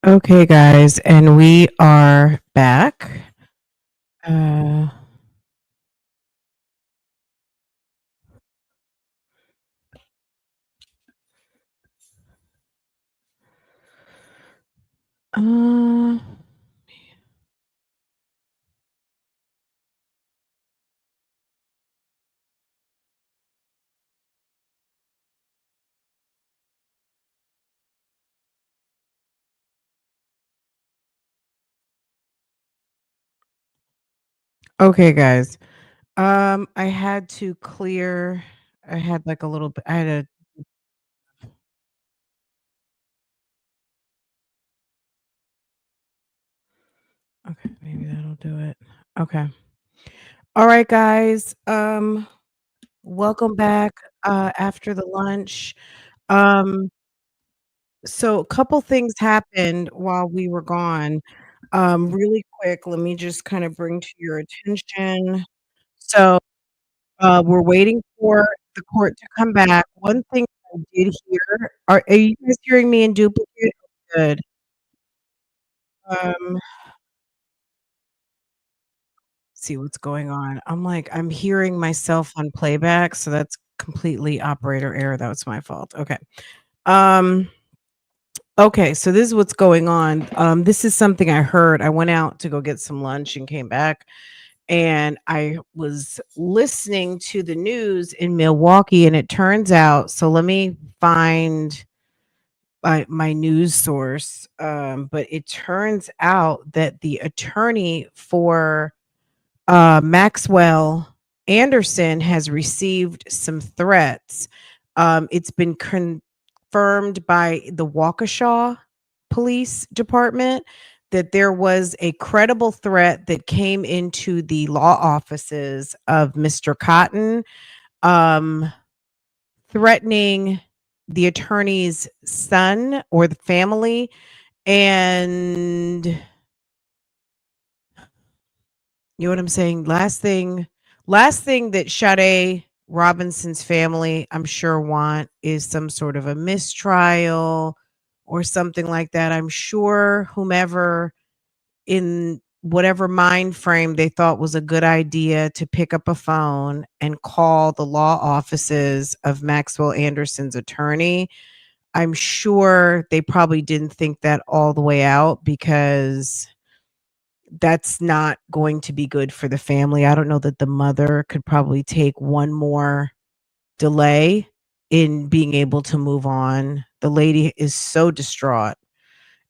Okay, guys, and we are back. Uh, uh, okay, guys. I had to clear. I had like a little bit. I had a. Okay, maybe that'll do it. Okay. All right, guys. Welcome back. After the lunch. Um, so a couple things happened while we were gone. Really quick. Let me just kind of bring to your attention. So we're waiting for the court to come back. One thing I did hear, are you guys hearing me in duplicate? Good. Um, see what's going on. I'm hearing myself on playback, so that's completely operator error. That was my fault. Okay. Um, okay, so this is what's going on. This is something I heard. I went out to go get some lunch and came back, and I was listening to the news in Milwaukee, and it turns out, so let me find my news source. But it turns out that the attorney for Maxwell Anderson has received some threats. It's been confirmed by the Waukesha Police Department that there was a credible threat that came into the law offices of Mr. Cotton, um, threatening the attorney's son or the family. And you know what I'm saying? Last thing that Sade Robinson's family, I'm sure, want is some sort of a mistrial or something like that. I'm sure whomever in whatever mind frame they thought was a good idea to pick up a phone and call the law offices of Maxwell Anderson's attorney, I'm sure they probably didn't think that all the way out, because that's not going to be good for the family. I don't know that the mother could probably take one more delay in being able to move on. The lady is so distraught,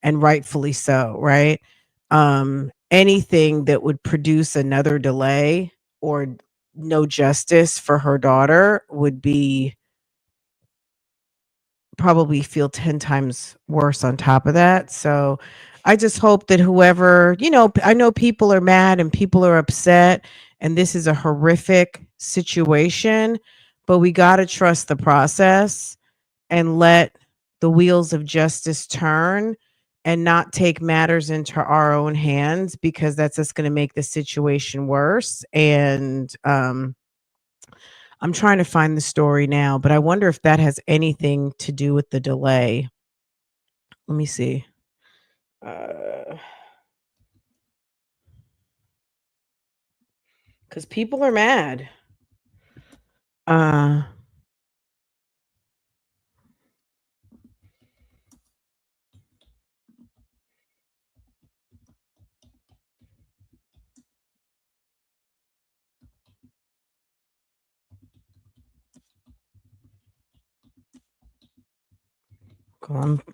and rightfully so, right? Anything that would produce another delay or no justice for her daughter would be probably feel 10 times worse on top of that. So I just hope that whoever, I know people are mad and people are upset, and this is a horrific situation, but we got to trust the process and let the wheels of justice turn and not take matters into our own hands, because that's just going to make the situation worse. And I'm trying to find the story now, but I wonder if that has anything to do with the delay. Let me see. Uh, because people are mad. Uh,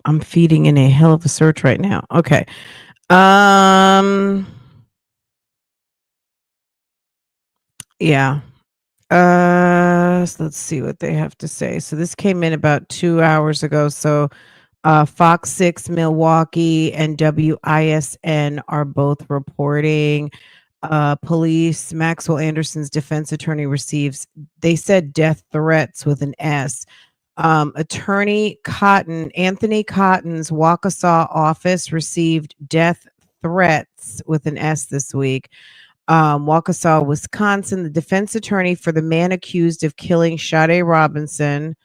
I'm feeding in a hell of a search right now. Okay. Um. Yeah. So let's see what they have to say. So this came in about 2 hours ago. So Fox 6 Milwaukee and WISN are both reporting. Police, Maxwell Anderson's defense attorney receives, they said, death threats with an S. Attorney Cotton, Anthony Cotton's Waukesha office received death threats with an S this week. Waukesha, Wisconsin, the defense attorney for the man accused of killing Sade Robinson,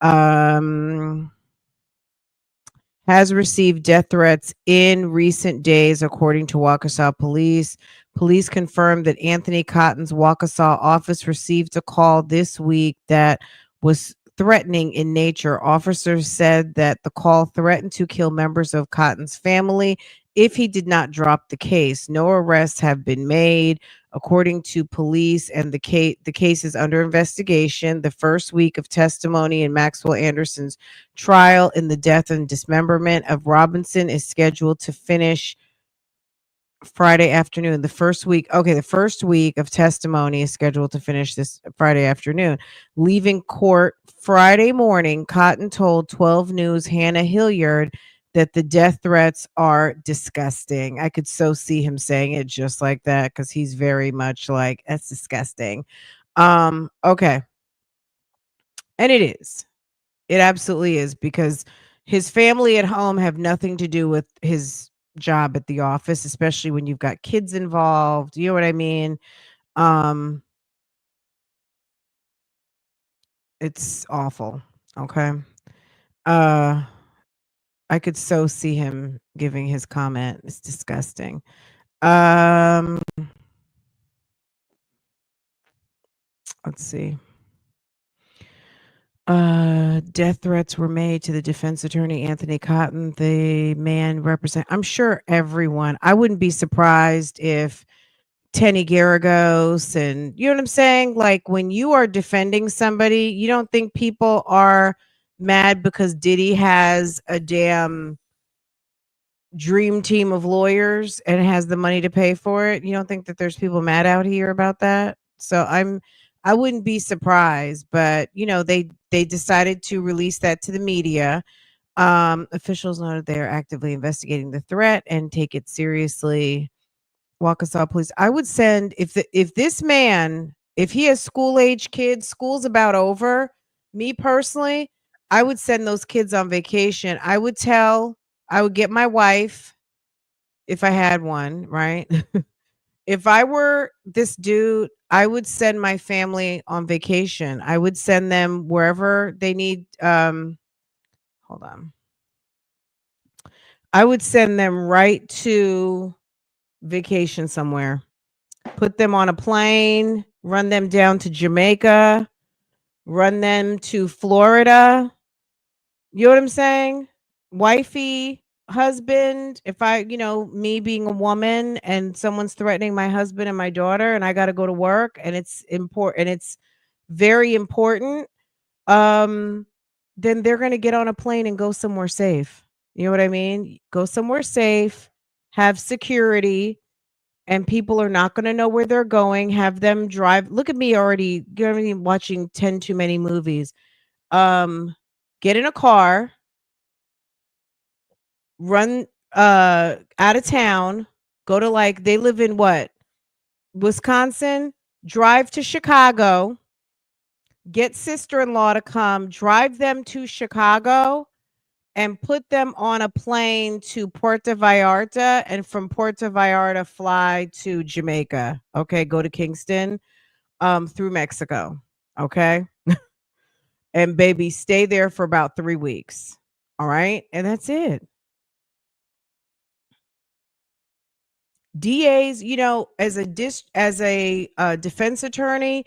um, has received death threats in recent days, according to Waukesha police. Police confirmed that Anthony Cotton's Waukesha office received a call this week that was threatening in nature. Officers said that the call threatened to kill members of Cotton's family if he did not drop the case. No arrests have been made, according to police, and the case is under investigation. The first week of testimony in Maxwell Anderson's trial in the death and dismemberment of Robinson is scheduled to finish Friday afternoon. The first week of testimony is scheduled to finish this Friday afternoon. Leaving court Friday morning, Cotton told 12 News Hannah Hilliard that the death threats are disgusting. I could so see him saying it just like that because he's very much like, that's disgusting. Okay. And it is. It absolutely is, because his family at home have nothing to do with his job at the office, especially when you've got kids involved. You know what I mean? Um, it's awful. Okay. Uh, I could so see him giving his comment. It's disgusting. Um, let's see. Death threats were made to the defense attorney Anthony Cotton. The man represent. I'm sure everyone. I wouldn't be surprised if Tenny Garagos, and you know what I'm saying? Like, when you are defending somebody, you don't think people are mad because Diddy has a damn dream team of lawyers and has the money to pay for it. You don't think that there's people mad out here about that? So I wouldn't be surprised, but they decided to release that to the media. Officials noted they are actively investigating the threat and take it seriously. Waukesha police. I would send, if this man, if he has school age kids, school's about over. Me personally, I would send those kids on vacation. I would get my wife, if I had one, right? If I were this dude, I would send my family on vacation. I would send them wherever they need. Hold on. I would send them right to vacation somewhere. Put them on a plane, run them down to Jamaica, run them to Florida. You know what I'm saying? Wifey, husband, if me being a woman and someone's threatening my husband and my daughter and I got to go to work and it's important, and it's very important, um then they're going to get on a plane and go somewhere safe. You know what I mean? Go somewhere safe, have security, and people are not going to know where they're going. Have them drive. Look at me already, watching 10 too many movies. Get in a car, run out of town, go to, like, they live in what? Wisconsin, drive to Chicago, get sister-in-law to come, drive them to Chicago and put them on a plane to Puerto Vallarta, and from Puerto Vallarta fly to Jamaica. Okay, go to Kingston, through Mexico. Okay, and baby, stay there for about 3 weeks. All right, and that's it. DAs, as a defense attorney,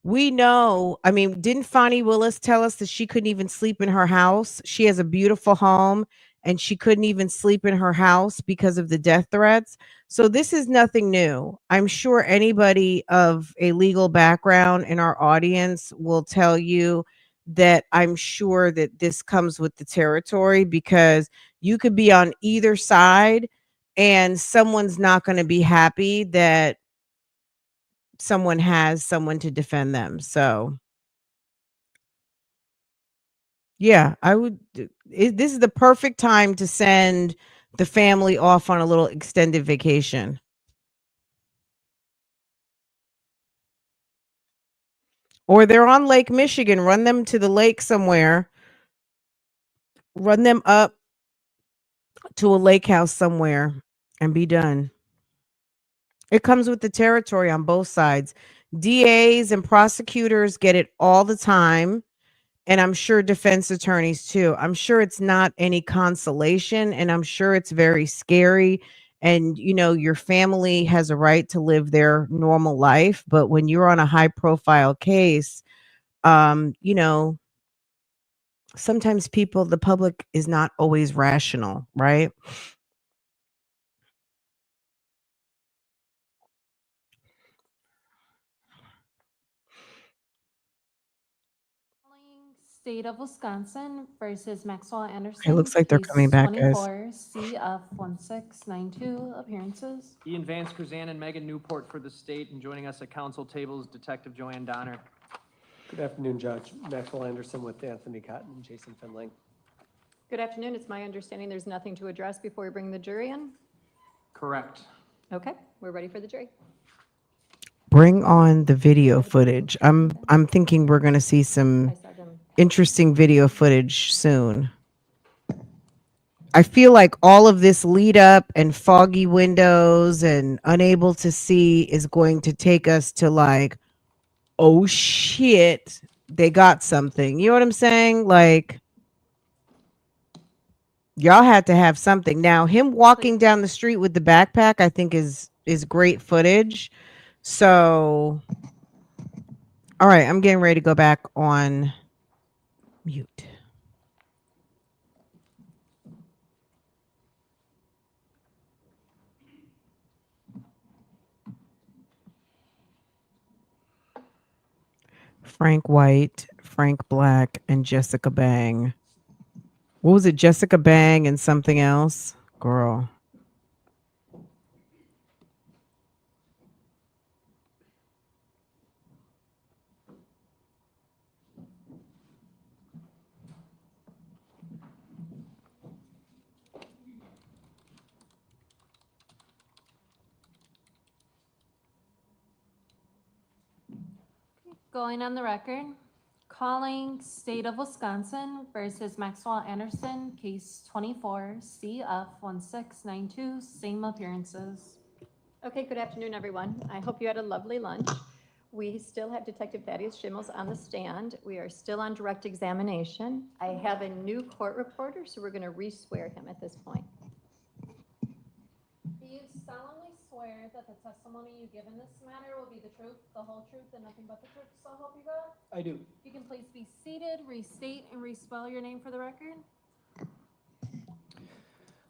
we know. I mean, didn't Fonnie Willis tell us that she couldn't even sleep in her house? She has a beautiful home and she couldn't even sleep in her house because of the death threats. So this is nothing new. I'm sure anybody of a legal background in our audience will tell you that I'm sure that this comes with the territory, because you could be on either side and someone's not going to be happy that someone has someone to defend them. So, yeah, I would this is the perfect time to send the family off on a little extended vacation. Or they're on Lake Michigan, run them to the lake somewhere, run them up to a lake house somewhere and be done. It comes with the territory on both sides. DAs and prosecutors get it all the time. and I'm sure defense attorneys too. I'm sure it's not any consolation, and I'm sure it's very scary. And your family has a right to live their normal life, but when you're on a high profile case, um, you know, sometimes the public is not always rational, right? State of Wisconsin versus Maxwell It Anderson, looks like they're coming case back, guys. 24 CF 1692, appearances. Ian Vance, Krzan, and Megan Newport for the state, and joining us at council table is Detective Joanne Donner. Good afternoon, Judge. Maxwell Anderson with Anthony Cotton and Jason Finley. Good afternoon. It's my understanding there's nothing to address before we bring the jury in. Correct. Okay, we're ready for the jury. Bring on the video footage. I'm thinking we're going to see some I saw them. interesting video footage soon. I feel like all of this lead up and foggy windows and unable to see is going to take us to like, oh shit, they got something. You know what I'm saying? Like, y'all had to have something. Now, him walking down the street with the backpack, I think is great footage. So, all right, I'm getting ready to go back on mute. Frank White, Frank Black, and Jessica Bang. What was it? Jessica Bang and something else? Girl. Going on the record, calling State of Wisconsin versus Maxwell Anderson, case 24 CF 1692, same appearances. Okay, good afternoon, everyone. I hope you had a lovely lunch. We still have Detective Thaddeus Schimmels on the stand. We are still on direct examination. I have a new court reporter, so we're going to re-swear him at this point. Do you solemnly swear that the testimony you give in this matter will be the truth, the whole truth, and nothing but the truth, so help you God? I do. You can please be seated, restate, and respell your name for the record.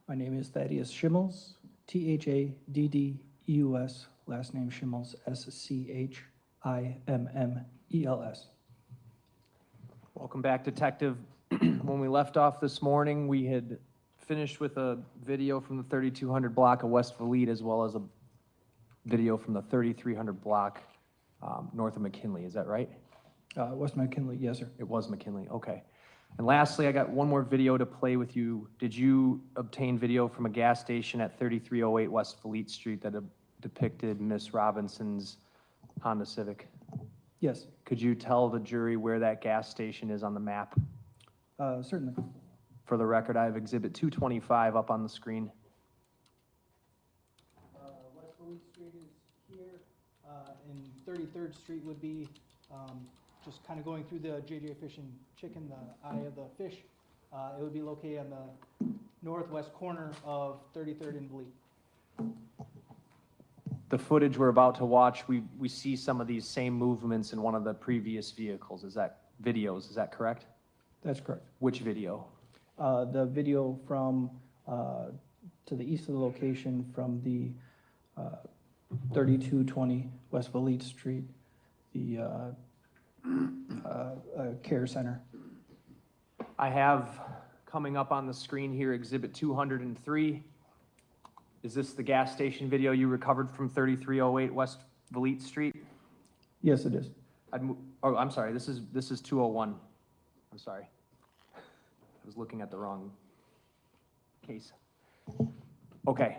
My name is Thaddeus Schimmels, Thaddeus, last name Schimmels, Schimmels. Welcome back, Detective. When we left off this morning, we had finished with a video from the 3200 block of West Valete, as well as a video from the 3300 block north of McKinley. Is that right? West McKinley, yes, sir. It was McKinley, okay. And lastly, I got one more video to play with you. Did you obtain video from a gas station at 3308 West Valete Street that depicted Miss Robinson's Honda Civic? Yes, Could you tell the jury where that gas station is on the map? certainly. For the record, I have Exhibit 225 up on the screen. West Valete Street is here, and 33rd Street would be just kind of going through the JJ Fish and Chicken, the eye of the fish. It would be located on the northwest corner of 33rd and Valete. The footage we're about to watch, we see some of these same movements in one of the previous vehicles. Is that correct? That's correct. Which video? The video from to the east of the location from the 3220 West Valete Street, the care center. I have coming up on the screen here Exhibit 203. Is this the gas station video you recovered from 3308 West Valete Street? Yes, it is. Oh, I'm sorry, this is 201. I'm sorry. I was looking at the wrong case. Okay,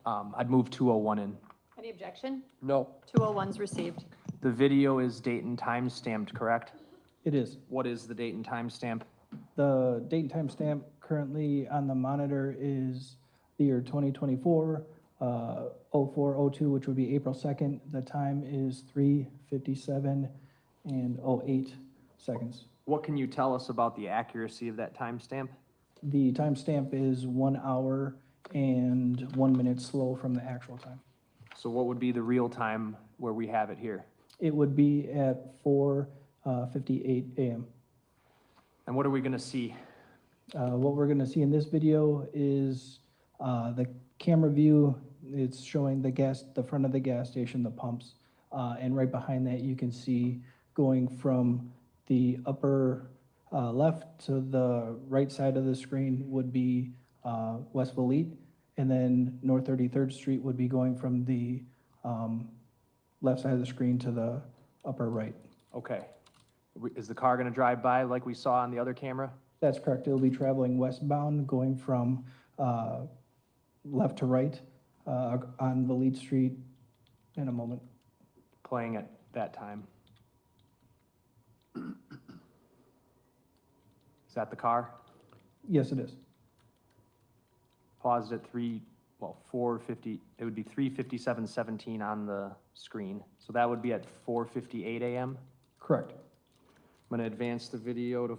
I'd move 201 in. Any objection? No. 201's received. The video is date and time stamped, correct? It is. What is the date and time stamp? The date and time stamp currently on the monitor is the year 2024, 0402, which would be April 2nd. The time is 3:57 and 08 seconds. What can you tell us about the accuracy of that timestamp? The timestamp is 1 hour and 1 minute slow from the actual time. So what would be the real time where we have it here? It would be at 4:58 a.m. And what are we gonna see? What we're gonna see in this video is the camera view. It's showing the front of the gas station, the pumps. And right behind that, you can see going from the upper left to the right side of the screen would be West Valete. And then North 33rd Street would be going from the left side of the screen to the upper right. Okay. Is the car gonna drive by like we saw on the other camera? That's correct. It'll be traveling westbound, going from left to right on Valete Street in a moment. Playing at that time. Is that the car? Yes, it is. Paused at 4:50, it would be 3:57:17 on the screen. So that would be at 4:58 a.m. Correct. I'm gonna advance the video to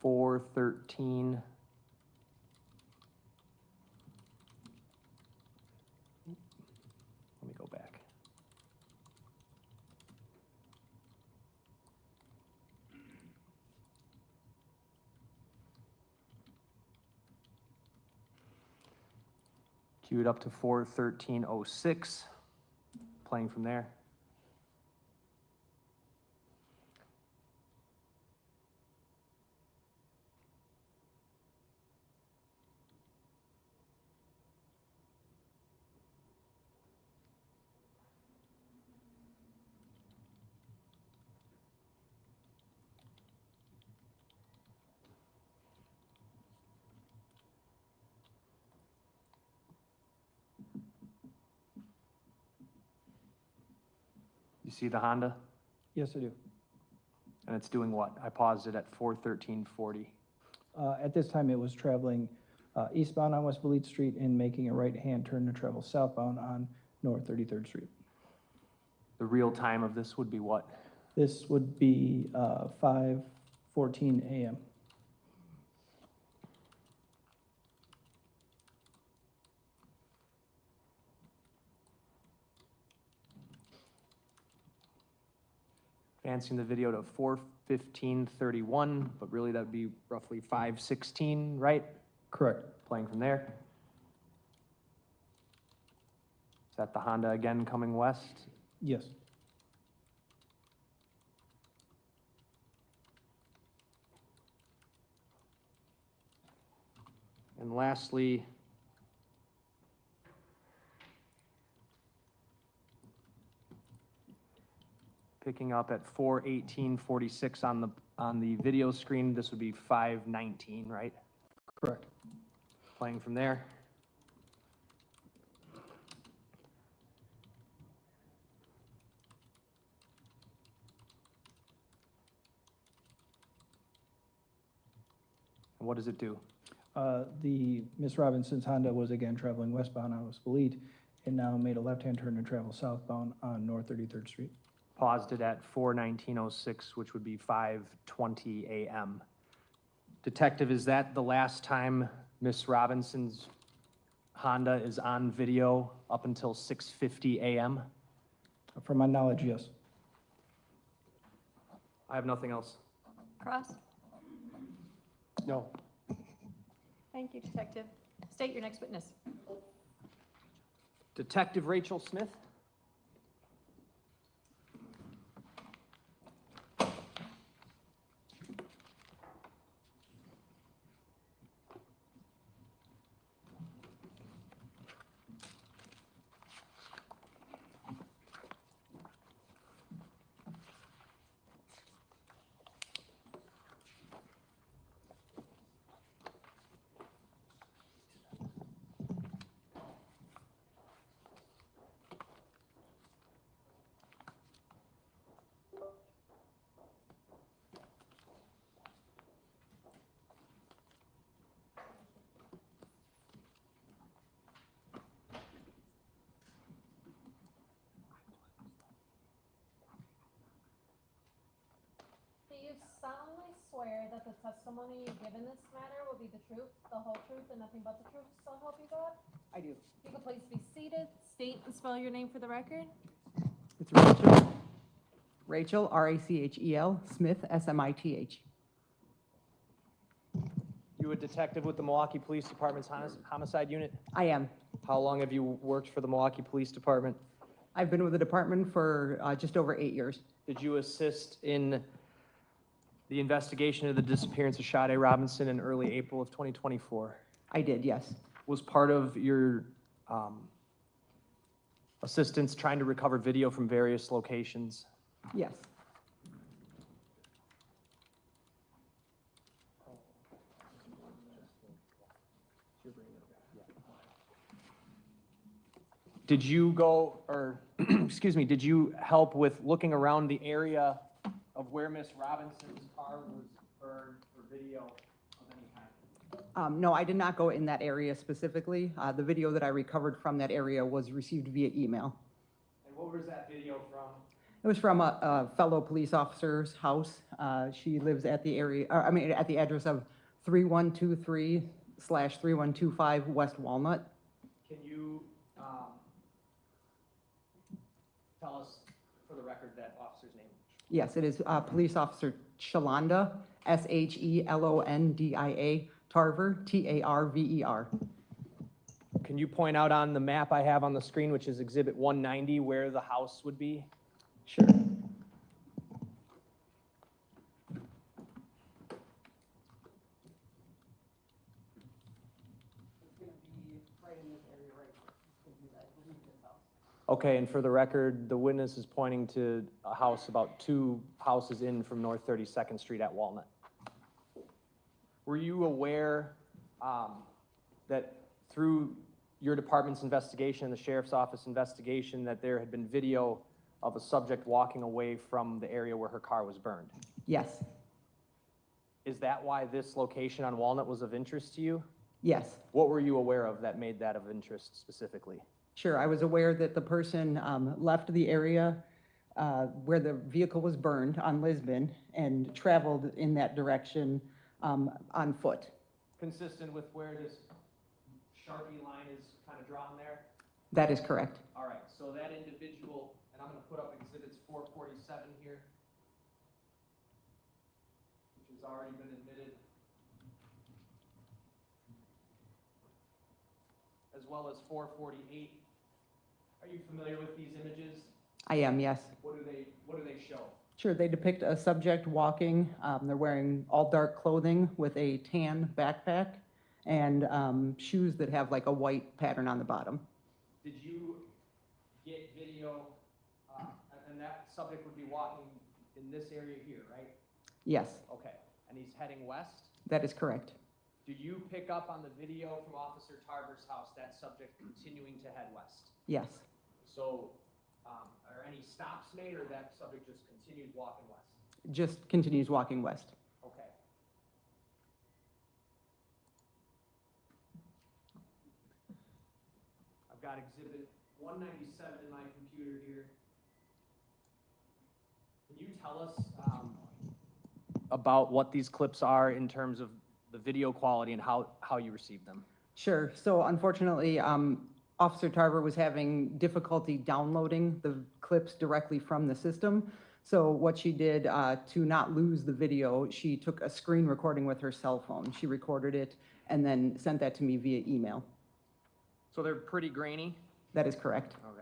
4:13. Let me go back. Queued up to 4:13:06, playing from there. You see the Honda? Yes, I do. And it's doing what? I paused it at 4:13:40. At this time, it was traveling eastbound on West Valete Street and making a right-hand turn to travel southbound on North 33rd Street. The real time of this would be what? This would be 5:14 a.m. Advancing the video to 4:15:31, but really that would be roughly 5:16, right? Correct. Playing from there. Is that the Honda again coming west? Yes. And lastly, picking up at 4:18:46 on the video screen, this would be 5:19, right? Correct. Playing from there. And what does it do? The Miss Robinson's Honda was again traveling westbound on West Valete and now made a left-hand turn to travel southbound on North 33rd Street. Paused it at 4:19:06, which would be 5:20 a.m. Detective, is that the last time Miss Robinson's Honda is on video up until 6:50 a.m.? From my knowledge, yes. I have nothing else. Cross? No. Thank you, Detective. State your next witness. Detective Rachel Smith? swear that the testimony you give in this matter will be the truth, the whole truth, and nothing but the truth, so help you God? I do. If you could please be seated, state and spell your name for the record. It's Rachel. Rachel, R-A-C-H-E-L, Smith, S-M-I-T-H. You a detective with the Milwaukee Police Department's homicide unit? I am. How long have you worked for the Milwaukee Police Department? I've been with the department for just over 8 years. Did you assist in the investigation of the disappearance of Sade Robinson in early April of 2024? I did, yes. Was part of your assistance trying to recover video from various locations? Yes. Did you go, or, excuse me, did you help with looking around the area of where Miss Robinson's car was burned for video of any kind? No, I did not go in that area specifically. The video that I recovered from that area was received via email. And what was that video from? It was from a fellow police officer's house. She lives at the area, at the address of 3123/3125 West Walnut. Can you tell us, for the record, that officer's name? Yes, it is Police Officer Shalonda, Shelondia, Tarver, Tarver. Can you point out on the map I have on the screen, which is Exhibit 190, where the house would be? Sure. It's gonna be right in this area right here. It's gonna be, I believe, this house. Okay, and for the record, the witness is pointing to a house about 2 houses in from North 32nd Street at Walnut. Were you aware that through your department's investigation and the sheriff's office investigation that there had been video of a subject walking away from the area where her car was burned? Yes, Is that why this location on Walnut was of interest to you? yes. What were you aware of that made that of interest specifically? Sure, I was aware that the person left the area where the vehicle was burned on Lisbon and traveled in that direction on foot. Consistent with where this Sharpie line is kind of drawn there? That is correct. All right, so that individual, and I'm gonna put up exhibits 447 here, which has already been admitted, as well as 448. Are you familiar with these images? I am, yes. What do they show? Sure, they depict a subject walking. They're wearing all dark clothing with a tan backpack and shoes that have like a white pattern on the bottom. Did you get video, and that subject would be walking in this area here, right? Yes, Okay, and he's heading west? that is correct. Do you pick up on the video from Officer Tarver's house, that subject continuing to head west? Yes, So, are any stops made, or that subject just continues walking west? just continues walking west. Okay. I've got exhibit 197 in my computer here. Can you tell us about what these clips are in terms of the video quality and how you received them? Sure, so unfortunately, Officer Tarver was having difficulty downloading the clips directly from the system. So what she did to not lose the video, she took a screen recording with her cell phone. She recorded it and then sent that to me via email. So they're pretty grainy? That is correct. Okay.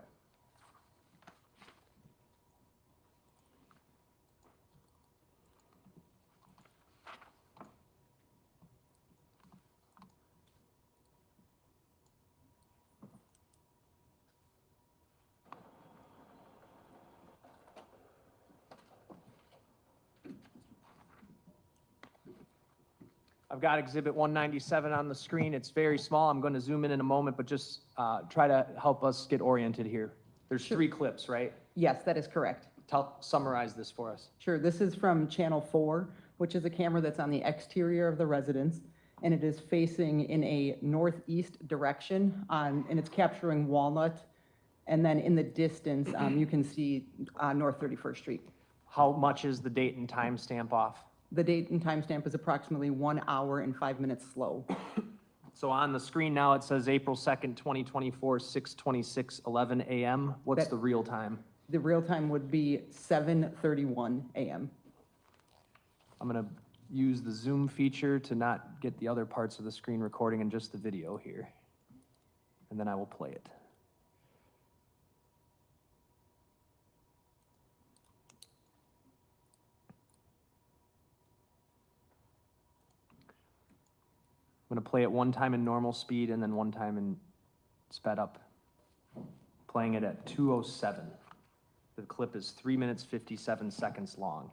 I've got exhibit 197 on the screen. It's very small. I'm going to zoom in a moment, but just try to help us get oriented here. There's 3 clips, right? Yes, that is correct. Summarize this for us. Sure, this is from channel 4, which is a camera that's on the exterior of the residence, and it is facing in a northeast direction and it's capturing Walnut. And then in the distance, you can see North 31st Street. How much is the date and time stamp off? The date and timestamp is approximately 1 hour and 5 minutes slow. So on the screen now, it says April 2nd, 2024, 6:26:11 a.m. What's That- the real time? The real time would be 7:31 a.m. I'm gonna use the zoom feature to not get the other parts of the screen recording and just the video here. And then I will play it. I'm gonna play it one time in normal speed and then one time in sped up. Playing it at 2:07. The clip is 3 minutes, 57 seconds long.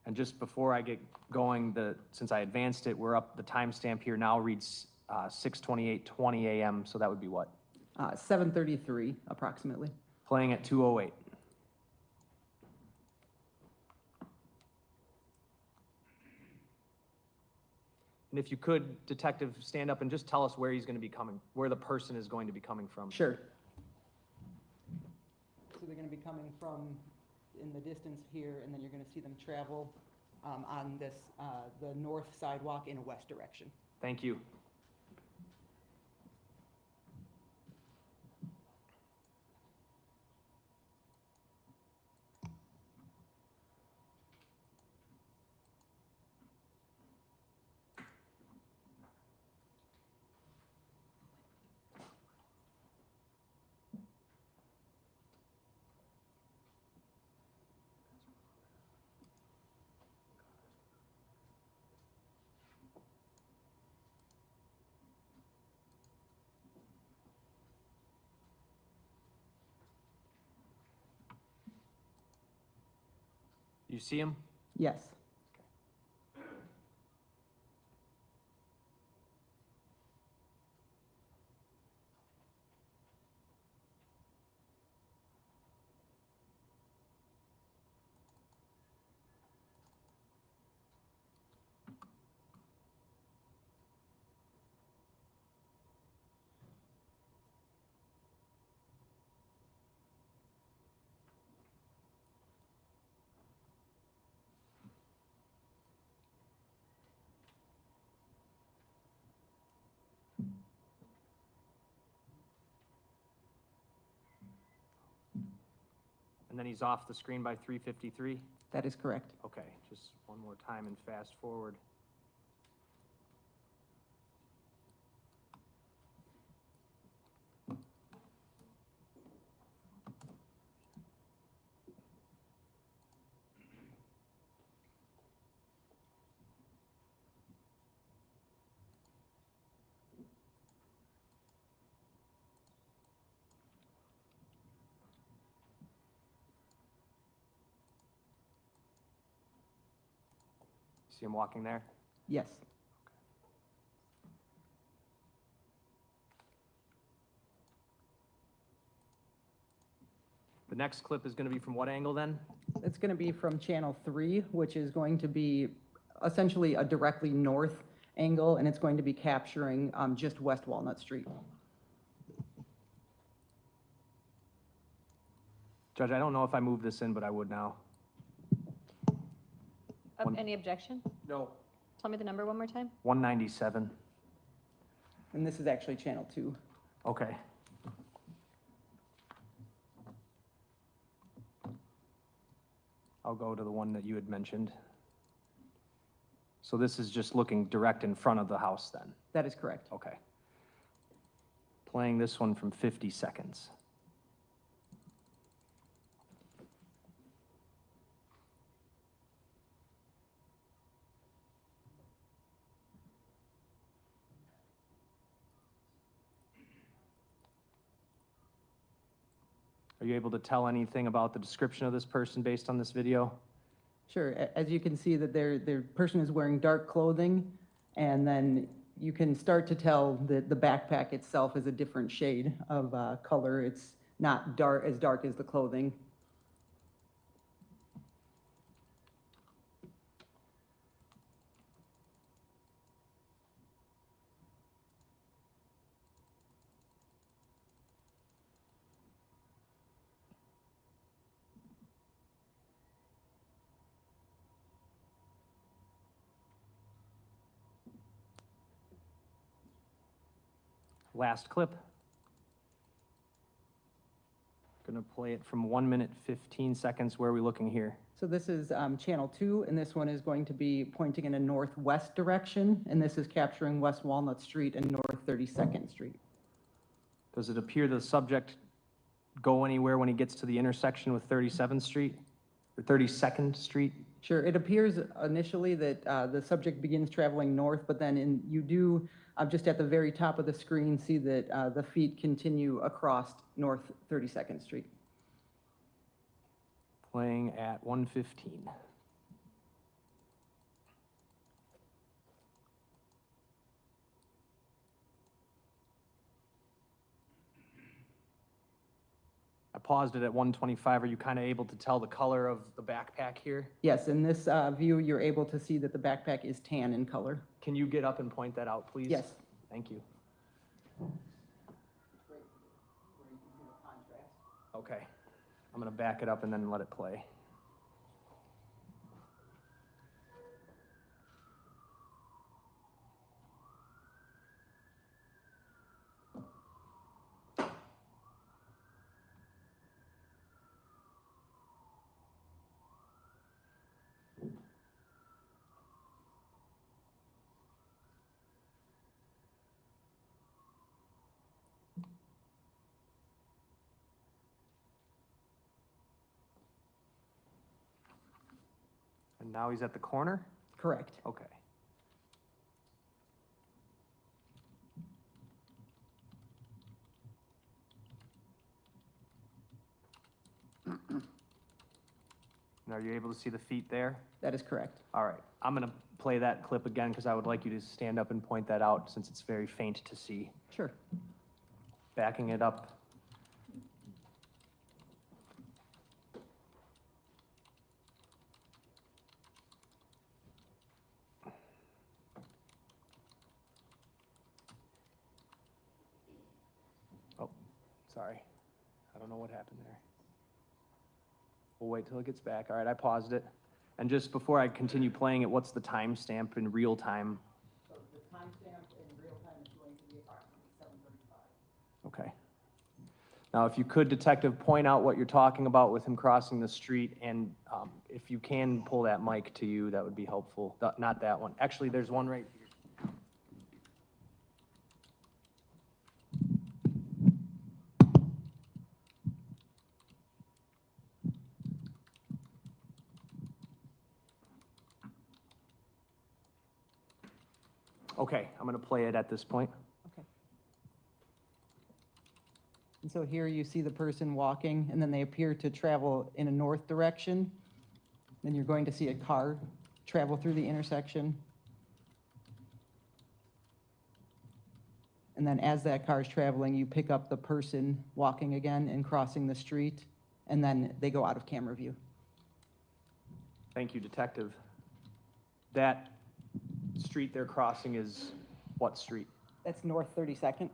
And just before I get going, since I advanced it, the timestamp here now reads 6:28:20 a.m., so that would be what? 7:33 approximately. Playing at 2:08. And if you could, Detective, stand up and just tell us where he's going to be coming, where the person is going to be coming from. Sure. So they're going to be coming from in the distance here, and then you're going to see them travel on this, the north sidewalk in a west direction. Thank you. You see him? Yes. And then he's off the screen by 3:53? That is correct. Okay, just one more time and fast forward. See him walking there? Yes. The next clip is going to be from what angle then? It's going to be from channel 3, which is going to be essentially a directly north angle, and it's going to be capturing just West Walnut Street. Judge, I don't know if I moved this in, but I would now. Any objection? No. Tell me the number one more time. 197. And this is actually channel 2. Okay. I'll go to the one that you had mentioned. So this is just looking direct in front of the house then? That is correct. Okay. Playing this one from 50 seconds. Are you able to tell anything about the description of this person based on this video? Sure. As you can see that their person is wearing dark clothing, and then you can start to tell that the backpack itself is a different shade of color. It's not as dark as the clothing. Last clip. Gonna play it from 1 minute, 15 seconds. Where are we looking here? So this is channel 2, and this one is going to be pointing in a northwest direction, and this is capturing West Walnut Street and North 32nd Street. Does it appear the subject go anywhere when he gets to the intersection with 37th Street or 32nd Street? Sure, it appears initially that the subject begins traveling north, but then you do, just at the very top of the screen, see that the feet continue across North 32nd Street. Playing at 1:15. I paused it at 1:25. Are you kind of able to tell the color of the backpack here? Yes, in this view, you're able to see that the backpack is tan in color. Can you get up and point that out, please? Yes. Thank you. Okay. I'm going to back it up and then let it play. And now he's at the corner? Correct. Okay. And are you able to see the feet there? That is correct. All right. I'm going to play that clip again because I would like you to stand up and point that out since it's very faint to see. Sure. Backing it up. Oh, sorry. I don't know what happened there. We'll wait till it gets back. All right, I paused it. And just before I continue playing it, what's the timestamp in real time? So the timestamp in real time is going to be approximately 7:35. Okay. Now, if you could, Detective, point out what you're talking about with him crossing the street, and if you can pull that mic to you, that would be helpful. Not that one. Actually, there's one right here. Okay, I'm going to play it at this point. Okay. And so here you see the person walking, and then they appear to travel in a north direction. Then you're going to see a car travel through the intersection. And then as that car is traveling, you pick up the person walking again and crossing the street, and then they go out of camera view. Thank you, Detective. That street they're crossing is what street? That's North 32nd.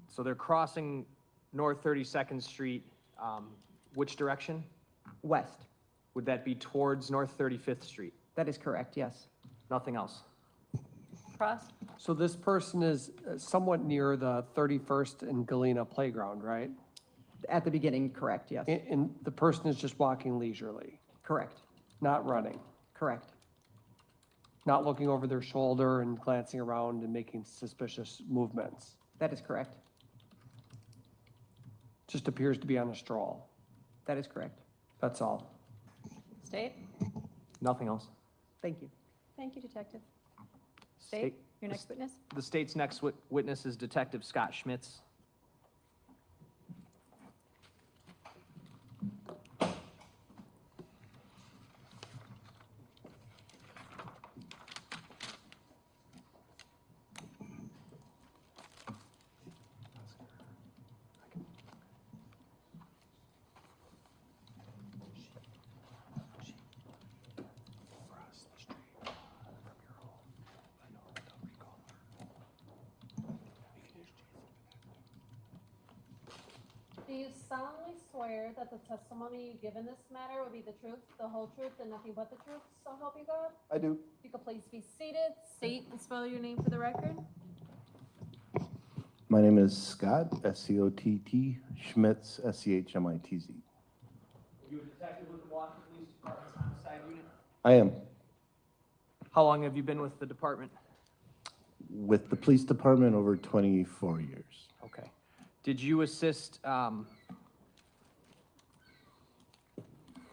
So they're crossing North 32nd Street, which direction? West. Would that be towards North 35th Street? That is correct, yes. Nothing else? Cross? So this person is somewhat near the 31st and Galena playground, right? At the beginning, correct, yes. And the person is just walking leisurely, Correct, not running, correct. not looking over their shoulder and glancing around and making suspicious movements. That is correct. Just appears to be on a stroll. That is correct. That's all. State? Nothing else? Thank you. Thank you, Detective. State, your next witness? The state's next witness is Detective Scott Schmitz. Do you solemnly swear that the testimony you give in this matter will be the truth, the whole truth, and nothing but the truth, so help you God? I do. If you could please be seated, state and spell your name for the record. My name is Scott, S-C-O-T-T, Schmitz, S-C-H-M-I-T-Z. You a detective with the Washington Police Department's homicide unit? I am How long have you been with the department? with the police department over 24 years. Okay. Did you assist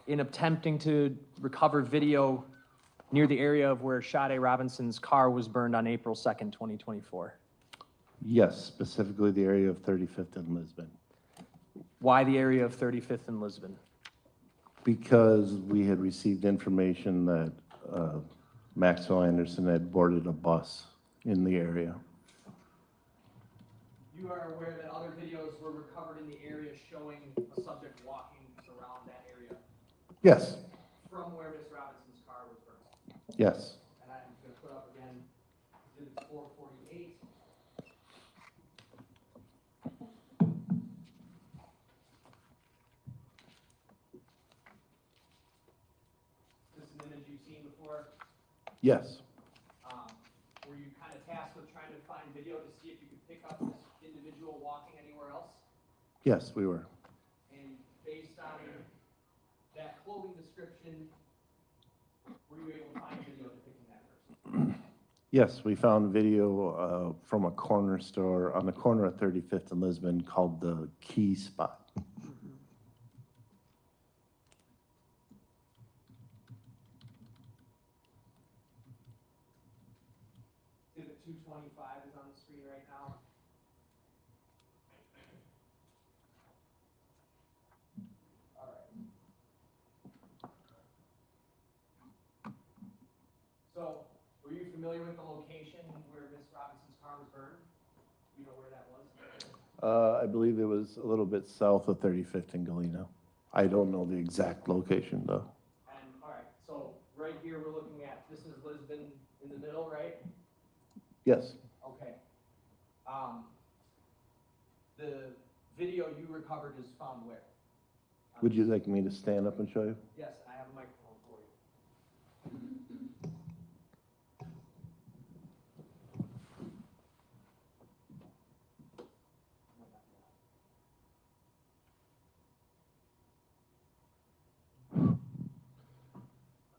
in attempting to recover video near the area of where Sade Robinson's car was burned on April 2nd, 2024? Yes, specifically the area of 35th and Lisbon. Why the area of 35th and Lisbon? Because we had received information that Maxwell Anderson had boarded a bus in the area. You are aware that other videos were recovered in the area showing a subject walking around that area Yes, from where Miss Robinson's car was burned. yes. And I'm going to put up again, exhibit 448. Is this an image you've seen before? Yes, Were you kind of tasked with trying to find video to see if you could pick up this individual walking anywhere else? yes, we were. And based on that clothing description, were you able to find video depicting that person? Yes, we found video from a corner store on the corner of 35th and Lisbon called the Key Spot. Exhibit 225 is on the screen right now. All right. So, were you familiar with the location where Miss Robinson's car was burned? You know where that was? I believe it was a little bit south of 35th and Galena. I don't know the exact location though. And, all right, so right here, we're looking at, this is Lisbon in the middle, right? Yes, Okay. The video you recovered is found where? would you like me to stand up and show you? Yes, I have a microphone for you.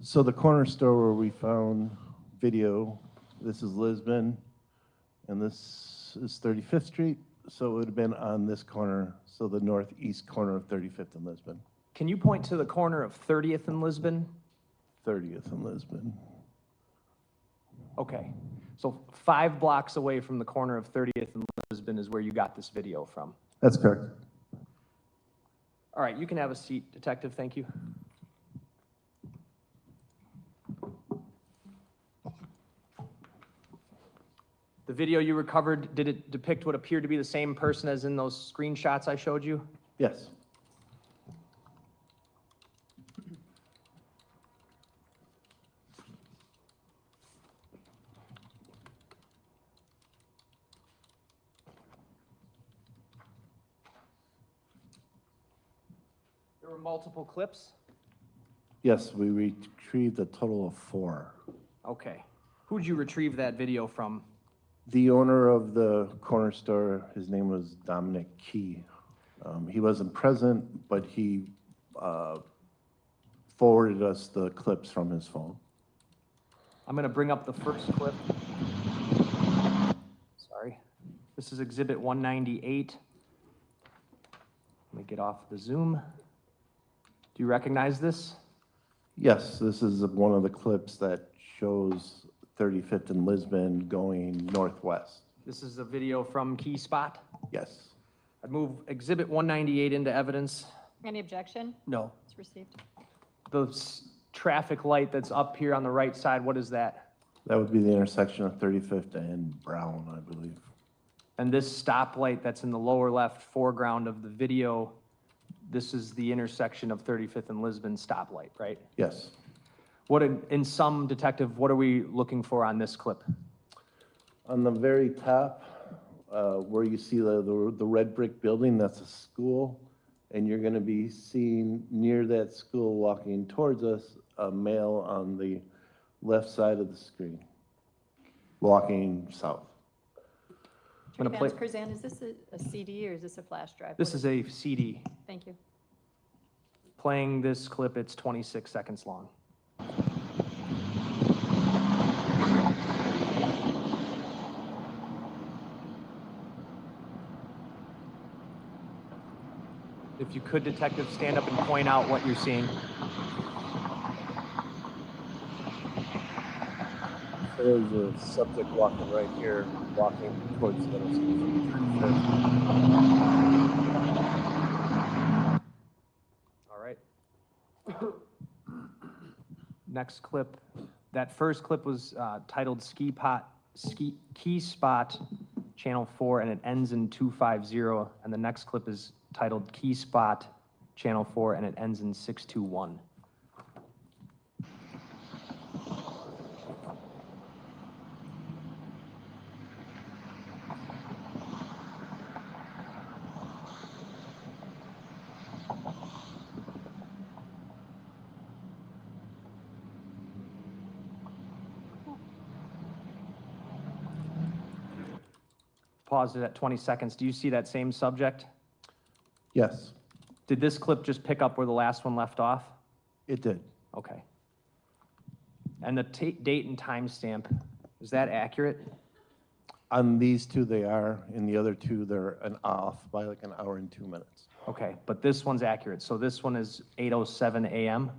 So the corner store where we found video, this is Lisbon, and this is 35th Street, so it would have been on this corner, so the northeast corner of 35th and Lisbon, Can you point to the corner of 30th and Lisbon? 30th and Lisbon. Okay, so 5 blocks away from the corner of 30th and Lisbon is where you got this video from. That's correct. All right, you can have a seat, Detective, thank you. The video you recovered, did it depict what appeared to be the same person as in those screenshots I showed you? Yes. There were multiple clips? Yes, we retrieved a total of 4. Okay. Who'd you retrieve that video from? The owner of the corner store, his name was Dominic Key. He wasn't present, but he forwarded us the clips from his phone. I'm gonna bring up the first clip. Sorry. This is exhibit 198. Let me get off the Zoom. Do you recognize this? Yes, this is one of the clips that shows 35th and Lisbon going northwest. This is a video from Key Spot. Yes. I'd move exhibit 198 into evidence. Any objection? No. It's received. The traffic light that's up here on the right side, what is that? That would be the intersection of 35th and Brown, I believe. And this stoplight that's in the lower left foreground of the video, this is the intersection of 35th and Lisbon stoplight, right? Yes. What, in sum, Detective, what are we looking for on this clip? On the very top, where you see the red brick building, that's a school. And you're gonna be seeing near that school walking towards us, a male on the left side of the screen, walking south. I'm gonna play, Vance Curzan, is this a CD or is this a flash drive? this What is a CD. Thank you. Playing this clip, it's 26 seconds long. If you could, detective, stand up and point out what you're seeing. So there's a subject walking right here, walking towards the intersection of 35th. All right. Next clip, that first clip was titled Key Spot, Channel 4, and it ends in 250. And the next clip is titled Key Spot, Channel 4, and it ends in 621. Paused it at 20 seconds. Do you see that same subject? Yes, Did this clip just pick up where the last one left off? it did. Okay. And the date and timestamp, is that accurate? On these two, they are. In the other two, they're an off by like an hour and 2 minutes. Okay, but this one's accurate. So this one is 8:07 a.m.?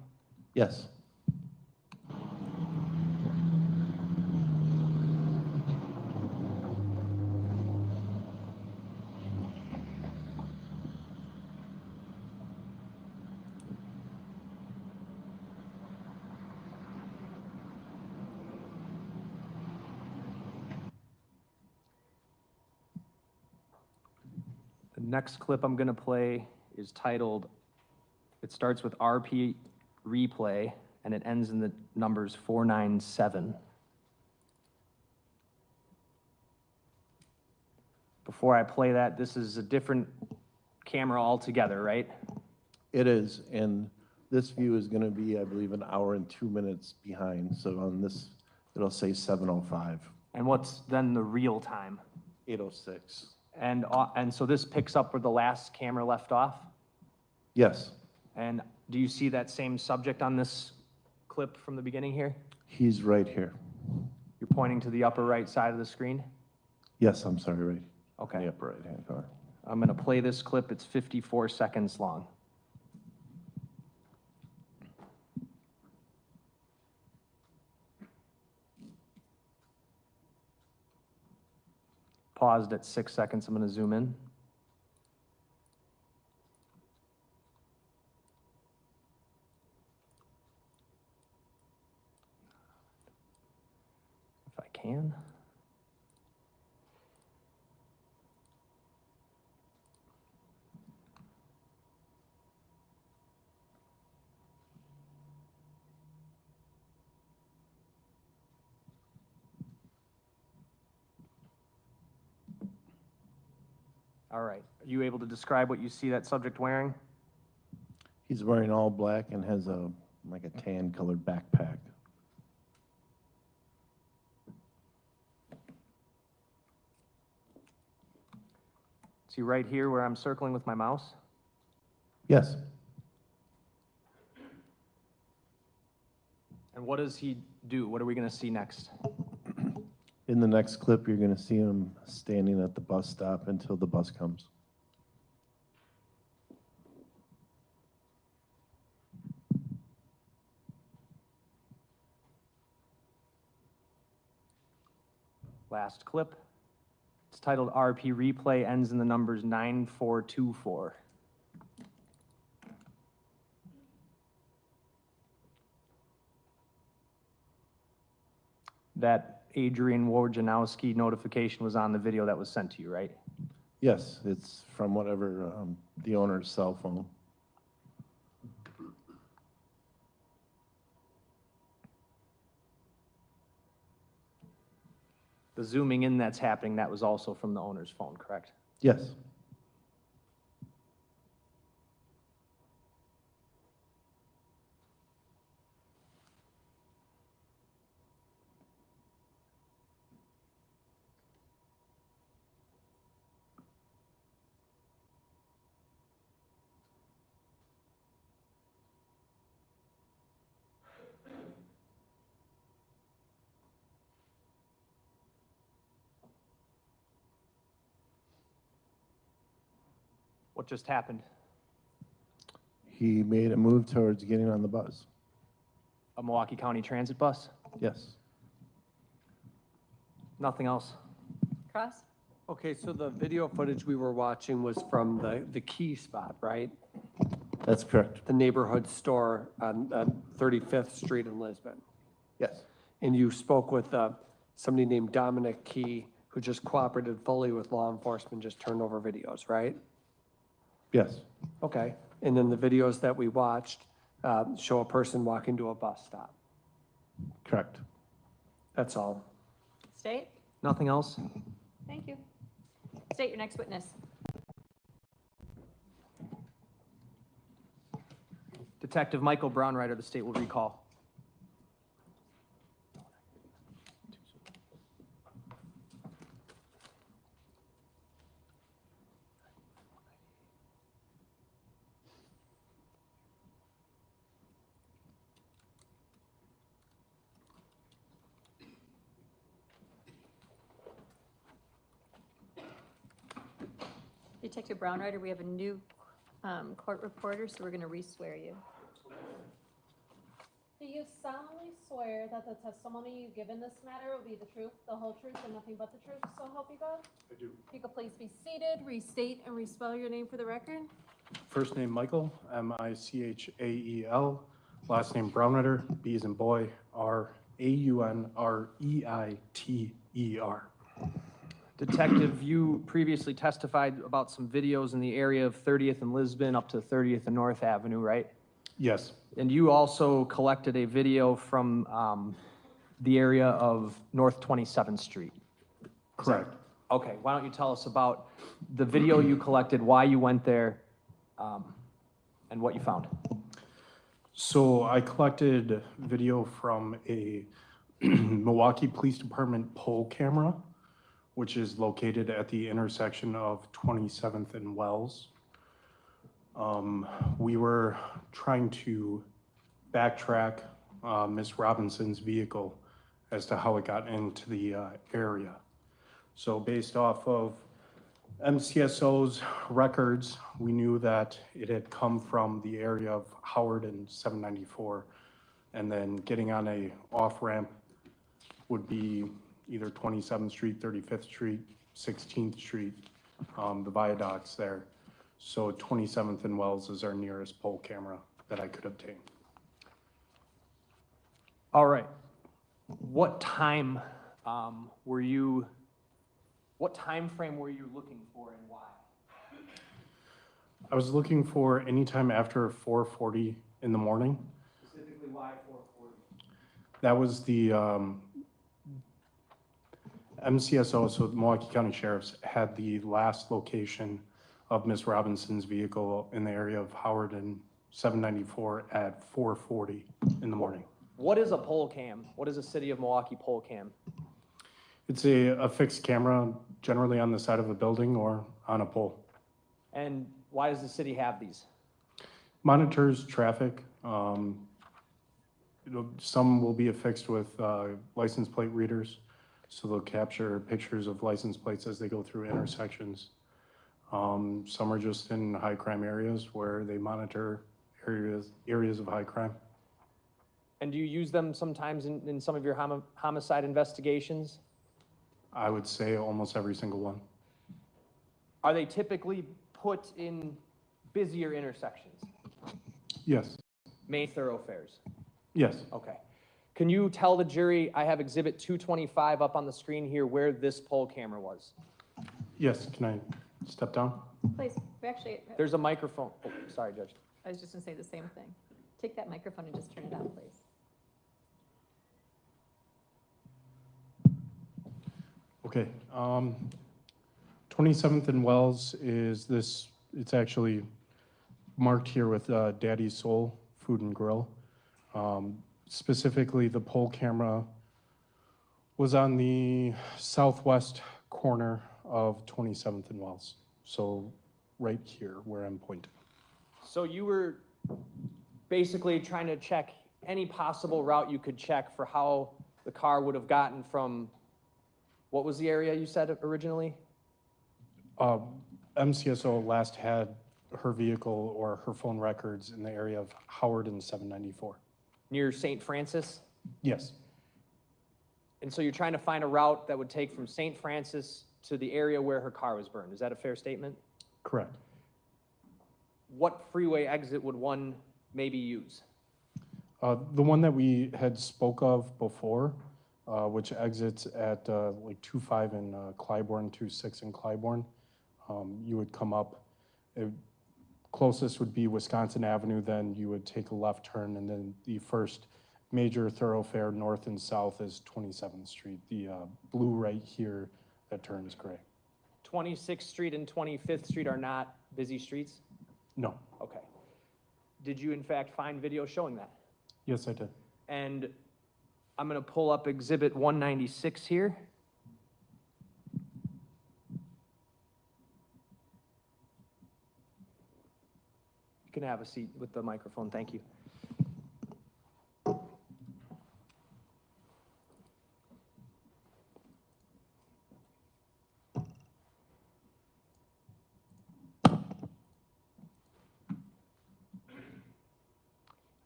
Yes. The next clip I'm gonna play is titled, it starts with RP replay, and it ends in the numbers 497. Before I play that, this is a different camera altogether, right? It is, and this view is gonna be, I believe, an hour and 2 minutes behind. So on this, it'll say 7:05, And what's then the real time? 8:06. And so this picks up where the last camera left off? Yes, And do you see that same subject on this clip from the beginning here? he's right here. You're pointing to the upper right side of the screen? Yes, I'm sorry, right in Okay. the upper right-hand corner. I'm gonna play this clip. It's 54 seconds long. Paused at 6 seconds. I'm gonna zoom in. If I can. All right. Are you able to describe what you see that subject wearing? He's wearing all black and has like a tan colored backpack. See right here where I'm circling with my mouse? Yes, And what does he do? What are we gonna see next? in the next clip, you're gonna see him standing at the bus stop until the bus comes. Last clip. It's titled RP Replay, ends in the numbers 9424. That Adrian Wojnarowski notification was on the video that was sent to you, right? Yes, it's from whatever, the owner's cell phone. The zooming in that's happening, that was also from the owner's phone, correct? Yes, What just happened? He made a move towards getting on the bus. A Milwaukee County Transit bus? Yes. Nothing else? Cross? Okay, so the video footage we were watching was from the key spot, right? That's correct. The neighborhood store on 35th Street in Lisbon. Yes. And you spoke with somebody named Dominic Key, who just cooperated fully with law enforcement, just turned over videos, right? Yes. Okay. And then the videos that we watched show a person walking to a bus stop. Correct. That's all. State? Nothing else? Thank you. State your next witness. Detective Michael Brownrider, the state will recall. Detective Brownrider, we have a new court reporter, so we're going to re-swear you. Do you solemnly swear that the testimony you give in this matter will be the truth, the whole truth, and nothing but the truth, so help you God? I do. If you could please be seated, restate and respell your name for the record. First name Michael, Michael. Last name Brownrider, B as in boy, Raunreitter. Detective, you previously testified about some videos in the area of 30th and Lisbon up to 30th and North Avenue, right? Yes, And you also collected a video from the area of North 27th Street. correct. Okay, why don't you tell us about the video you collected, why you went there, and what you found? So I collected video from a Milwaukee Police Department pole camera, which is located at the intersection of 27th and Wells. We were trying to backtrack Miss Robinson's vehicle as to how it got into the area. So based off of MCSO's records, we knew that it had come from the area of Howard and 794, and then getting on a off-ramp would be either 27th Street, 35th Street, 16th Street, the viaducts there. So 27th and Wells is our nearest pole camera that I could obtain. All right. What time frame were you looking for and why? I was looking for any time after 4:40 in the morning. Specifically, why 4:40? That was the MCSO, so the Milwaukee County Sheriff's, had the last location of Miss Robinson's vehicle in the area of Howard and 794 at 4:40 in the morning. What is a pole cam? What is a City of Milwaukee pole cam? It's a fixed camera, generally on the side of a building or on a pole. And why does the city have these? Monitors traffic. Some will be affixed with license plate readers, so they'll capture pictures of license plates as they go through intersections. Some are just in high crime areas where they monitor areas of high crime. And do you use them sometimes in some of your homicide investigations? I would say almost every single one. Are they typically put in busier intersections, Yes, main thoroughfares? yes. Okay. Can you tell the jury, I have exhibit 225 up on the screen here, where this pole camera was? Yes, can I step down? Please, we actually, There's a microphone. Oh, sorry, Judge. I was just going to say the same thing. Take that microphone and just turn it on, please. Okay, 27th and Wells is this, it's actually marked here with Daddy's Soul Food and Grill. Specifically, the pole camera was on the southwest corner of 27th and Wells. So right here where I'm pointing. So you were basically trying to check any possible route you could check for how the car would have gotten from, what was the area you said originally? MCSO last had her vehicle or her phone records in the area of Howard and 794. Near St. Francis? Yes, And so you're trying to find a route that would take from St. Francis to the area where her car was burned. Is that a fair statement? correct. What freeway exit would one maybe use? The one that we had spoke of before, which exits at like 25 in Clybourne, 26 in Clybourne, you would come up. Closest would be Wisconsin Avenue, then you would take a left turn, and then the first major thoroughfare north and south is 27th Street. The blue right here that turns gray. 26th Street and 25th Street are not busy streets? No, Okay. Did you in fact find video showing that? yes, I did. And I'm going to pull up Exhibit 196 here. You can have a seat with the microphone, thank you.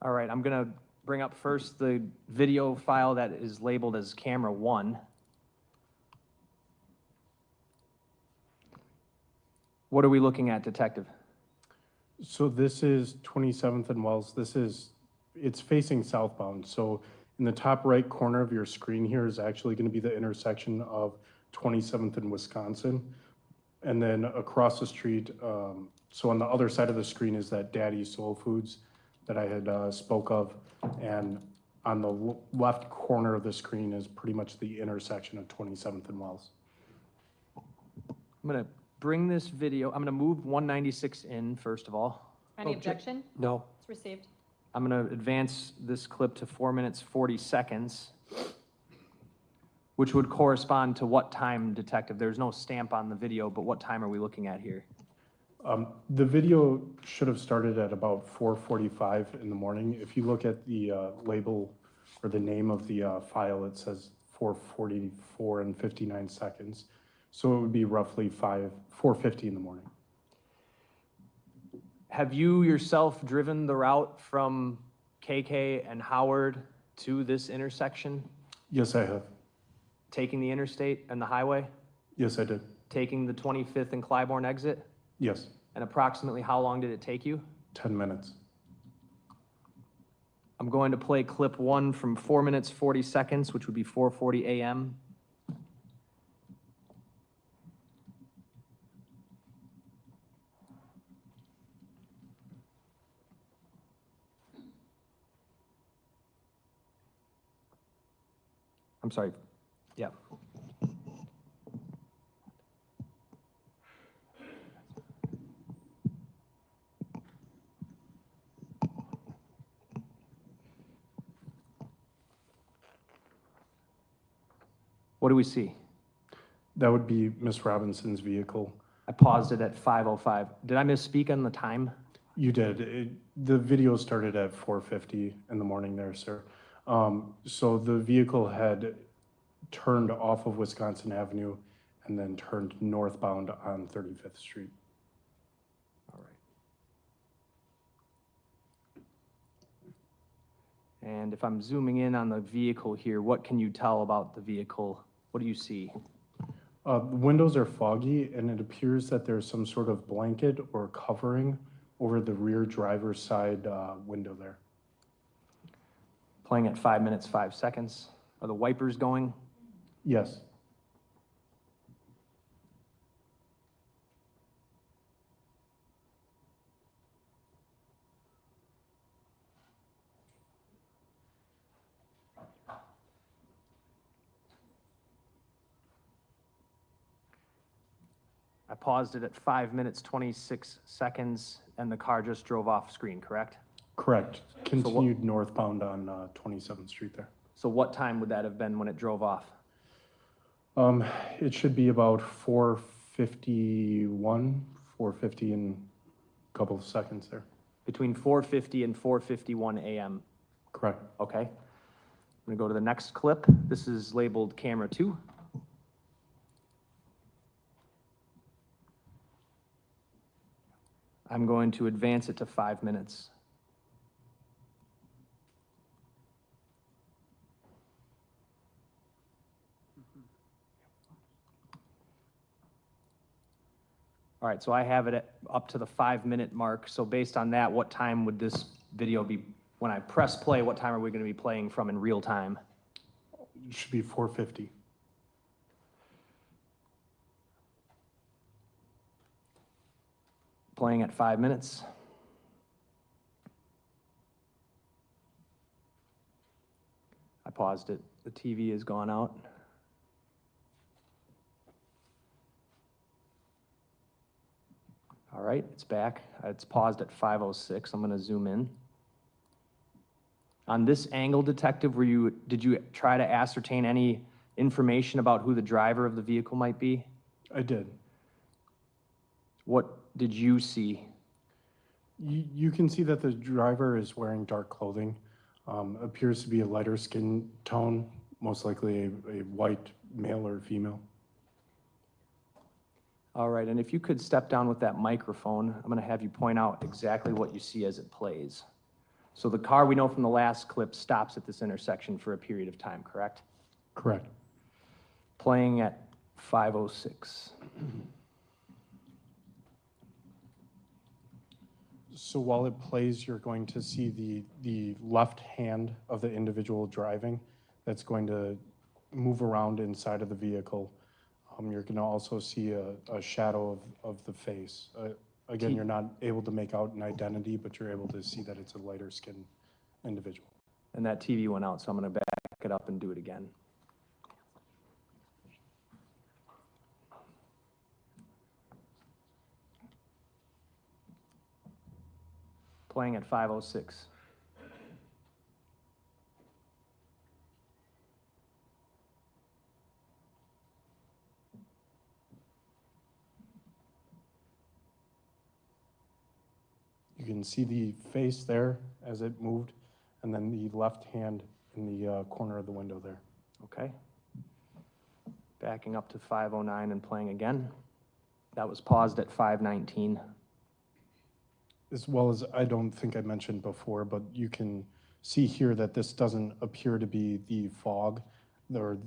All right, I'm going to bring up first the video file that is labeled as camera 1. What are we looking at, Detective? So this is 27th and Wells. It's facing southbound. So in the top right corner of your screen here is actually going to be the intersection of 27th and Wisconsin. And then across the street, so on the other side of the screen is that Daddy Soul Foods that I had spoke of. And on the left corner of the screen is pretty much the intersection of 27th and Wells. I'm going to bring this video, I'm going to move 196 in, first of all. Any objection? No. It's received. I'm going to advance this clip to 4 minutes, 40 seconds, which would correspond to what time, Detective? There's no stamp on the video, but what time are we looking at here? The video should have started at about 4:45 in the morning. If you look at the label or the name of the file, it says 4:44 and 59 seconds. So it would be roughly 4:50 in the morning. Have you yourself driven the route from KK and Howard to this intersection, Yes, I have. taking the interstate and the highway, Yes, I did. taking the 25th and Clybourne exit? Yes, And approximately how long did it take you? 10 minutes. I'm going to play clip 1 from 4 minutes, 40 seconds, which would be 4:40 a.m. I'm sorry. Yeah. What do we see? That would be Miss Robinson's vehicle. I paused it at 5:05. Did I misspeak on the time? You did. The video started at 4:50 in the morning there, sir. So the vehicle had turned off of Wisconsin Avenue and then turned northbound on 35th Street. All right. And if I'm zooming in on the vehicle here, what can you tell about the vehicle? What do you see? The windows are foggy, and it appears that there's some sort of blanket or covering over the rear driver's side window there. Playing at 5 minutes, 5 seconds. Are the wipers going? Yes. I paused it at 5 minutes, 26 seconds, and the car just drove off screen, correct? Correct. Continued northbound on 27th Street there. So what time would that have been when it drove off? It should be about 4:51, 4:50 in a couple of seconds there. Between 4:50 and 4:51 a.m. Correct. Okay. I'm gonna go to the next clip. This is labeled camera 2. I'm going to advance it to 5 minutes. All right, so I have it up to the 5-minute mark. So based on that, what time would this video be, when I press play, what time are we going to be playing from in real time? It should be 4:50. Playing at 5 minutes. I paused it. The TV has gone out. All right, it's back. It's paused at 5:06. I'm going to zoom in. On this angle, detective, did you try to ascertain any information about who the driver of the vehicle might be? I did. What did you see? You can see that the driver is wearing dark clothing. Appears to be a lighter skin tone, most likely a white male or female. All right, and if you could step down with that microphone, I'm going to have you point out exactly what you see as it plays. So the car, we know from the last clip, stops at this intersection for a period of time, correct? Correct. Playing at 5:06. So while it plays, you're going to see the left hand of the individual driving that's going to move around inside of the vehicle. You're going to also see a shadow of the face. Again, you're not able to make out an identity, but you're able to see that it's a lighter skinned individual. And that TV went out, so I'm going to back it up and do it again. Playing at 5:06. You can see the face there as it moved, and then the left hand in the corner of the window there. Okay. Backing up to 5:09 and playing again. That was paused at 5:19. As well as, I don't think I mentioned before, but you can see here that this doesn't appear to be the fog or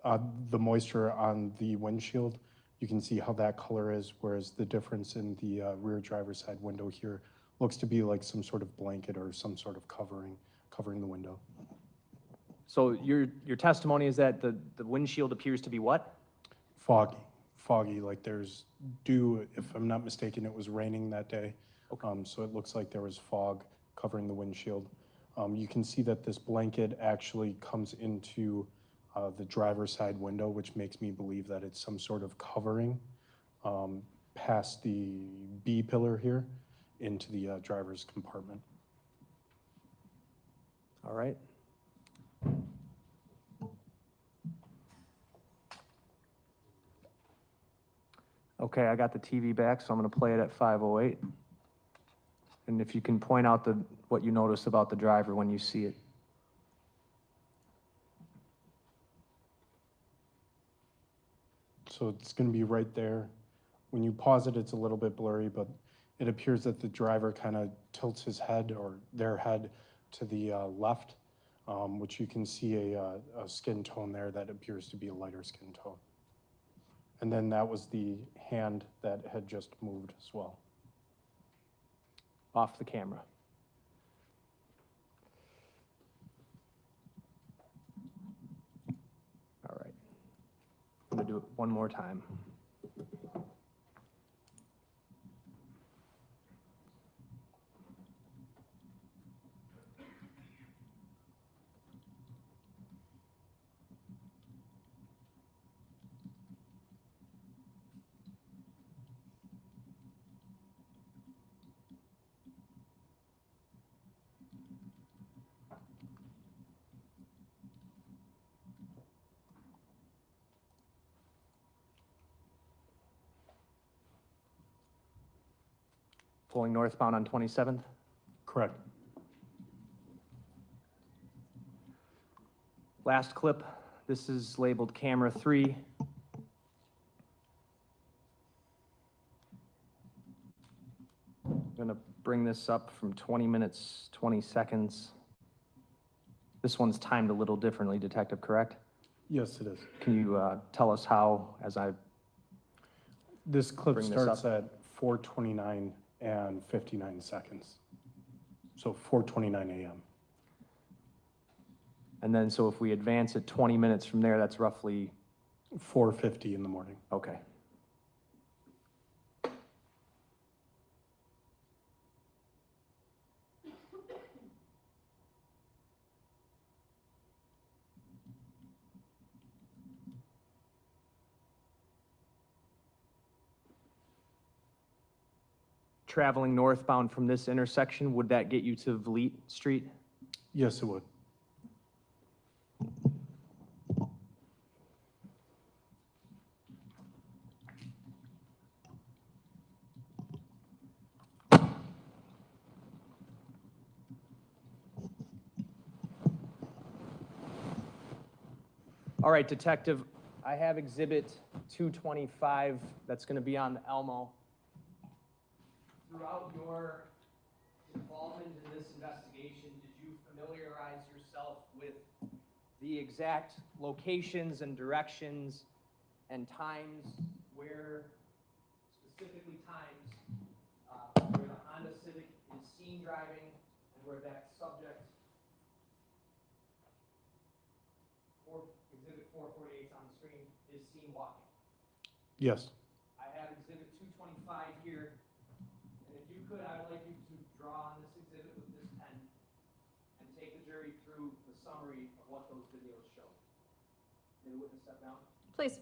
the moisture on the windshield. You can see how that color is, whereas the difference in the rear driver's side window here looks to be like some sort of blanket or some sort of covering the window. So your testimony is that the windshield appears to be what? Foggy, like there's dew. If I'm not mistaken, it was raining that day. So it looks like there was fog covering the windshield. You can see that this blanket actually comes into the driver's side window, which makes me believe that it's some sort of covering past the B pillar here into the driver's compartment. All right. Okay, I got the TV back, so I'm going to play it at 5:08. And if you can point out what you notice about the driver when you see it. So it's going to be right there. When you pause it, it's a little bit blurry, but it appears that the driver kind of tilts his head or their head to the left, which you can see a skin tone there that appears to be a lighter skin tone. And then that was the hand that had just moved as well. Off the camera. All right. I'm going to do it one more time. Pulling northbound on 27th. Correct. Last clip. This is labeled camera 3. going to bring this up from 20 minutes, 20 seconds. This one's timed a little differently, Detective, correct? Yes, it is. Can you tell us how, as I This clip bring this starts up? at 4:29 and 59 seconds. So 4:29 a.m. And then, so if we advance it 20 minutes from there, that's roughly, 4:50 in the morning. okay. Traveling northbound from this intersection, would that get you to Vliet Street? Yes, it would. All right, Detective, I have Exhibit 225 that's going to be on the Elmo. Throughout your involvement in this investigation, did you familiarize yourself with the exact locations and directions and times where, specifically times, where the Honda Civic is seen driving and where that subject, Exhibit 448 is on the screen, is seen walking? Yes. I have Exhibit 225 here. And if you could, I would like you to draw on this exhibit with this pen and take the jury through the summary of what those videos show. May the witness step down? Please.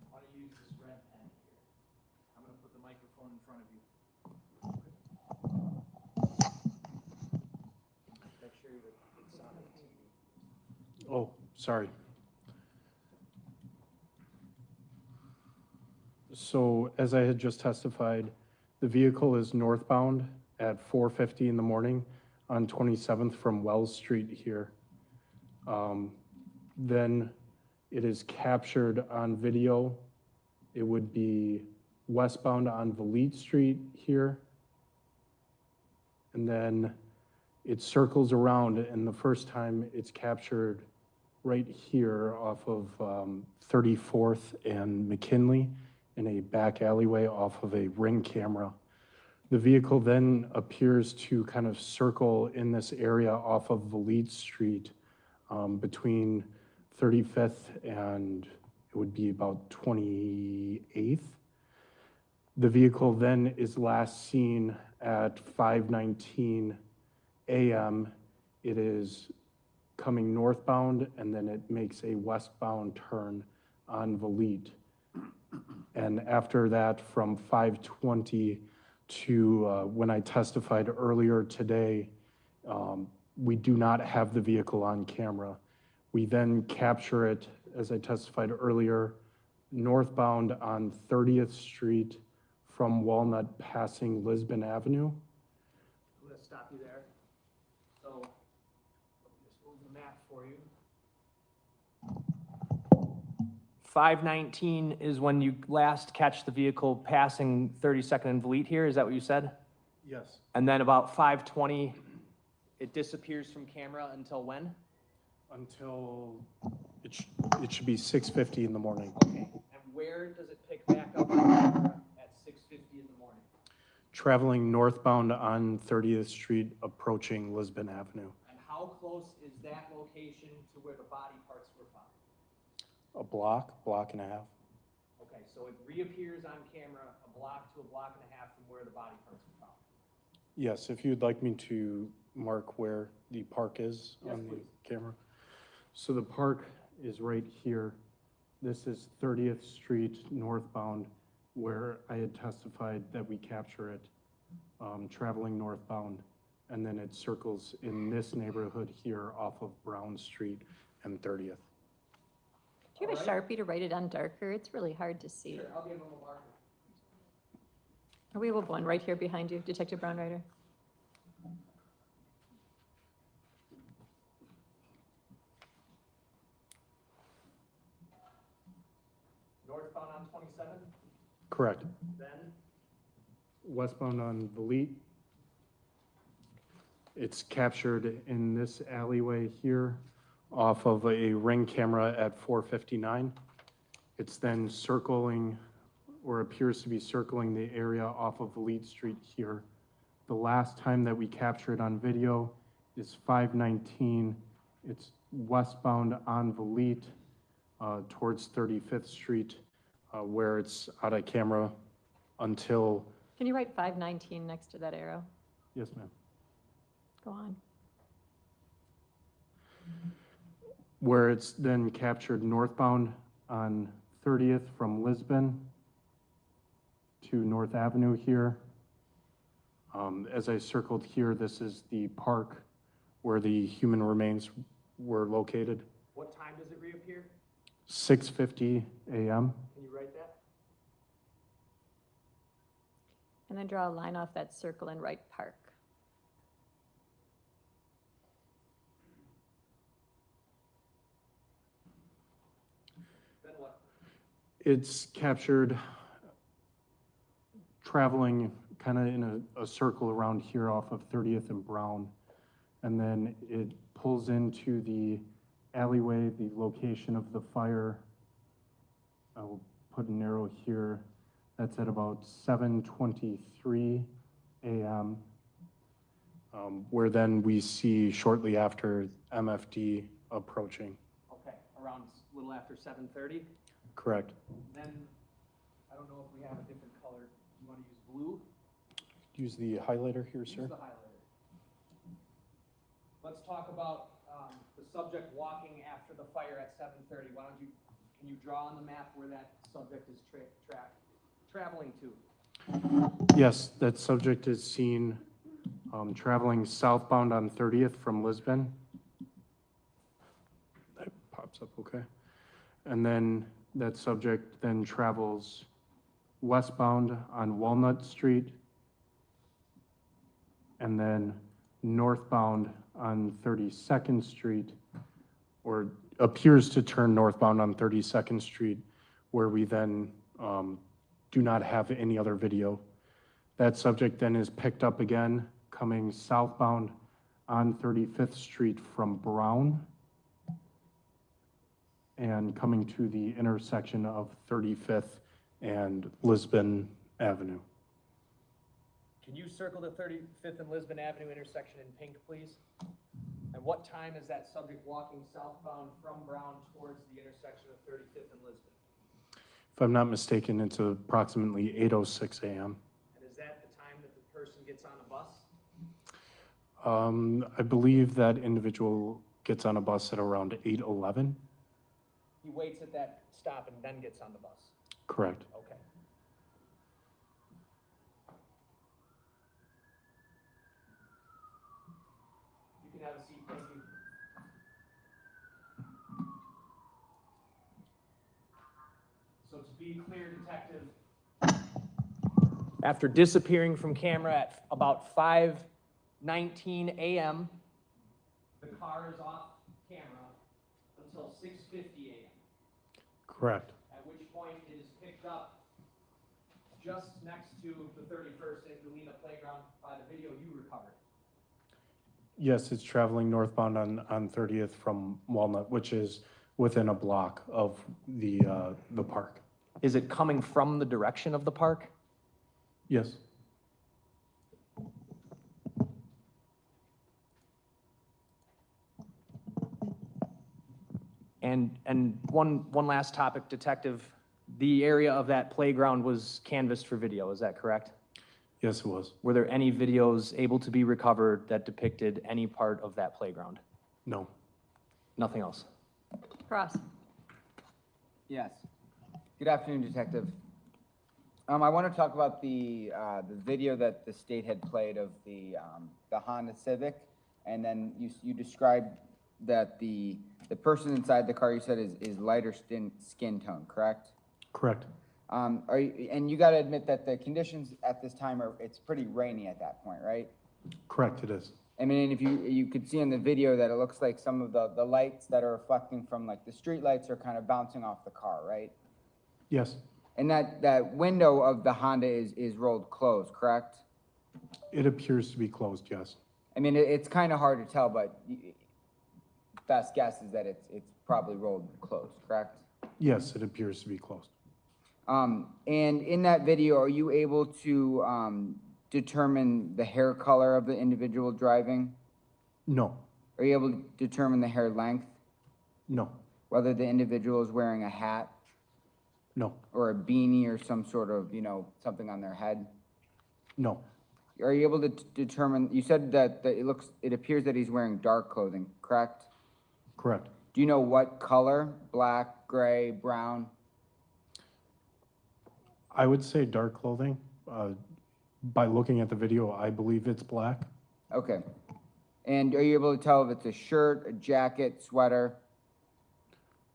Why don't you use this red pen here? I'm going to put the microphone in front of you. Make sure that it's on the TV. Oh, sorry. So as I had just testified, the vehicle is northbound at 4:50 in the morning on 27th from Wells Street here. Then it is captured on video. It would be westbound on Vliet Street here. And then it circles around, and the first time it's captured right here off of 34th and McKinley in a back alleyway off of a Ring camera. The vehicle then appears to kind of circle in this area off of Vliet Street between 35th and it would be about 28th. The vehicle then is last seen at 5:19 a.m. It is coming northbound, and then it makes a westbound turn on Vliet. And after that, from 5:20 to when I testified earlier today, we do not have the vehicle on camera. We then capture it, as I testified earlier, northbound on 30th Street from Walnut passing Lisbon Avenue. I'm going to stop you there. So, just move the map for you. 5:19 is when you last catch the vehicle passing 32nd and Vliet here, is that what you said? Yes. And then about 5:20, it disappears from camera until when? Until it should be 6:50 in the morning. Okay, and where does it pick back up on camera at 6:50 in the morning? Traveling northbound on 30th Street, approaching Lisbon Avenue. And how close is that location to where the body parts were found? A block and a half. Okay, so it reappears on camera a block to a block and a half from where the body parts were found. Yes, if you'd like me to mark where the park is Yes, on the please. camera. So the park is right here. This is 30th Street northbound, where I had testified that we capture it traveling northbound. And then it circles in this neighborhood here off of Brown Street and 30th. Do you have a Sharpie to write it on darker? It's really hard to see. Sure, I'll give him a marker. Or we have one right here behind you, Detective Brownrider. on 27? Correct. Then? Westbound on Valete. It's captured in this alleyway here off of a ring camera at 459. It's then circling, or appears to be circling the area off of Valete Street here. The last time that we capture it on video is 519. It's westbound on Valete towards 35th Street, where it's out of camera until, Can you write 519 next to that arrow? yes, ma'am. Go on. Where it's then captured northbound on 30th from Lisbon to North Avenue here. As I circled here, this is the park where the human remains were located. What time does it reappear? 6:50 a.m. Can you write that? And then draw a line off that circle and write park. Then what? It's captured traveling kind of in a circle around here off of 30th and Brown. And then it pulls into the alleyway, the location of the fire. I will put an arrow here. That's at about 7:23 a.m. Where then we see shortly after MFD approaching. Okay, around a little after 7:30. Correct. Then, I don't know if we have a different color. You want to use blue? Use the highlighter here, sir. Use the highlighter. Let's talk about the subject walking after the fire at 7:30. Why don't you, can you draw on the map where that subject is traveling to? Yes, that subject is seen traveling southbound on 30th from Lisbon. That pops up, okay. And then that subject then travels westbound on Walnut Street and then northbound on 32nd Street, or appears to turn northbound on 32nd Street, where we then do not have any other video. That subject then is picked up again, coming southbound on 35th Street from Brown and coming to the intersection of 35th and Lisbon Avenue. Can you circle the 35th and Lisbon Avenue intersection in pink, please? And what time is that subject walking southbound from Brown towards the intersection of 35th and Lisbon? If I'm not mistaken, it's approximately 8:06 a.m. And is that the time that the person gets on a bus? I believe that individual gets on a bus at around 8:11. He waits at that stop and then gets on the bus. Correct. Okay. You can have a seat, thank you. So to be clear, Detective, after disappearing from camera at about 5:19 a.m., the car is off camera until 6:50 a.m. Correct. At which point it is picked up just next to the 31st and Galena playground by the video you recovered. Yes, it's traveling northbound on 30th from Walnut, which is within a block of the park. Is it coming from the direction of the park? Yes. And one last topic, Detective. The area of that playground was canvassed for video, is that correct? Yes, it was. Were there any videos able to be recovered that depicted any part of that playground? No. Nothing else? Cross. Yes. Good afternoon, Detective. I want to talk about the video that the state had played of the Honda Civic, and then you described that the person inside the car, you said, is lighter skin tone, correct? Correct. And you got to admit that the conditions at this time it's pretty rainy at that point, right? Correct, it is. I mean, if you could see in the video that it looks like some of the lights that are reflecting from like the street lights are kind of bouncing off the car, right? Yes. And that window of the Honda is rolled closed, correct? It appears to be closed, yes. I mean, it's kind of hard to tell, but best guess is that it's probably rolled closed, correct? Yes, it appears to be closed. And in that video, are you able to determine the hair color of the individual driving? No, Are you able to determine the hair length? no, Whether the individual is wearing a hat no, or a beanie or some sort of, something on their head? no. Are you able to determine, you said that it appears that he's wearing dark clothing, correct? Correct. Do you know what color? Black, gray, brown? I would say dark clothing. By looking at the video, I believe it's black. Okay. And are you able to tell if it's a shirt, a jacket, sweater?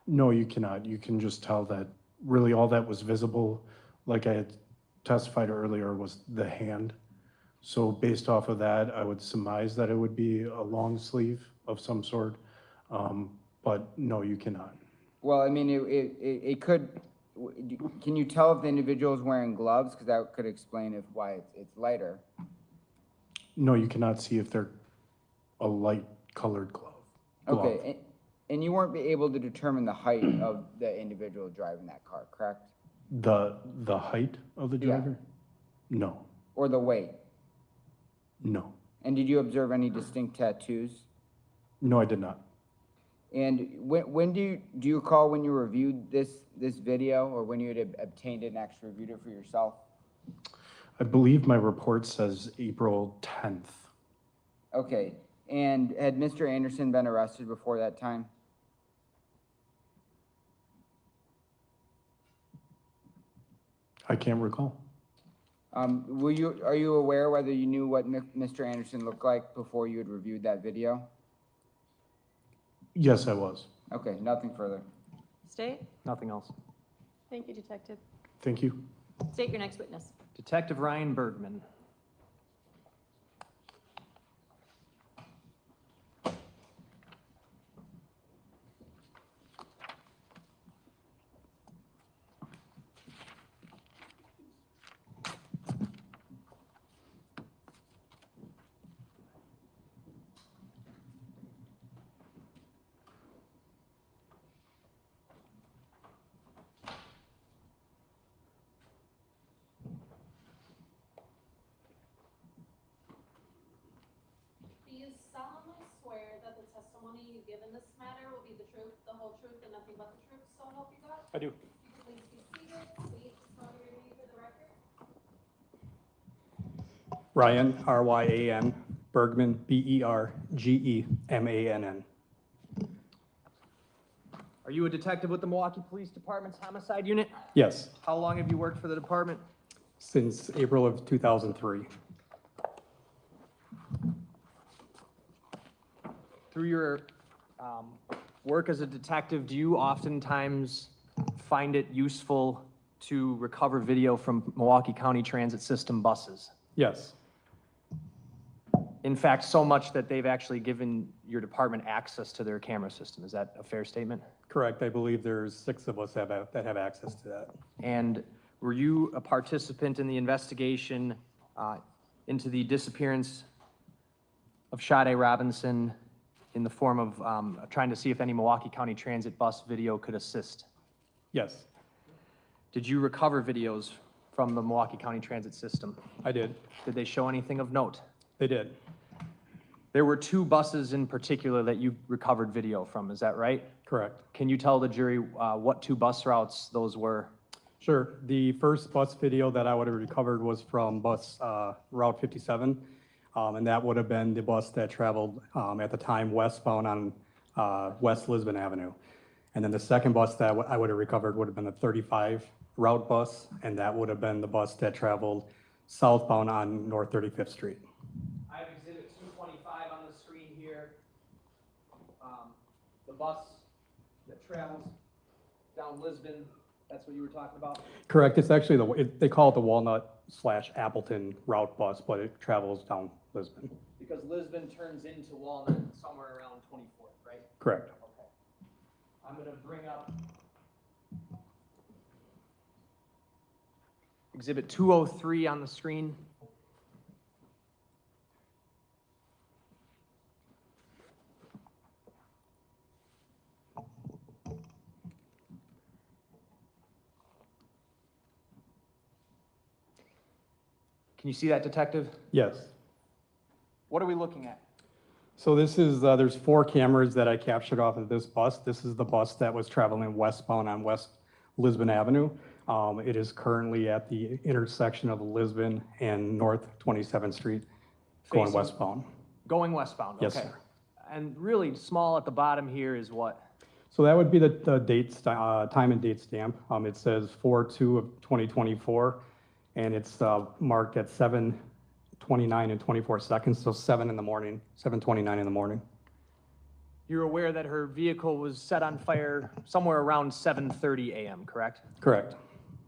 No, you cannot. You can just tell that really all that was visible, like I had testified earlier, was the hand. So based off of that, I would surmise that it would be a long sleeve of some sort. But no, you cannot. Well, I mean, it could, can you tell if the individual is wearing gloves? Because that could explain why it's lighter. No, you cannot see if they're a light colored glove. Okay, and you weren't able to determine the height of the individual driving that car, correct? The height of the Yeah. driver? No, Or the weight? no. And did you observe any distinct tattoos? No, I did not. And when do you recall when you reviewed this video, or when you had obtained it and actually reviewed it for yourself? I believe my report says April 10th. Okay, and had Mr. Anderson been arrested before that time? I can't recall. Are you aware whether you knew what Mr. Anderson looked like before you had reviewed that video? Yes, I was. Okay, nothing further. State? Nothing else. Thank you, Detective. Thank you. State your next witness. Detective Ryan Bergman. Do you solemnly swear that the testimony you give in this matter will be the truth, the whole truth, and nothing but the truth, so help you God? I do. Please be seated. State the spelling of your name for the record. Ryan, R-Y-A-N, Bergman, B-E-R-G-E-M-A-N-N. Are you a detective with the Milwaukee Police Department's Homicide Unit? Yes, How long have you worked for the department? since April of 2003. Through your work as a detective, do you oftentimes find it useful to recover video from Milwaukee County Transit System buses? Yes, In fact, so much that they've actually given your department access to their camera system. Is that a fair statement? correct. I believe there's 6 of us that have access to that. And were you a participant in the investigation into the disappearance of Sade Robinson in the form of trying to see if any Milwaukee County Transit bus video could assist? Yes, Did you recover videos from the Milwaukee County Transit System? I did. Did they show anything of note? They did. There were 2 buses in particular that you recovered video from, is that right? Correct. Can you tell the jury what 2 bus routes those were? Sure. The first bus video that I would have recovered was from bus Route 57, and that would have been the bus that traveled at the time westbound on West Lisbon Avenue. And then the second bus that I would have recovered would have been the 35 route bus, and that would have been the bus that traveled southbound on North 35th Street. I have exhibit 225 on the screen here. The bus that travels down Lisbon, that's what you were talking about? Correct. It's actually they call it the Walnut/Appleton route bus, but it travels down Lisbon. Because Lisbon turns into Walnut somewhere around 24th, right? Correct. Okay. I'm gonna bring up Exhibit 203 on the screen. Can you see that, Detective? Yes. What are we looking at? So this is, there's 4 cameras that I captured off of this bus. This is the bus that was traveling westbound on West Lisbon Avenue. It is currently at the intersection of Lisbon and North 27th Street, going Facing- westbound. Going westbound, Yes, okay. sir. And really small at the bottom here is what? So that would be the date, time and date stamp. It says 4/2 of 2024, and it's marked at 7:29 and 24 seconds, so 7 in the morning, 7:29 in the morning. You're aware that her vehicle was set on fire somewhere around 7:30 a.m., correct? Correct.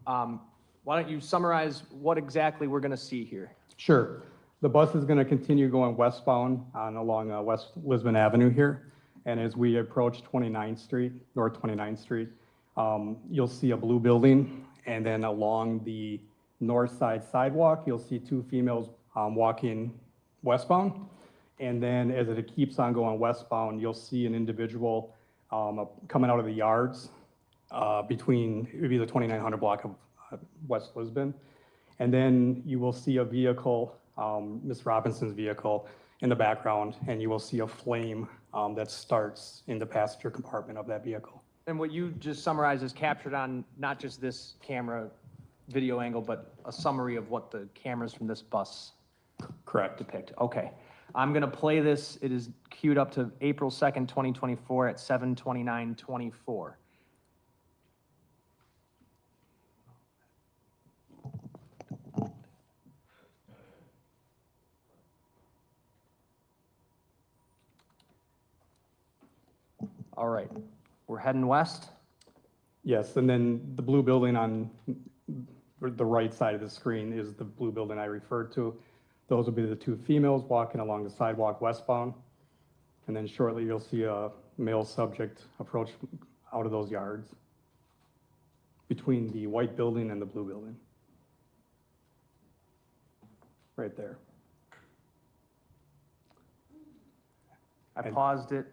Why don't you summarize what exactly we're going to see here? Sure. The bus is going to continue going westbound along West Lisbon Avenue here. And as we approach 29th Street, North 29th Street, you'll see a blue building. And then along the north side sidewalk, you'll see 2 females walking westbound. And then as it keeps on going westbound, you'll see an individual coming out of the yards between, it would be the 2900 block of West Lisbon. And then you will see a vehicle, Ms. Robinson's vehicle, in the background, and you will see a flame that starts in the passenger compartment of that vehicle. And what you just summarized is captured on not just this camera video angle, but a summary of what the cameras from this bus Correct. depict. Okay. I'm going to play this. It is queued up to April 2nd, 2024 at 7:29:24. All right, we're heading west. Yes, and then the blue building on the right side of the screen is the blue building I referred to. Those will be the 2 females walking along the sidewalk westbound. And then shortly you'll see a male subject approach out of those yards between the white building and the blue building. Right there. I And- paused it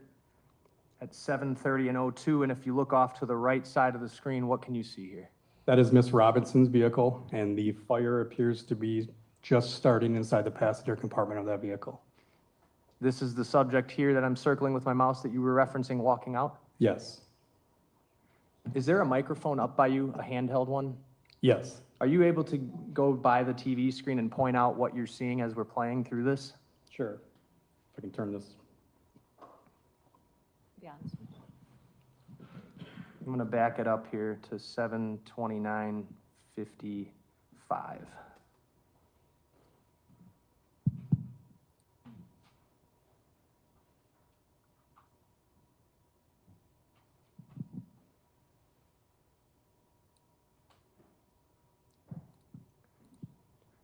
at 7:30 and 02, and if you look off to the right side of the screen, what can you see here? That is Miss Robinson's vehicle, and the fire appears to be just starting inside the passenger compartment of that vehicle. This is the subject here that I'm circling with my mouse that you were referencing walking out? Yes. Is there a microphone up by you, a handheld one? Yes. Are you able to go by the TV screen and point out what you're seeing as we're playing through this? Sure. If I can turn this. Yeah. I'm going to back it up here to 7:29:55.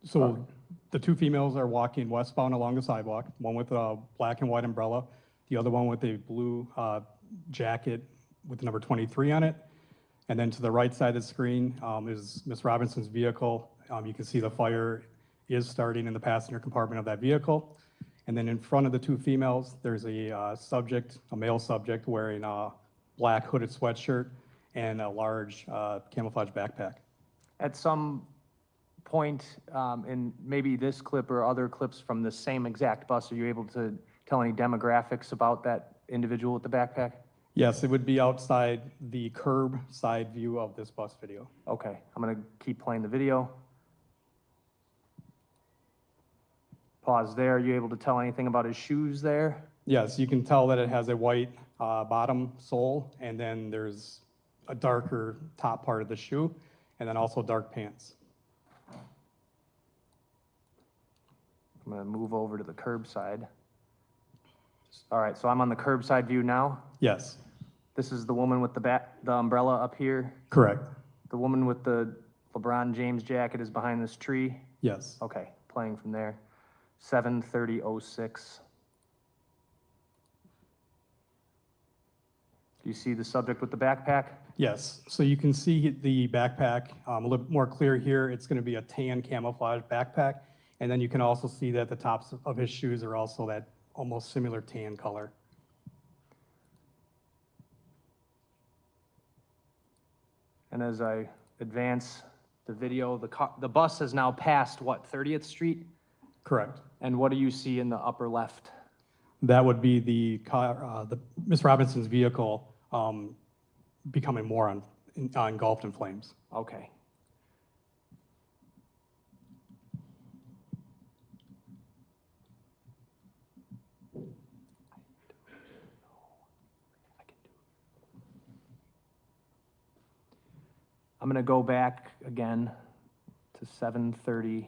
So the 2 females are walking westbound along the sidewalk, one with a black and white umbrella, the other one with a blue jacket with the number 23 on it. And then to the right side of the screen is Miss Robinson's vehicle. You can see the fire is starting in the passenger compartment of that vehicle. And then in front of the 2 females, there's a subject, a male subject wearing a black hooded sweatshirt and a large camouflage backpack. At some point in maybe this clip or other clips from the same exact bus, are you able to tell any demographics about that individual with the backpack? Yes, it would be outside the curb side view of this bus video. Okay, I'm going to keep playing the video. Pause there. Are you able to tell anything about his shoes there? Yes, you can tell that it has a white bottom sole, and then there's a darker top part of the shoe, and then also dark pants. I'm going to move over to the curbside. All right, so I'm on the curbside view now. Yes, This is the woman with the umbrella up here. correct. The woman with the LeBron James jacket is behind this tree. Yes. Okay, playing from there. 7:30:06. Do you see the subject with the backpack? Yes, so you can see the backpack a little more clear here. It's going to be a tan camouflage backpack. And then you can also see that the tops of his shoes are also that almost similar tan color. And as I advance the video, the bus has now passed, what, 30th Street? Correct. And what do you see in the upper left? That would be the car, Miss Robinson's vehicle becoming more engulfed in flames. Okay. I'm going to go back again to 7:30.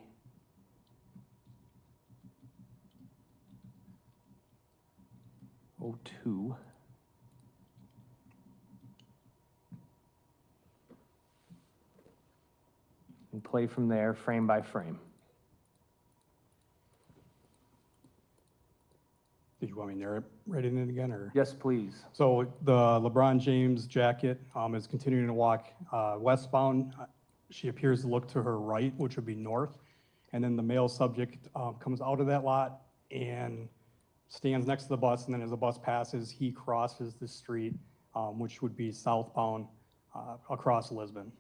'02. And play from there, frame by frame. Did you want me to narrate it again, or? Yes, please. So the LeBron James jacket is continuing to walk westbound. She appears to look to her right, which would be north. And then the male subject comes out of that lot and stands next to the bus. And then as the bus passes, he crosses the street, which would be southbound across Lisbon.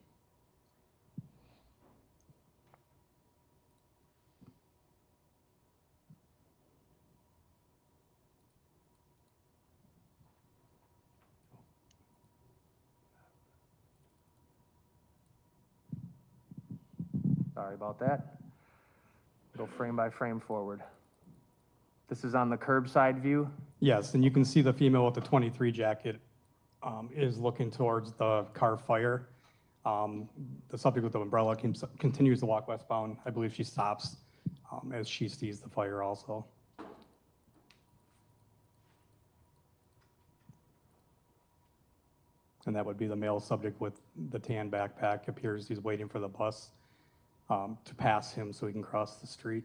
Sorry about that. Go frame by frame forward. This is on the curbside view. Yes, and you can see the female with the 23 jacket is looking towards the car fire. The subject with the umbrella continues to walk westbound. I believe she stops as she sees the fire also. And that would be the male subject with the tan backpack. Appears he's waiting for the bus to pass him so he can cross the street.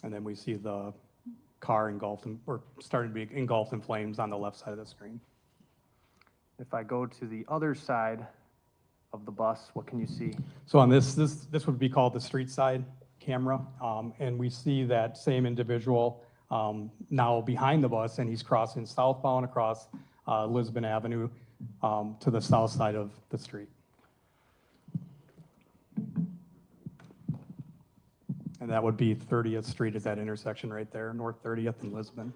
And then we see the car engulfed in, or starting to be engulfed in flames on the left side of the screen. If I go to the other side of the bus, what can you see? So on this would be called the street side camera. And we see that same individual now behind the bus, and he's crossing southbound across Lisbon Avenue to the south side of the street. And that would be 30th Street is that intersection right there, North 30th and Lisbon.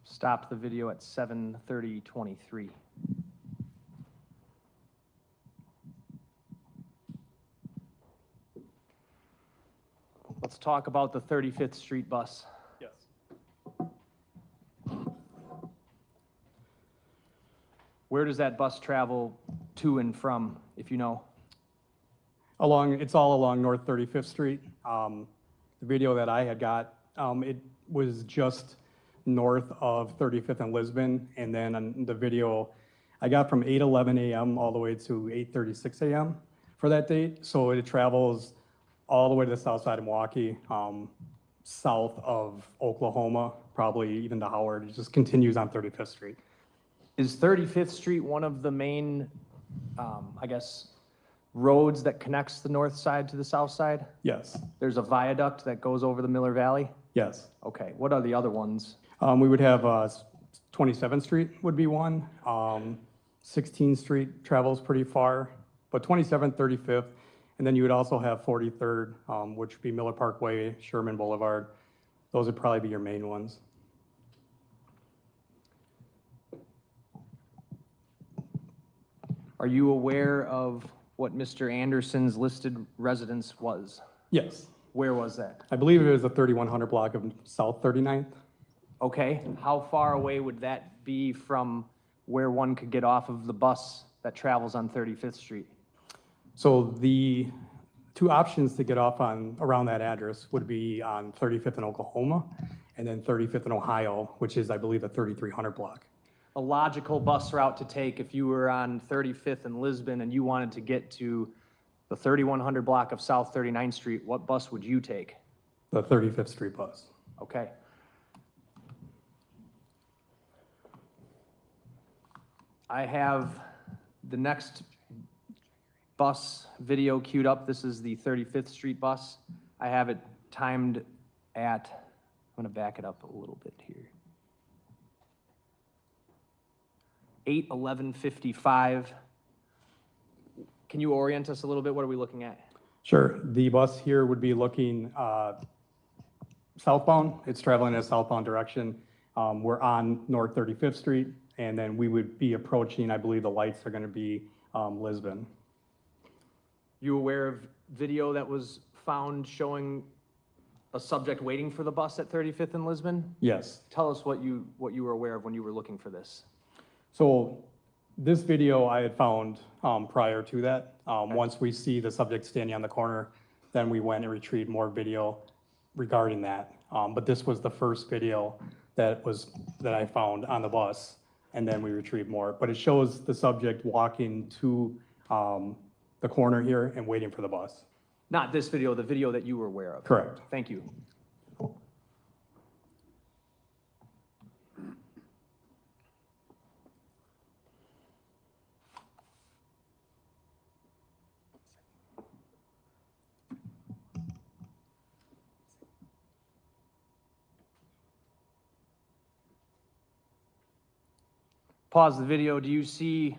Stop the video at 7:30:23. Let's talk about the 35th Street bus. Yes. Where does that bus travel to and from, if you know? It's all along North 35th Street. The video that I had got, it was just north of 35th and Lisbon. And then on the video I got from 8:11 a.m. all the way to 8:36 a.m. for that date. So it travels all the way to the south side of Milwaukee, south of Oklahoma, probably even to Howard. It just continues on 35th Street. Is 35th Street one of the main, I guess, roads that connects the north side to the south side? Yes, There's a viaduct that goes over the Miller Valley? yes. Okay, what are the other ones? We would have 27th Street would be one. 16th Street travels pretty far, but 27th, 35th, and then you would also have 43rd, which would be Miller Parkway, Sherman Boulevard. Those would probably be your main ones. Are you aware of what Mr. Anderson's listed residence was? Yes, Where was that? I believe it was a 3100 block of South 39th. Okay, how far away would that be from where one could get off of the bus that travels on 35th Street? So the two options to get off on around that address would be on 35th and Oklahoma, and then 35th and Ohio, which is, I believe, the 3300 block. A logical bus route to take if you were on 35th and Lisbon and you wanted to get to the 3100 block of South 39th Street, what bus would you take? The 35th Street bus. Okay. I have the next bus video queued up. This is the 35th Street bus. I have it timed at, I'm gonna back it up a little bit here. 8:11:55. Can you orient us a little bit? What are we looking at? Sure. The bus here would be looking southbound. It's traveling in a southbound direction. We're on North 35th Street, and then we would be approaching, I believe the lights are going to be Lisbon. You aware of video that was found showing a subject waiting for the bus at 35th and Lisbon? Yes. Tell us what you were aware of when you were looking for this. So this video I had found prior to that. Once we see the subject standing on the corner, then we went and retrieved more video regarding that. But this was the first video that I found on the bus, and then we retrieved more. But it shows the subject walking to the corner here and waiting for the bus. Not this video, the video that you were aware of. Correct. Thank you. Pause the video. Do you see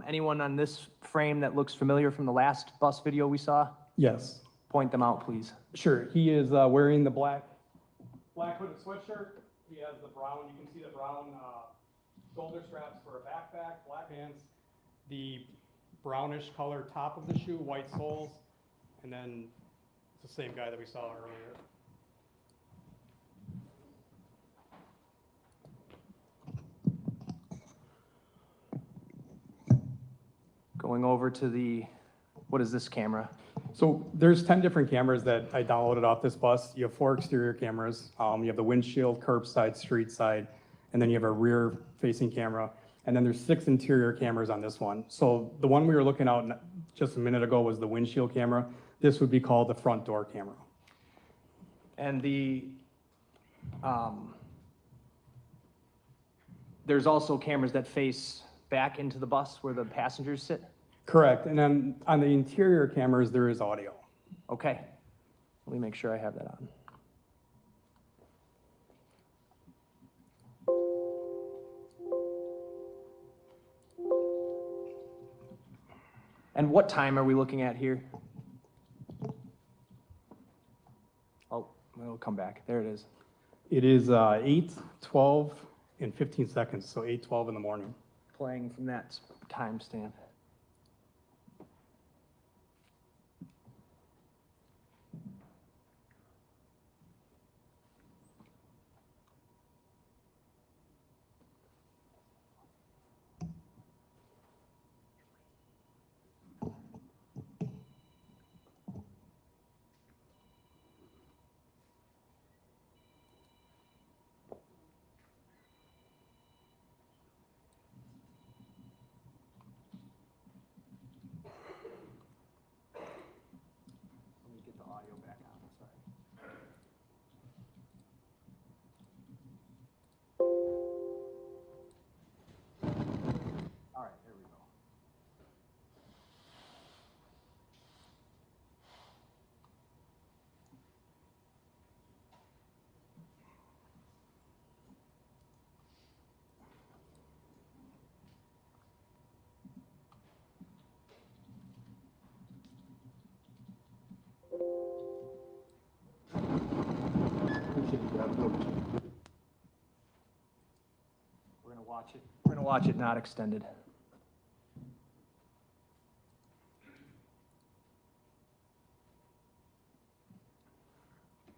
anyone on this frame that looks familiar from the last bus video we saw? Yes. Point them out, please. Sure. He is wearing the black hooded sweatshirt. He has the brown, you can see the brown shoulder straps for a backpack, black pants, the brownish color top of the shoe, white soles, and then it's the same guy that we saw earlier. Going over to the, what is this camera? So there's 10 different cameras that I downloaded off this bus. You have 4 exterior cameras. You have the windshield, curbside, street side, and then you have a rear facing camera. And then there's 6 interior cameras on this one. So the one we were looking at just a minute ago was the windshield camera. This would be called the front door camera. And there's also cameras that face back into the bus where the passengers sit? Correct. And then on the interior cameras, there is audio. Okay. Let me make sure I have that on. And what time are we looking at here? Oh, it'll come back. There it is. It is 8:12 and 15 seconds, so 8:12 in the morning. Playing from that timestamp. We're gonna watch it not extended.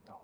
No.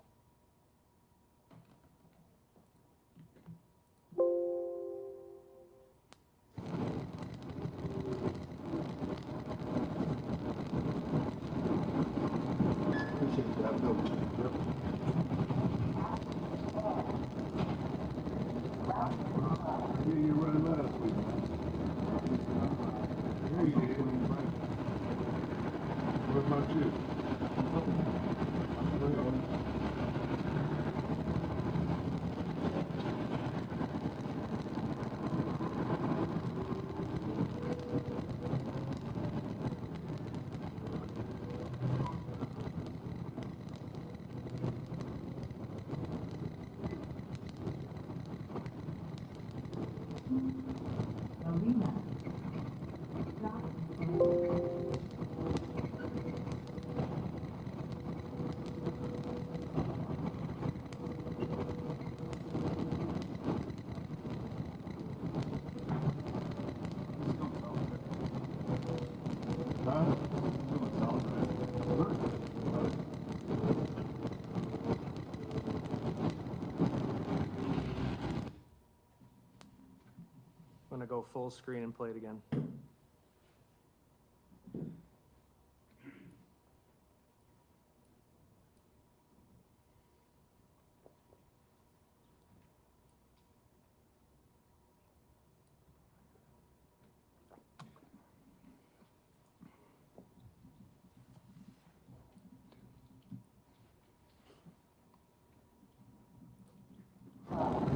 full screen and play it again.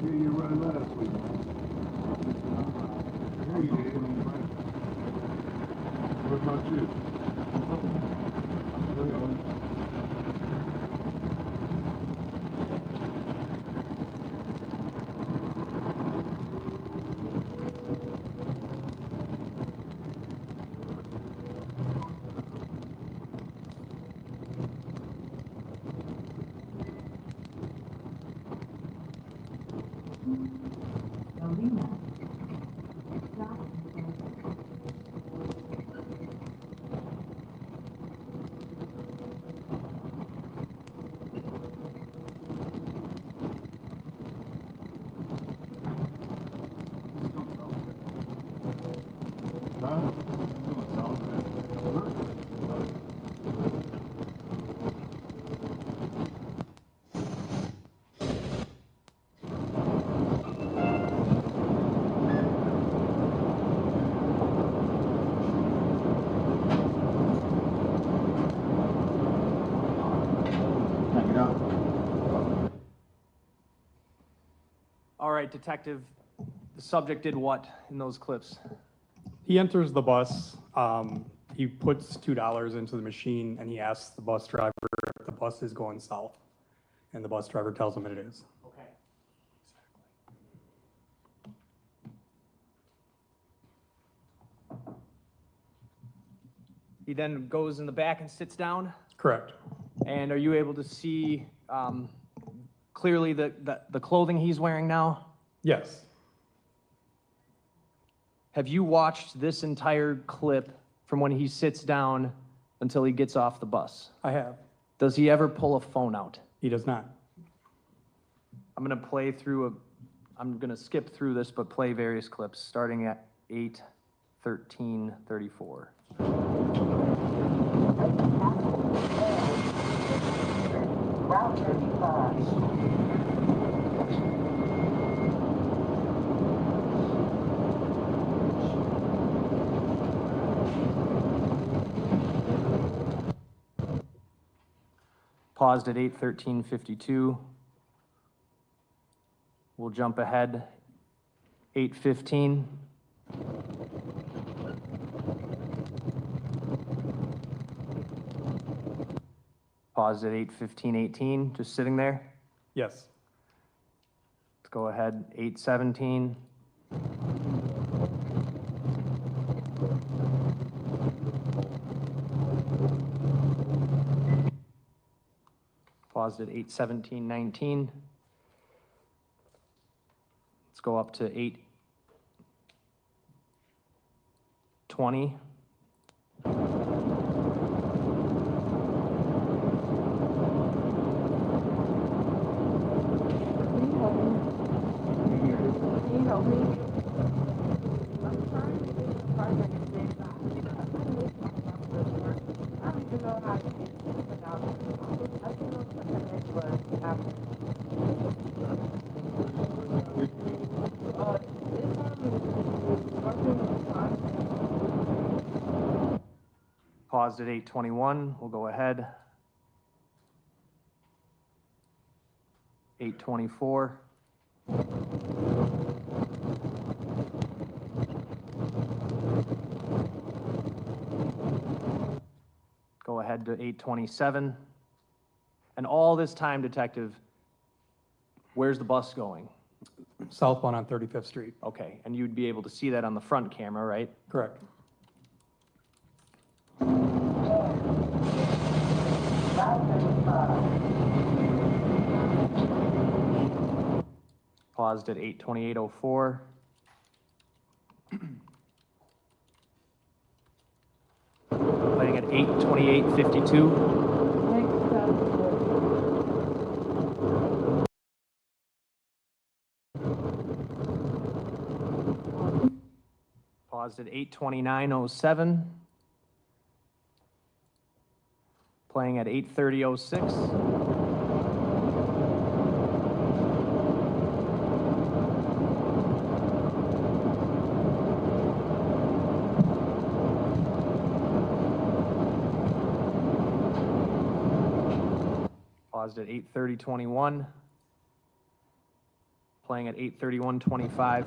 You run last week. You did. What about you? All right, detective, the subject did what in those clips? He enters the bus, he puts $2 into the machine, and he asks the bus driver if the bus is going south. And the bus driver tells him it is. Okay. He then goes in the back and sits down? Correct. And are you able to see clearly the clothing he's wearing now? Yes. Have you watched this entire clip from when he sits down until he gets off the bus? I have. Does he ever pull a phone out? He does not. I'm going to play through I'm going to skip through this, but play various clips starting at 8:13:34. Route 35. Paused at 8:13:52. We'll jump ahead. 8:15. Paused at 8:15:18, just sitting there. Yes. Let's go ahead, 8:17. Paused at 8:17:19. Let's go up to 8:20. Can you help me? I'm trying to do the project at the same time. I don't even know how to get it out. I don't know what the heck was happening. Paused at 8:21. We'll go ahead. 8:24. Go ahead to 8:27. And all this time, detective, where's the bus going? Southbound on 35th Street. Okay, and you'd be able to see that on the front camera, right? Correct. Paused at 8:28:04. Playing at 8:28:52. Paused at 8:29:07. Playing at 8:30:06. Paused at 8:30:21. Playing at 8:31:25.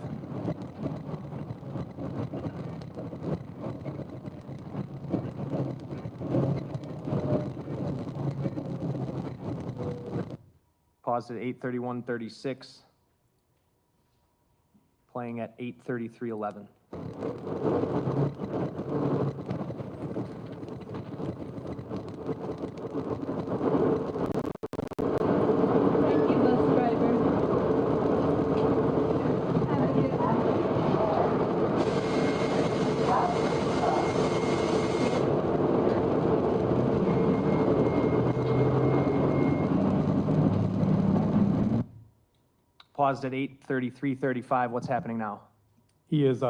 Paused at 8:31:36. Playing at 8:33:11. Thank you, bus driver. Have a good afternoon. Paused at 8:33:35. What's happening now? He is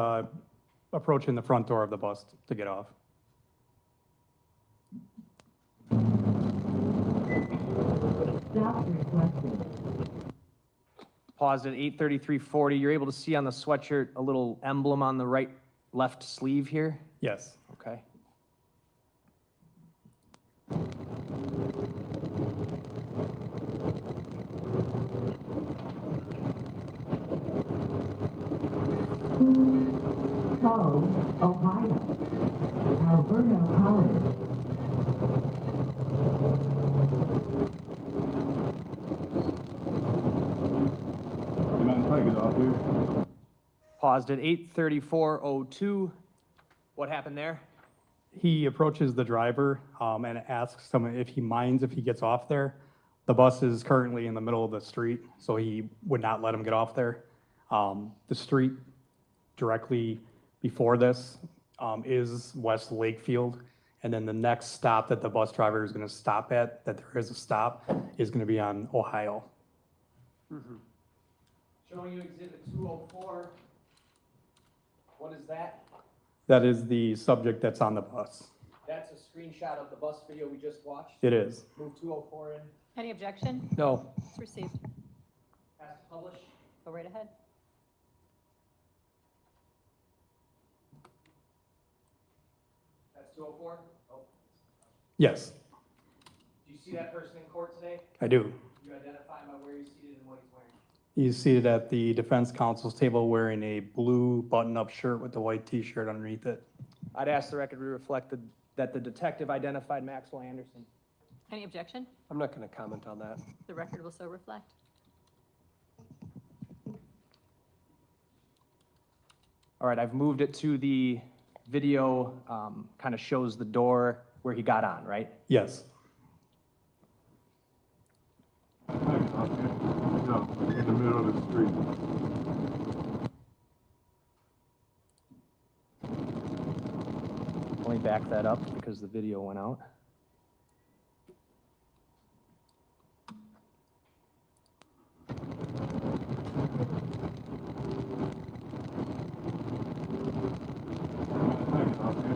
approaching the front door of the bus to get off. Stop requested. Paused at 8:33:40. You're able to see on the sweatshirt a little emblem on the left sleeve here? Yes. Okay. Code, Ohio. Alberta College. You mind if I get off here? Paused at 8:34:02. What happened there? He approaches the driver and asks him if he minds if he gets off there. The bus is currently in the middle of the street, so he would not let him get off there. The street directly before this is West Lakefield. And then the next stop that the bus driver is going to stop at, that there is a stop, is going to be on Ohio. Showing you exhibit 204. What is that? That is the subject that's on the bus. That's a screenshot of the bus video we just watched. It is. Move 204 in. Any objection? No. It's received. Pass to publish. Go right ahead. That's 204. Oh. Yes, Do you see that person in court today? I do. You identify him by where he's seated and what he's wearing. He's seated at the defense counsel's table wearing a blue button-up shirt with a white t-shirt underneath it. I'd ask the record to reflect that the detective identified Maxwell Anderson. Any objection? I'm not going to comment on that. The record will so reflect. All right, I've moved it to the video, kind of shows the door where he got on, right? Yes. I get off here? No, in the middle of the street. Let me back that up because the video went out. I get off here?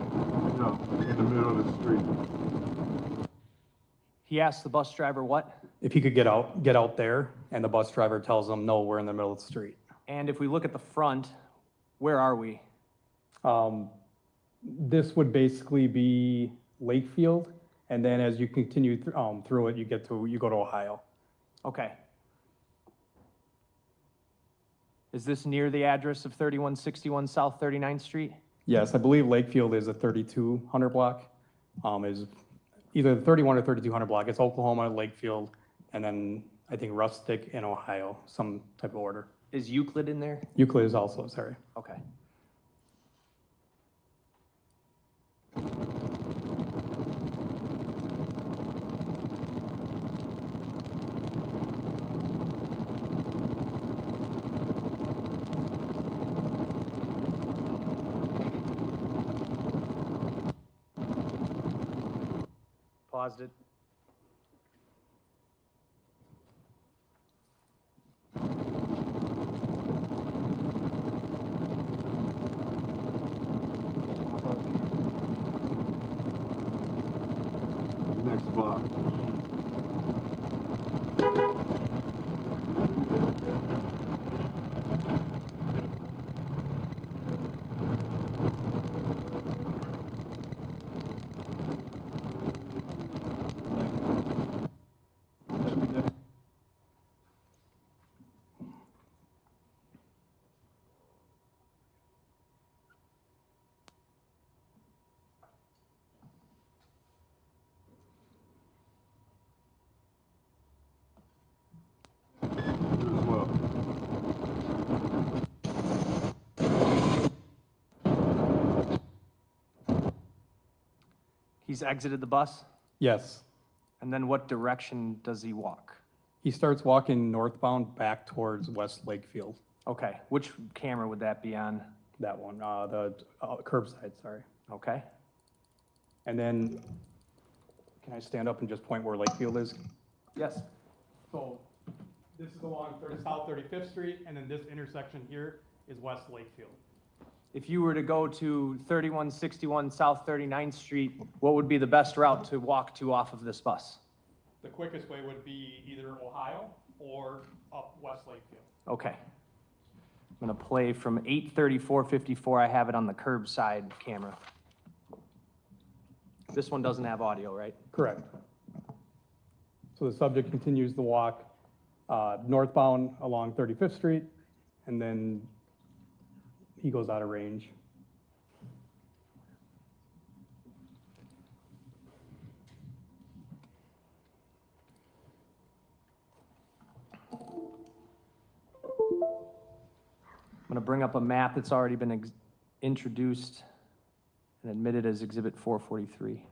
No, in the middle of the street. He asked the bus driver what? If he could get out there, and the bus driver tells him, no, we're in the middle of the street. And if we look at the front, where are we? This would basically be Lakefield, and then as you continue through it, you go to Ohio. Okay. Is this near the address of 3161 South 39th Street? Yes, I believe Lakefield is a 3200 block. Is either the 31 or 3200 block. It's Oklahoma, Lakefield, and then I think Rustic in Ohio, some type of order. Is Euclid in there? Euclid is also, sorry. Okay. Paused it. As well. He's exited the bus? Yes. And then what direction does he walk? He starts walking northbound back towards West Lakefield. Okay, which camera would that be on? That one, the curbside, sorry. Okay. And then, can I stand up and just point where Lakefield is? Yes. So this is along South 35th Street, and then this intersection here is West Lakefield. If you were to go to 3161 South 39th Street, what would be the best route to walk to off of this bus? The quickest way would be either Ohio or up West Lakefield. Okay. I'm gonna play from 8:34:54. I have it on the curbside camera. This one doesn't have audio, right? Correct. So the subject continues the walk northbound along 35th Street, and then he goes out of range. I'm gonna bring up a map that's already been introduced and admitted as Exhibit 443.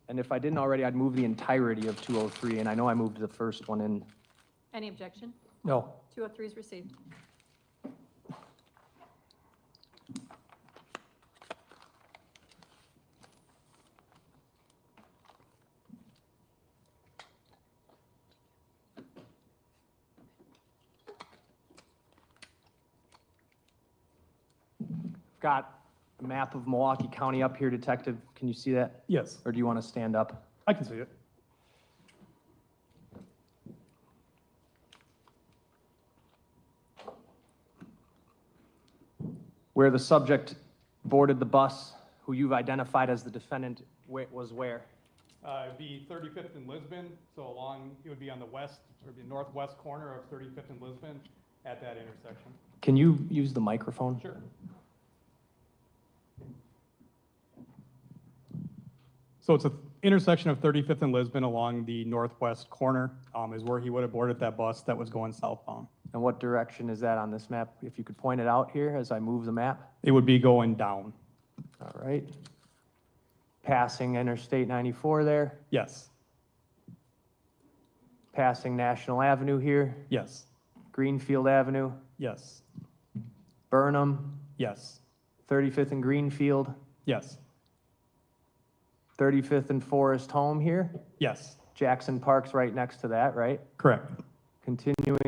And if I didn't already, I'd move the entirety of 203, and I know I moved the first one in. Any objection? No. 203 is received. Got a map of Milwaukee County up here, Detective. Can you see that? Yes, Or do you want to stand up? I can see it. Where the subject boarded the bus, who you've identified as the defendant, was where? It'd be 35th and Lisbon, so it would be on the west, or the northwest corner of 35th and Lisbon at that intersection. Can you use the microphone? Sure. So it's an intersection of 35th and Lisbon along the northwest corner is where he would have boarded that bus that was going southbound. And what direction is that on this map? If you could point it out here as I move the map. It would be going down. All right. Passing Interstate 94 there, Yes, passing National Avenue here, yes, Greenfield Avenue, yes, Burnham, yes, 35th and Greenfield, yes, 35th and Forest Home here. yes, Jackson Park's right next to that, right? correct. Continuing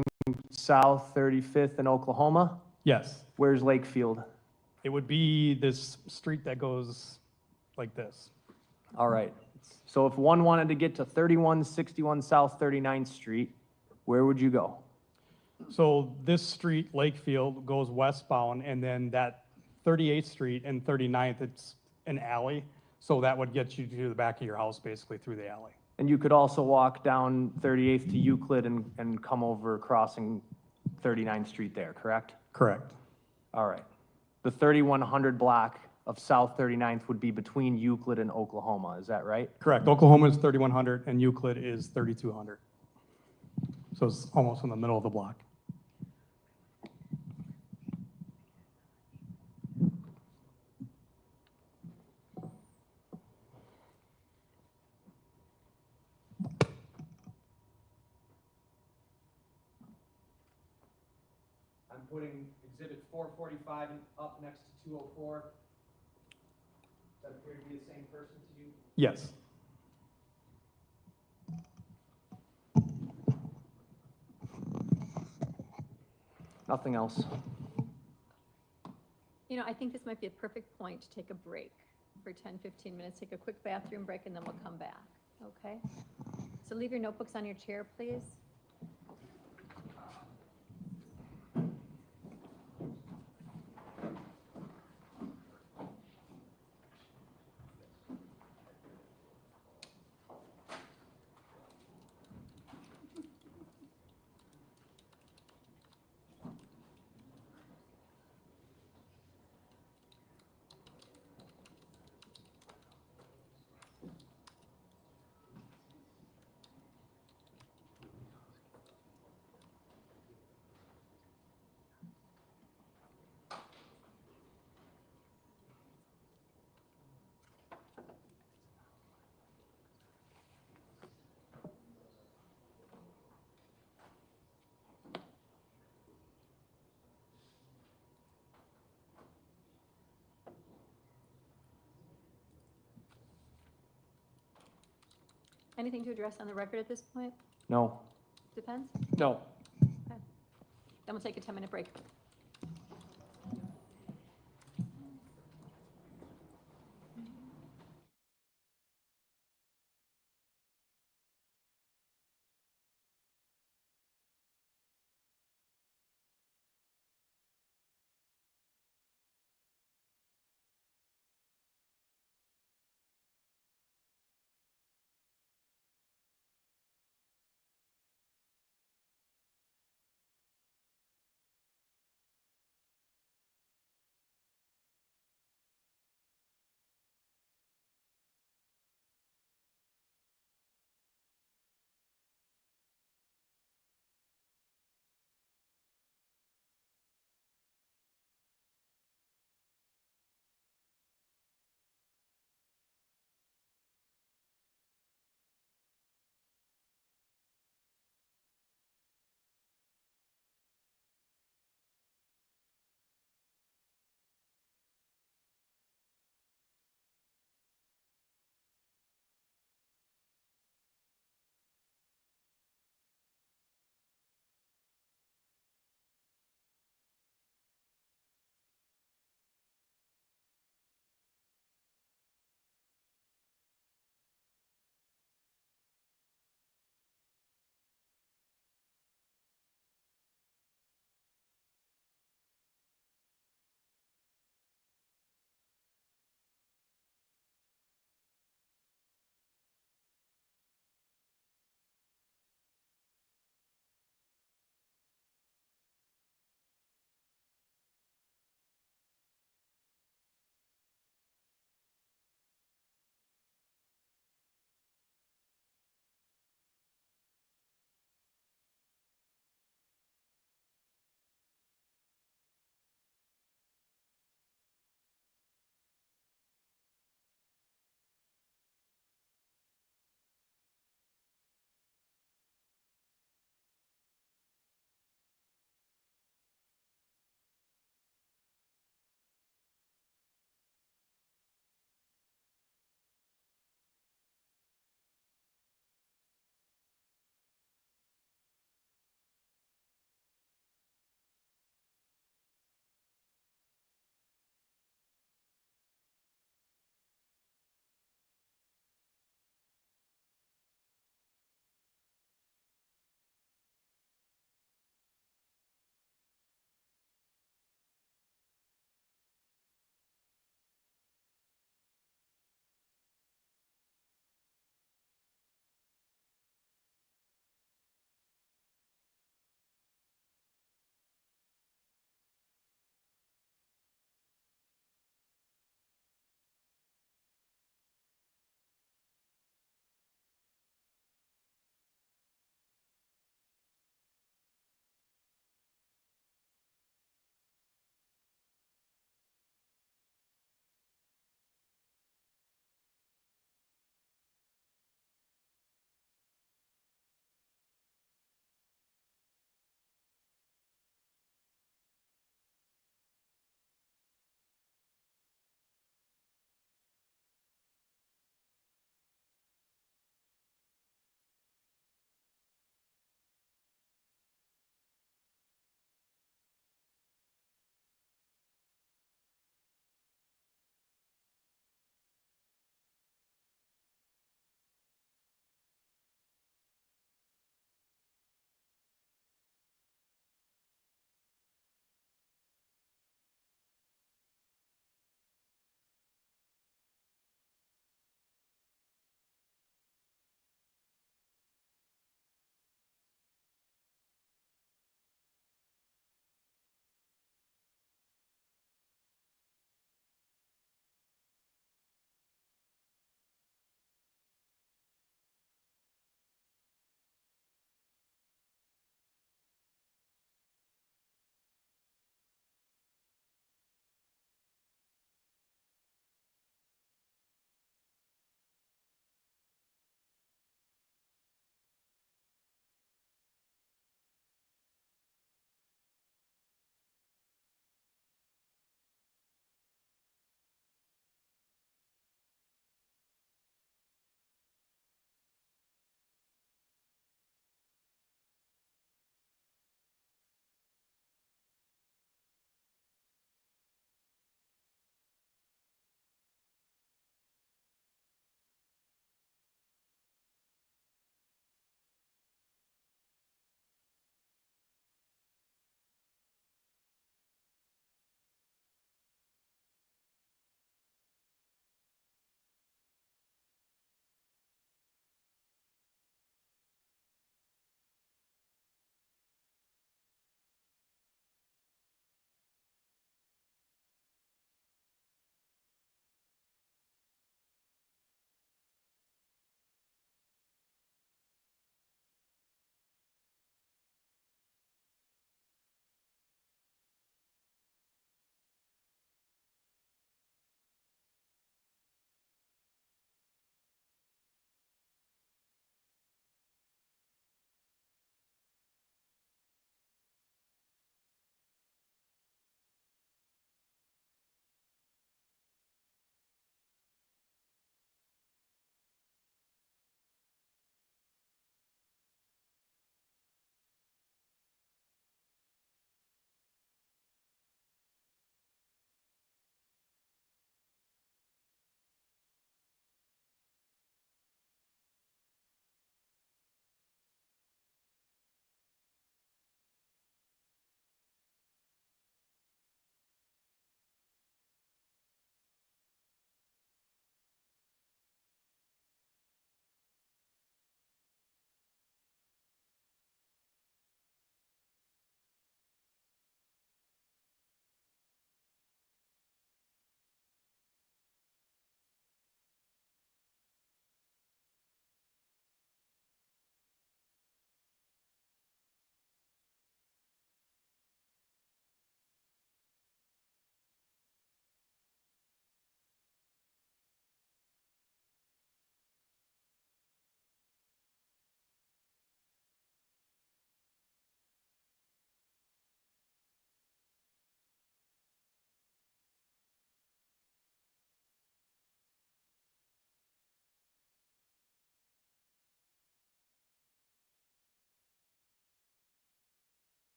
south 35th and Oklahoma. Yes. Where's Lakefield? It would be this street that goes like this. All right. So if one wanted to get to 3161 South 39th Street, where would you go? So this street, Lakefield, goes westbound, and then that 38th Street and 39th, it's an alley. So that would get you to the back of your house, basically through the alley. And you could also walk down 38th to Euclid and come over crossing 39th Street there, correct? Correct. All right. The 3100 block of South 39th would be between Euclid and Oklahoma, is that right? Correct. Oklahoma is 3100 and Euclid is 3200. So it's almost in the middle of the block. I'm putting Exhibit 445 up next to 204. Does that appear to be the same person to you? Yes. Nothing else. You know, I think this might be a perfect point to take a break for 10, 15 minutes, take a quick bathroom break, and then we'll come back, okay? So leave your notebooks on your chair, please. Anything to address on the record at this point? No. Depends? No. Okay. Then we'll take a 10-minute break.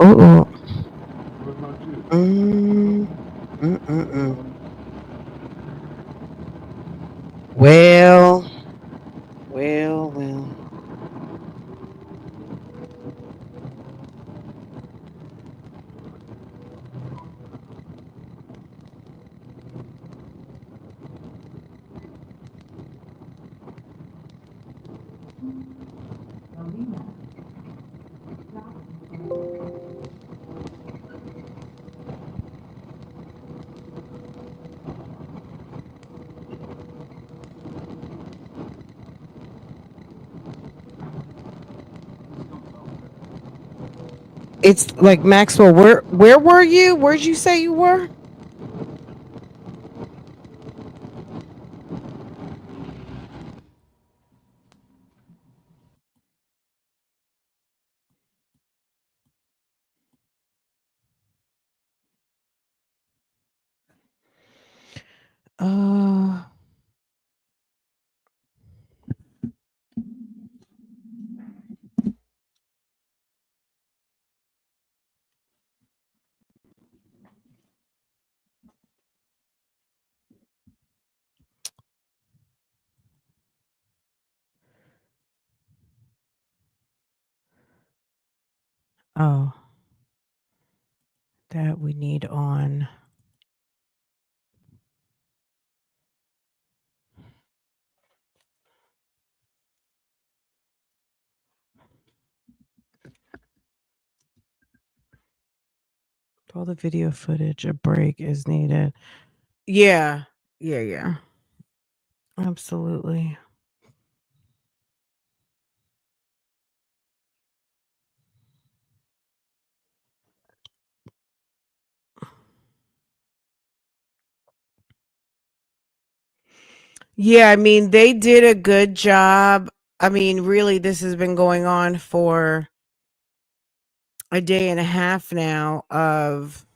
Oh. What about you? Well, well. It's like Maxwell. Where were you? Where'd you say you were? Uh. Oh, that we need on. All the video footage. A break is needed. Yeah. Yeah. Absolutely. Yeah, I mean, they did a good job. I mean, really, this has been going on for a day and a half now of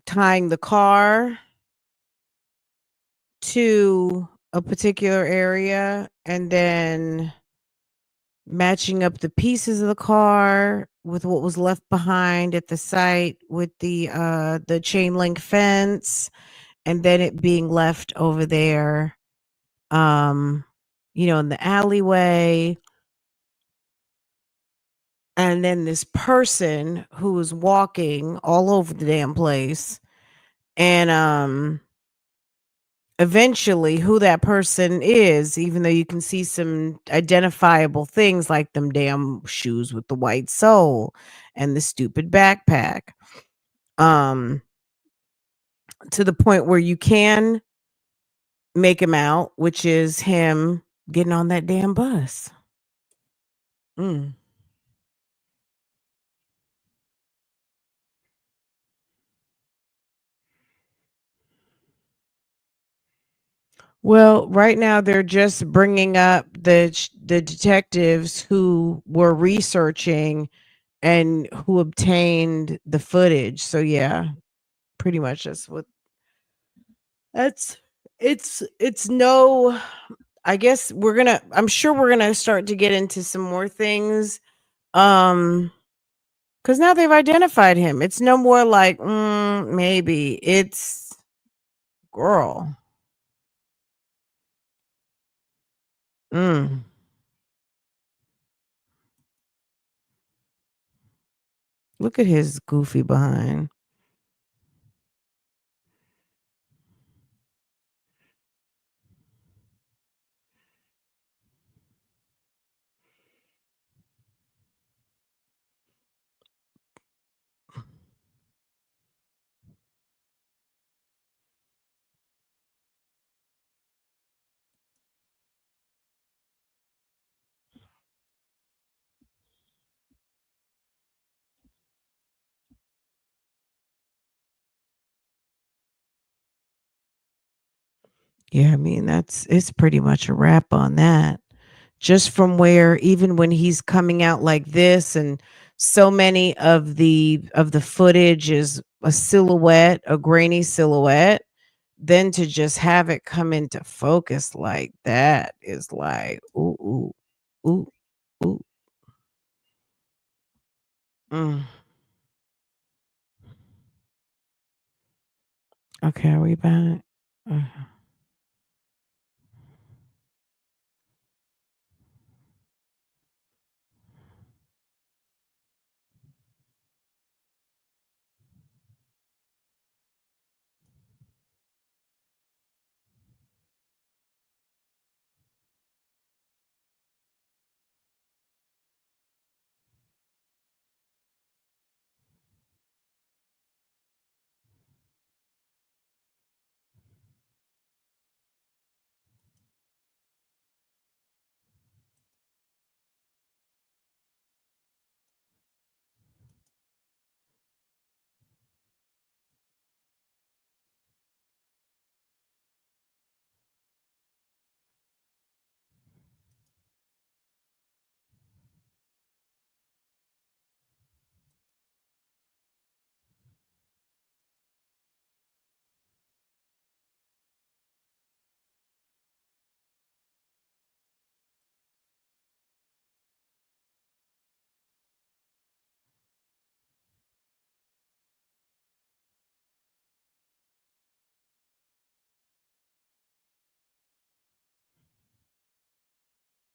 tying the car to a particular area and then matching up the pieces of the car with what was left behind at the site with the chain link fence, and then it being left over there, um in the alleyway, and then this person who was walking all over the damn place, and eventually who that person is, even though you can see some identifiable things like them damn shoes with the white sole and the stupid backpack, um to the point where you can make him out, which is him getting on that damn bus. Mm. Well, right now they're just bringing up the detectives who were researching and who obtained the footage. So yeah, pretty much that's it's no, I guess I'm sure we're going to start to get into some more things, cuz now they've identified him. It's no more like maybe it's girl. Mm. Look at his goofy behind. Yeah, I mean, it's pretty much a wrap on that. Just from where, even when he's coming out like this, and so many of the footage is a silhouette, a grainy silhouette, then to just have it come into focus like that is like, ooh, ooh, ooh, ooh. Mm. Okay, are we back? Uh,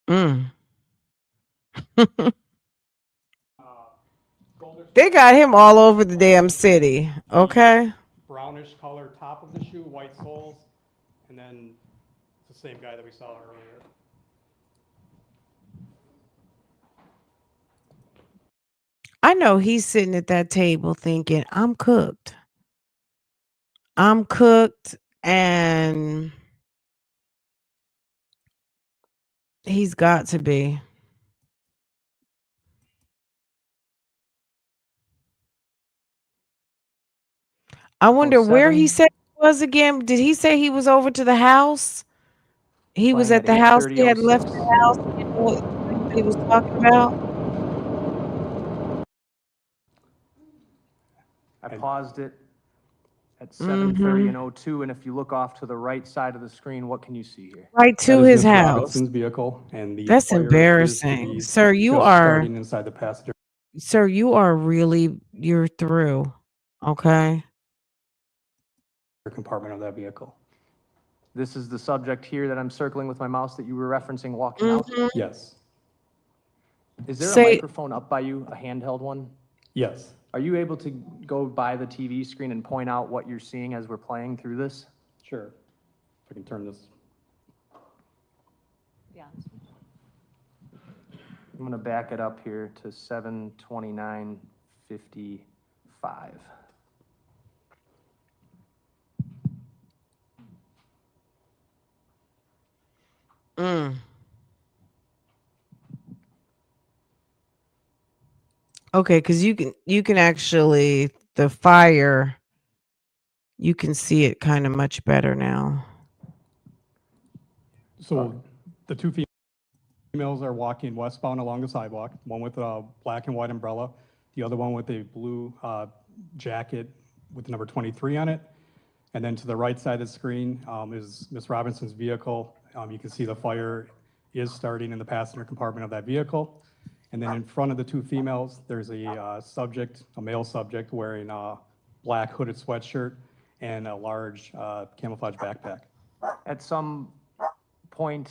mm. They got him all over the damn city. Okay. Brownish color top of the shoe, white soles, and then it's the same guy that we saw earlier. I know he's sitting at that table thinking, I'm cooked. I'm cooked, and he's got to be. I wonder where he 07. said he was again. Did he say he was over to the house? He was Playing at at the house. He had left 8:30:06. the house. He didn't know what he was talking about. I paused it at Mm-hmm. 7:30 and 02, and if you look off to the right side of the screen, what can you see here? Right That to is his Miss house. Robinson's vehicle, and the That's fire appears to embarrassing. be Sir, just starting inside the passenger you are really, you're through. Okay. compartment of that vehicle. This is the subject here that I'm circling with my mouse that you were referencing walking out. Mm-hmm. Yes, Is there a Say, microphone up by you, a handheld one? yes, Are you able to go by the TV screen and point out what you're seeing as we're playing through this? sure. If I can turn this. Yeah. I'm gonna back it up here to 7:29:55. mm. Okay, because you can actually the fire, you can see it kind of much better now. So the two females are walking westbound along the sidewalk, one with a black and white umbrella, the other one with a blue jacket with the number 23 on it. And then to the right side of the screen is Miss Robinson's vehicle. You can see the fire is starting in the passenger compartment of that vehicle. And then in front of the two females, there's a subject, a male subject wearing a black hooded sweatshirt and a large camouflage backpack. At some point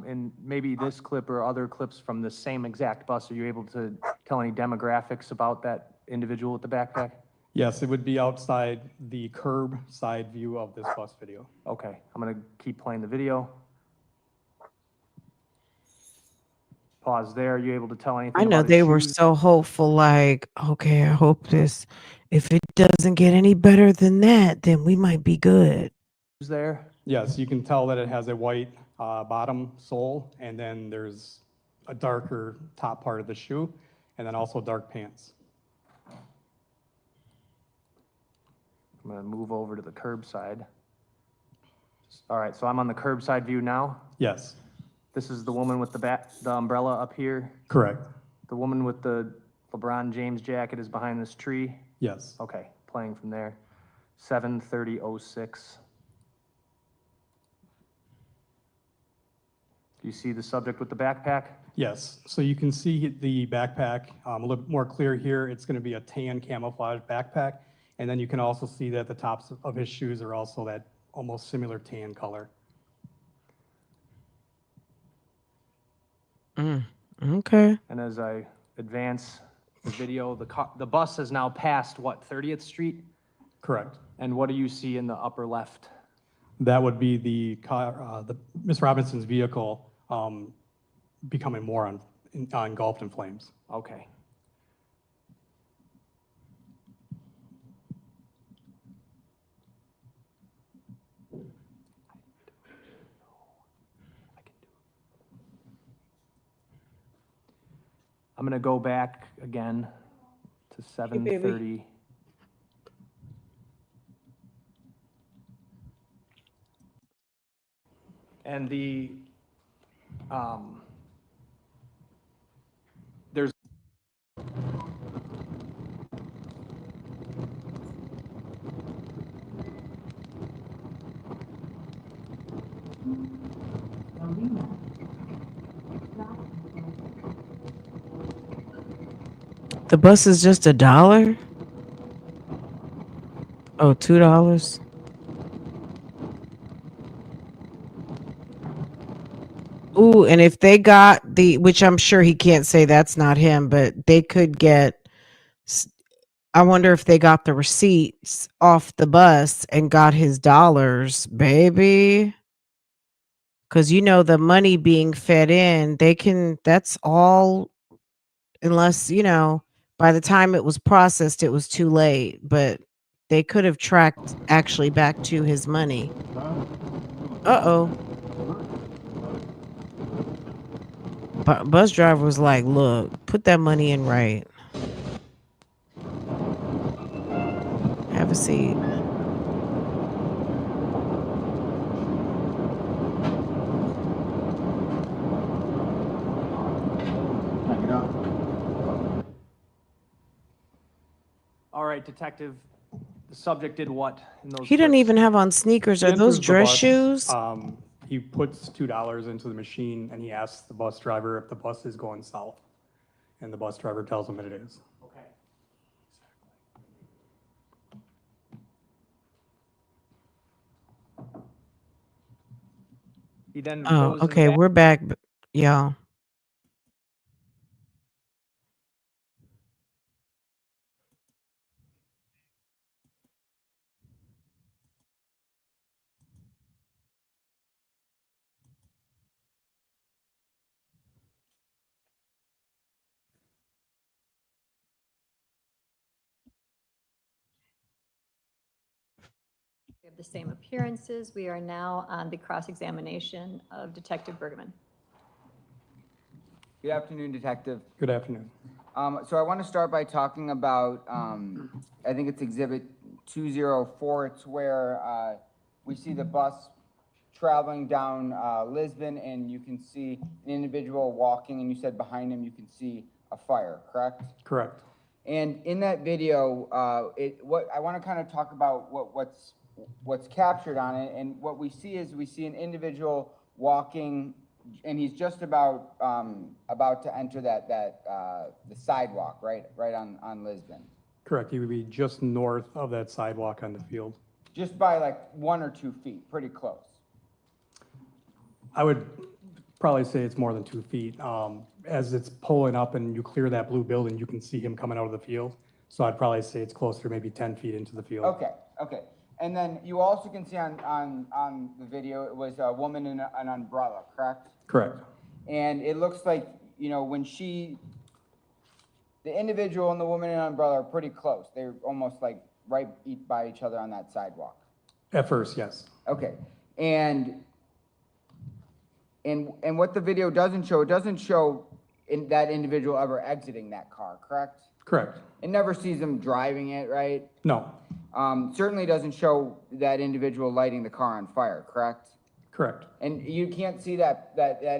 in maybe this clip or other clips from the same exact bus, are you able to tell any demographics about that individual with the backpack? Yes, it would be outside the curb side view of this bus video. Okay, I'm gonna keep playing the video. Pause there. Are you able to tell anything I know about his they were shoes? so hopeful, like, okay, I hope this, if it doesn't get any better than that, then we might be good. There? Yes, you can tell that it has a white bottom sole, and then there's a darker top part of the shoe, and then also dark pants. I'm gonna move over to the curbside. All right, so I'm on the curbside view now. Yes, This is the woman with the umbrella up here. correct. The woman with the LeBron James jacket is behind this tree. Yes. Okay, playing from there. 7:30:06. Do you see the subject with the backpack? Yes, so you can see the backpack a little more clear here. It's going to be a tan camouflage backpack. And then you can also see that the tops of his shoes are also that almost similar tan color. Okay. And as I advance the video, the bus has now passed, what, 30th Street? Correct. And what do you see in the upper left? That would be the car, Miss Robinson's vehicle becoming more engulfed in flames. Okay. I'm gonna go back again to 7:30. And there's The bus is just $1? Oh, $2? Ooh, and if they got which I'm sure he can't say that's not him, but they could get, I wonder if they got the receipts off the bus and got his dollars, baby. Because the money being fed in, that's all, unless, by the time it was processed, it was too late. But they could have tracked actually back to his money. Uh-oh. Bus driver was like, look, put that money in right. Have a seat. all right, detective. The subject did what in those? He didn't clips? even have on sneakers. He Are those enters the dress bus, shoes? He puts $2 into the machine and he asks the bus driver if the bus is going south. And the bus driver tells him that it is. Okay. He then Oh, goes okay, we're back, y'all. We have the same appearances. We are now on the cross-examination of Detective Bergman. Good afternoon, Detective. Good afternoon. So I want to start by talking about, I think it's Exhibit 204. It's where we see the bus traveling down Lisbon, and you can see an individual walking, and you said behind him you can see a fire, correct? Correct. And in that video, what I want to kind of talk about what's captured on it, and what we see is we see an individual walking, and he's just about to enter the sidewalk, right on Lisbon. Correct. He would be just north of that sidewalk on the field. Just by like 1 or 2 feet, pretty close. I would probably say it's more than 2 feet. As it's pulling up and you clear that blue building, you can see him coming out of the field. So I'd probably say it's closer, maybe 10 feet into the field. Okay. And then you also can see on the video, it was a woman in an umbrella, correct? Correct. And it looks like, when the individual and the woman in an umbrella are pretty close. They're almost like right by each other on that sidewalk. At first, yes. Okay. And what the video doesn't show, it doesn't show that individual ever exiting that car, correct? Correct. It never sees them driving it, right? No. Certainly doesn't show that individual lighting the car on fire, correct? Correct. And you can't see that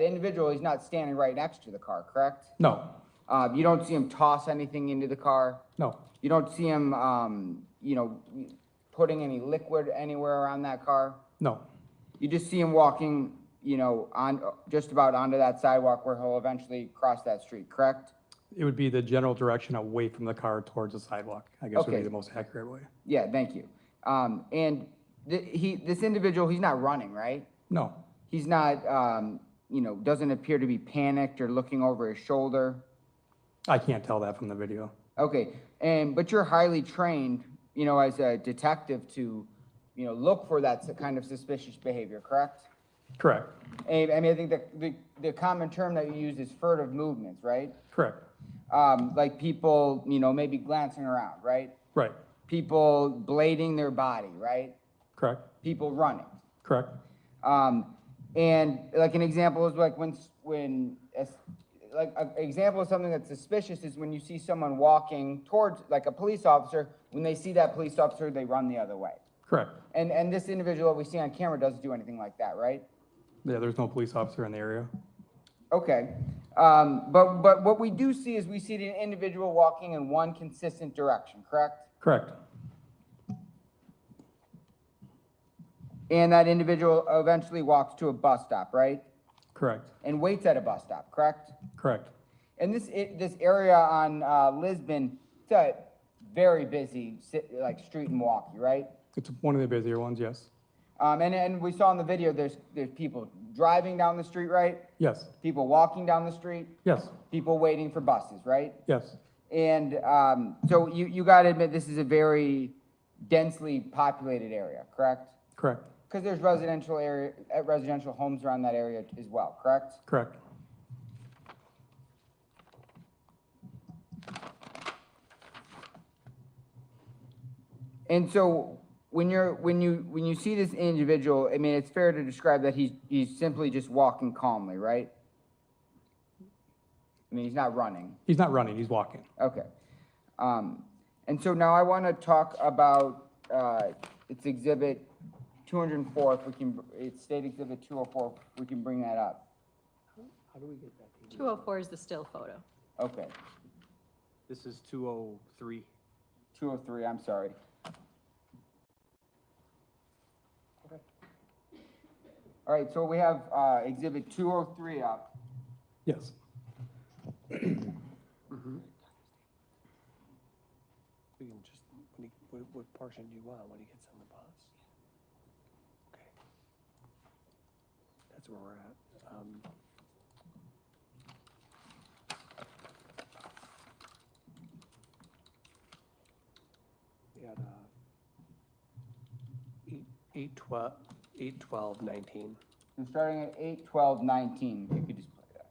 individual, he's not standing right next to the car, correct? No. You don't see him toss anything into the car? No. You don't see him, putting any liquid anywhere around that car? No. You just see him walking you know, on, just about onto that sidewalk where he'll eventually cross that street, correct? It would be the general direction away from the car towards the sidewalk, I guess would be Okay. the most accurate way. Yeah, thank you. And this individual, he's not running, right? No, He's not, you know, doesn't appear to be panicked or looking over his shoulder. I can't tell that from the video. Okay, but you're highly trained, you know, as a detective to, you know, look for that kind of suspicious behavior, correct? Correct, And, I mean, I think the common term that you use is furtive movements, right? correct, Like people, you know, maybe glancing around, right? right, People blading their body, right? correct, People running. correct. And like an example is like like an example of something that's suspicious is when you see someone walking towards, like a police officer, when they see that police officer, they run the other way. Correct. And this individual that we see on camera doesn't do anything like that, right? Yeah, there's no police officer in the area. Okay. But what we do see is we see an individual walking in one consistent direction, correct? Correct, And that individual eventually walks to a bus stop, right? correct, And waits at a bus stop, correct? correct. And this area on Lisbon, it's a very busy like street in Milwaukee, right? It's one of the busier ones, yes. And we saw in the video there's people driving down the street, right? Yes, People walking down the street, yes, people waiting for buses, right? yes, And so you got to admit this is a very densely populated area, correct? correct, Because there's residential homes around that area as well, correct? correct. And so when you see this individual, I mean, it's fair to describe that he's simply just walking calmly, right? I mean, he's not running. He's not running, he's walking. Okay. And so now I want to talk about it's Exhibit 204. If we can, it's State Exhibit 204. If we can bring that up. How do we get that? 204 is the still photo. Okay. This is 203. 203. I'm sorry. All right, so we have Exhibit 203 up. Yes, We can just, what portion do you want when he gets on the bus? Okay. That's where we're at. We had 8/12/19. So starting at 8/12/19, if you could just play that.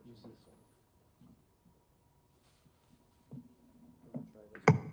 Use this one. Let me try this one.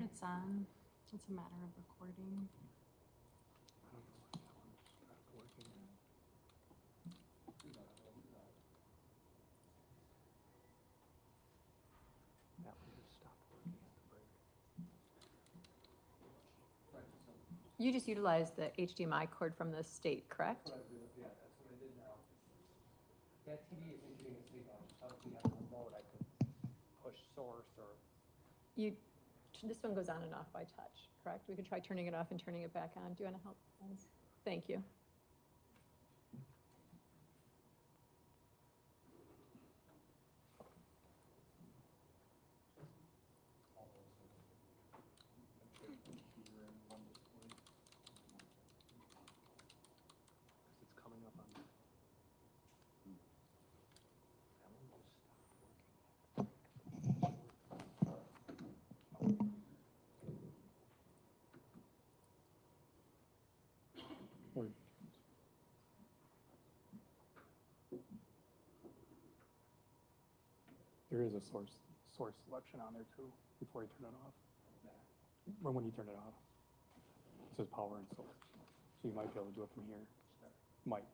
It's on. It's a matter of recording. You just utilized the HDMI cord from the state, correct? Yeah, that's what I did now. That TV isn't getting a signal, I just thought if we had a remote, I could push source or. This one goes on and off by touch, correct? We could try turning it off and turning it back on. Do you want to help? Thank you. It's coming up on. There is a source selection on there too, before you turn it off. When you turn it off, it says power and source. So you might be able to do it from here. Might.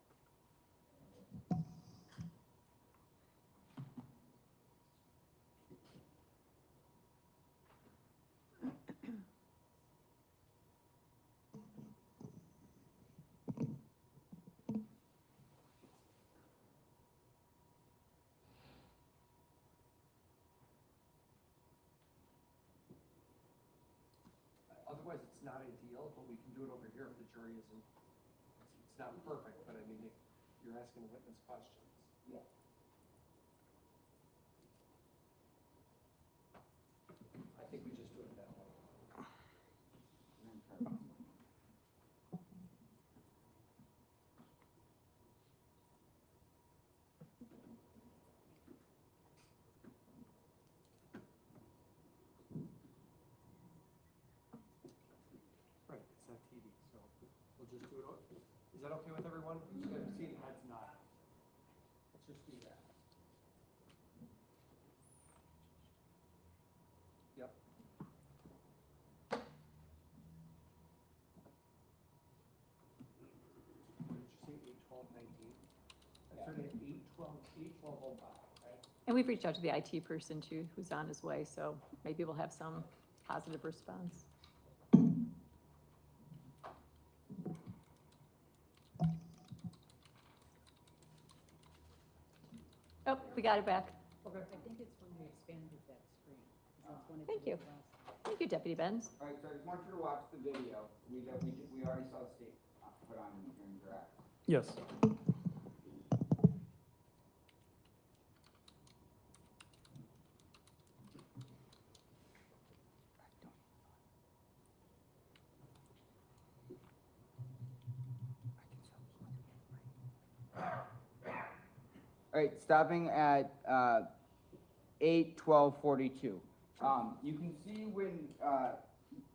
Otherwise, it's not ideal, but we can do it over here if the jury isn't, it's not perfect, but I mean, you're asking witness questions. Yeah. I think we just do it that way. Right, it's not TV, so we'll just do it. Is that okay with everyone? See the heads nod. Let's just do that. Yep. What did you say, 8/12/19? I started at 8/12/05, right? And we've reached out to the IT person too, who's on his way, so maybe we'll have some positive response. Oh, we got it back. Okay. I think it's when we expanded that screen. 'Cause that's when it Thank did you. it last. Thank you, Deputy Benz. All right, so I just want you to watch the video. We already saw the state put on in direct. Yes. All right, stopping at 8/12/42. You can see when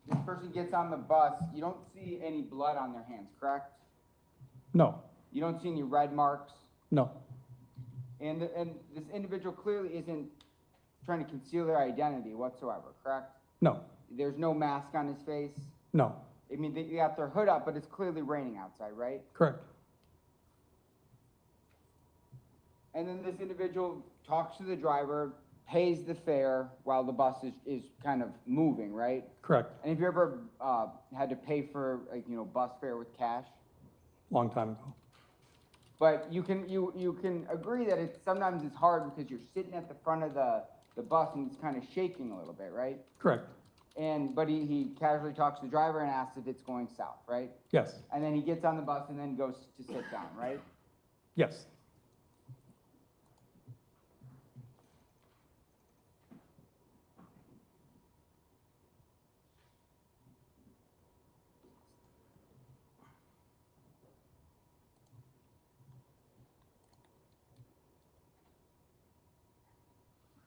this person gets on the bus, you don't see any blood on their hands, correct? No, You don't see any red marks? no, And this individual clearly isn't trying to conceal their identity whatsoever, correct? no, There's no mask on his face? no, I mean, they got their hood up, but it's clearly raining outside, right? correct. And then this individual talks to the driver, pays the fare while the bus is kind of moving, right? Correct. And have you ever had to pay for, like, bus fare with cash? Long time ago. But you can agree that sometimes it's hard because you're sitting at the front of the bus and it's kind of shaking a little bit, right? Correct. But he casually talks to the driver and asks if it's going south, right? Yes. And then he gets on the bus and then goes to sit down, right? Yes.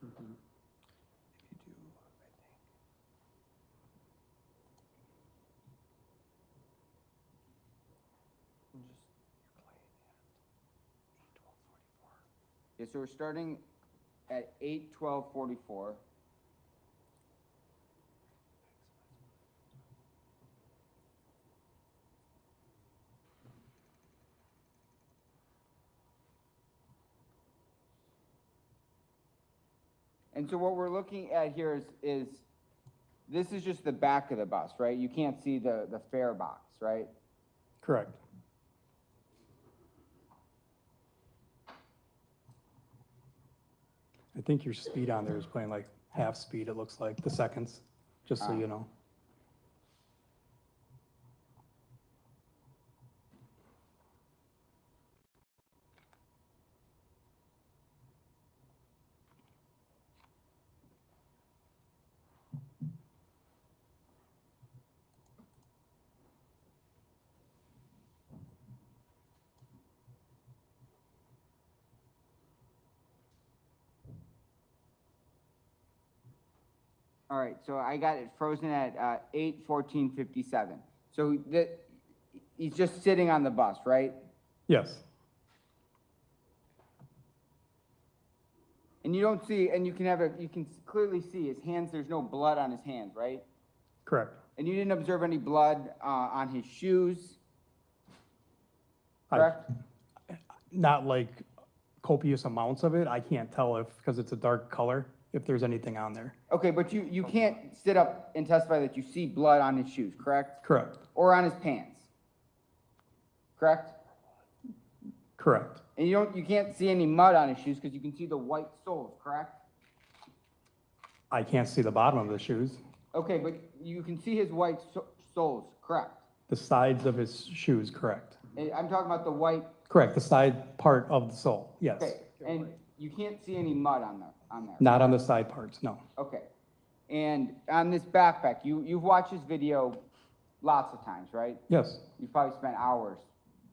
If you do, I think. And just, you're playing at 8/12/44. Yeah, so we're starting at 8/12/44. And so what we're looking at here is this is just the back of the bus, right? You can't see the fare box, right? Correct. I think your speed on there is playing like half speed, it looks like, the seconds, just so you know. All right, so I got it frozen at 8:14:57. So he's just sitting on the bus, right? Yes, And you don't see, and you can clearly see his hands, there's no blood on his hands, right? correct. And you didn't observe any blood on his shoes, I- correct? Not like copious amounts of it. I can't tell if, because it's a dark color, if there's anything on there. Okay, but you can't sit up and testify that you see blood on his shoes, correct? Correct, Or on his pants, correct? correct. And you can't see any mud on his shoes because you can see the white soles, correct? I can't see the bottom of the shoes. Okay, but you can see his white soles, correct? The sides of his shoes, correct. And I'm talking about the white, Correct, the side part of the sole, yes. okay, and you can't see any mud on there. Not on the side parts, no. Okay, and on this backpack, you've watched this video lots of times, right? Yes, You've probably spent hours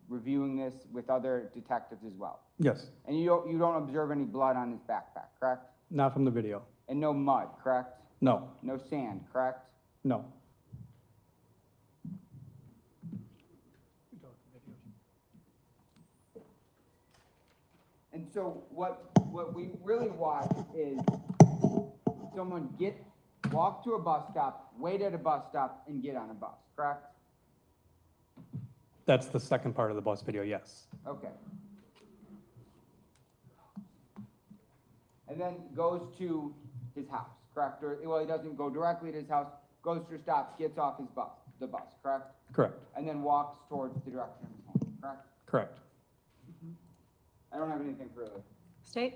reviewing this with other detectives as well. yes, And you don't observe any blood on his backpack, correct? not from the video. And no mud, correct? No, No sand, correct? no. And so what we really watch is someone walk to a bus stop, wait at a bus stop, and get on a bus, correct? That's the second part of the bus video, yes. Okay. And then goes to his house, correct? Or, well, he doesn't go directly to his house, goes to a stop, gets off the bus, correct? Correct, And then walks towards the direction of his home, correct? correct. I don't have anything further. State?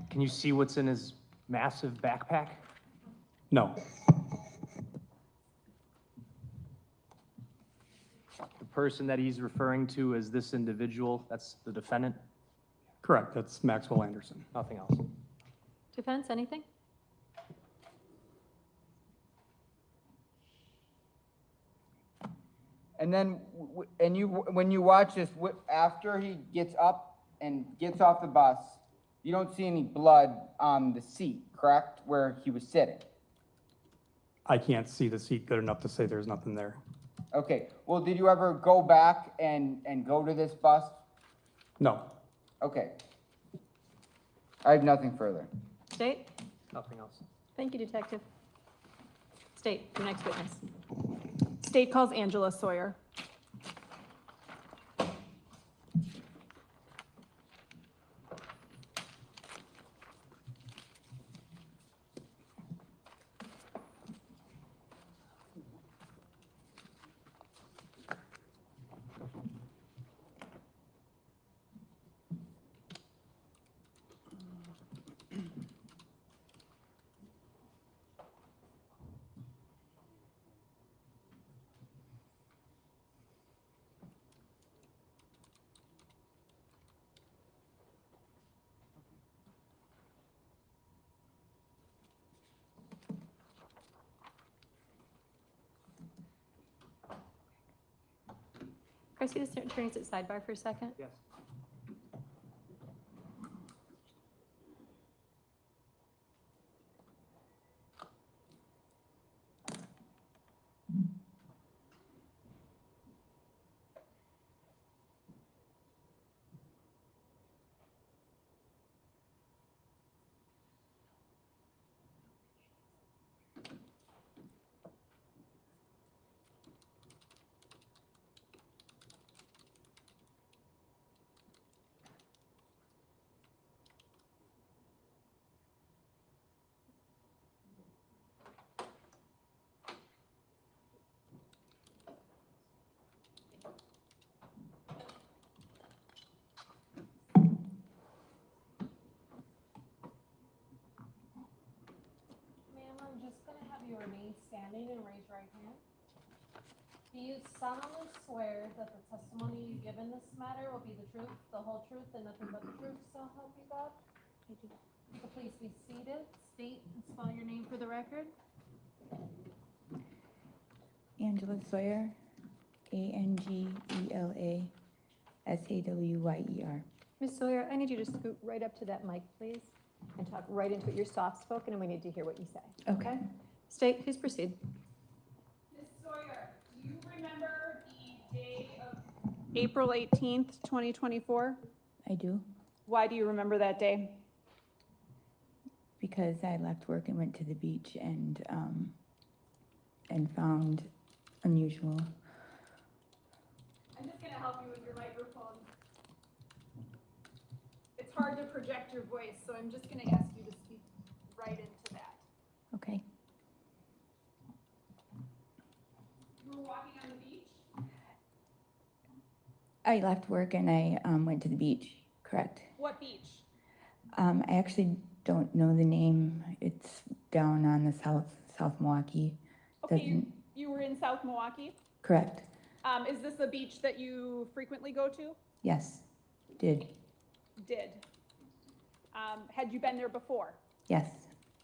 Can you see what's in his massive backpack? No, The person that he's referring to as this individual, that's the defendant, correct, that's Maxwell Anderson. nothing else. Defense, anything? And then, when you watch this, after he gets up and gets off the bus, you don't see any blood on the seat, correct, where he was sitting? I can't see the seat good enough to say there's nothing there. Okay, well, did you ever go back and go to this bus? No, Okay. I have nothing further. State? Nothing else. Thank you, Detective. State, your next witness. State calls Angela Sawyer. Can I see the attorneys at sidebar for a second? Yes. standing and raise your right hand. Do you solemnly swear that the testimony you give in this matter will be the truth, the whole truth, and nothing but the truth, so help you God? I do. You can please be seated, state and spell your name for the record. Angela Sawyer, ANGELA Ms. Sawyer, I need you to scoot right up to that mic, please, and talk right into it. You're soft-spoken, and we need to hear what you say. Okay. State, please proceed. Ms. Sawyer, do you remember the day of April 18th, 2024? I do, Why do you remember that day? because I left work and went to the beach and found unusual. I'm just going to help you with your microphone. It's hard to project your voice, so I'm just going to ask you to speak right into that. Okay. You were walking on the beach? I left work and I went to the beach, correct. What beach? I actually don't know the name. It's down on the South Milwaukee. Okay, you were in South Milwaukee? Correct. Is this a beach that you frequently go to? Yes, did. Did. Had you been there before? Yes,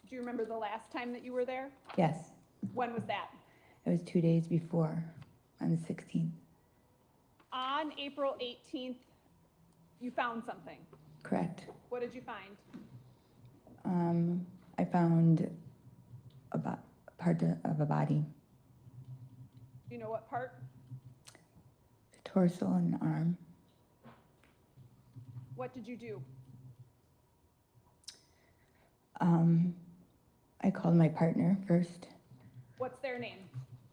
Do you remember the last time that you were there? yes. When was that? It was 2 days before, on the 16th. On April 18th, you found something. Correct. What did you find? I found part of a body, Do you know what part? a torso and an arm. What did you do? I called my partner first, What's their name?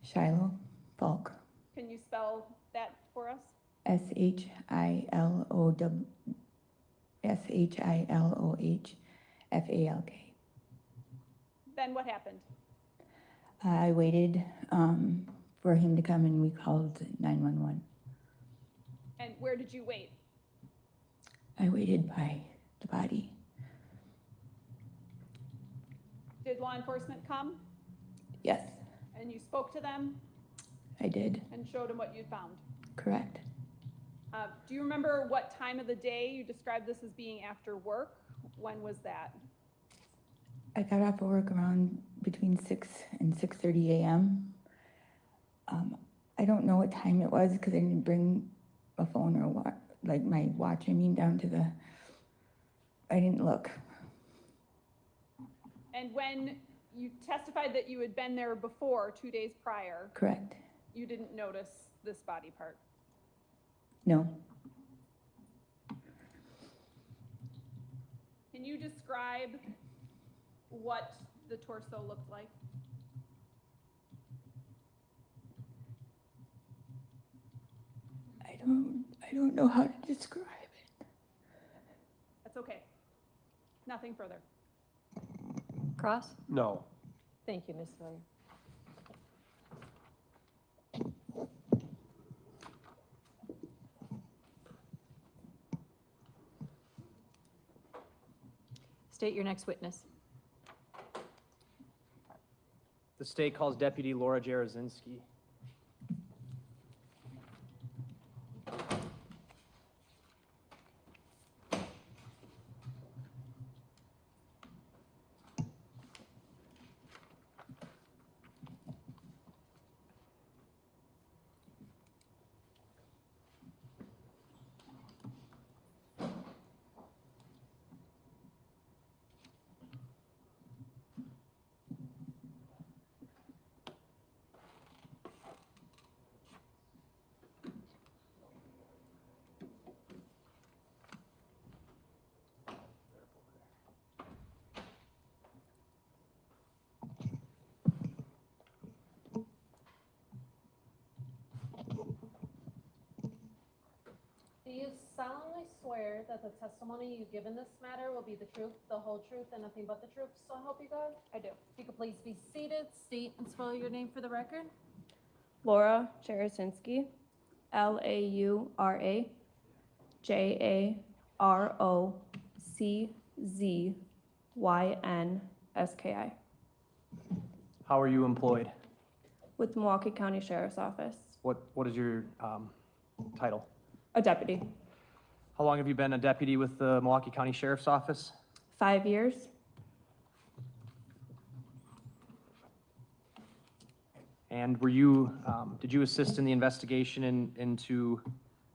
Shiloh Falk, Can you spell that for us? SHILOHFALK. Then what happened? I waited for him to come and we called 911. And where did you wait? I waited by the body. Did law enforcement come Yes, and you spoke to them I did. and showed them what you found? Correct. Do you remember what time of the day you described this as being after work? When was that? I got off of work around between 6 and 6:30 a.m. I don't know what time it was because I didn't bring a phone or my watch. I mean, I didn't look. And when you testified that you had been there before, 2 days prior, Correct. you didn't notice this body part? No. Can you describe what the torso looked like? I don't know how to describe it. That's okay. Nothing further. Cross? No. Thank you, Ms. Sawyer. State your next witness. The state calls Deputy Laura Jarozinski. Do you solemnly swear that the testimony you give in this matter will be the truth, the whole truth, and nothing but the truth, so help you God? I do. If you could please be seated, state and spell your name for the record. Laura Jarozinski, Laura Jaroczynski. How are you employed? with Milwaukee County Sheriff's Office, What is your title? a deputy. How long have you been a deputy with the Milwaukee County Sheriff's Office? 5 years. And did you assist in the investigation into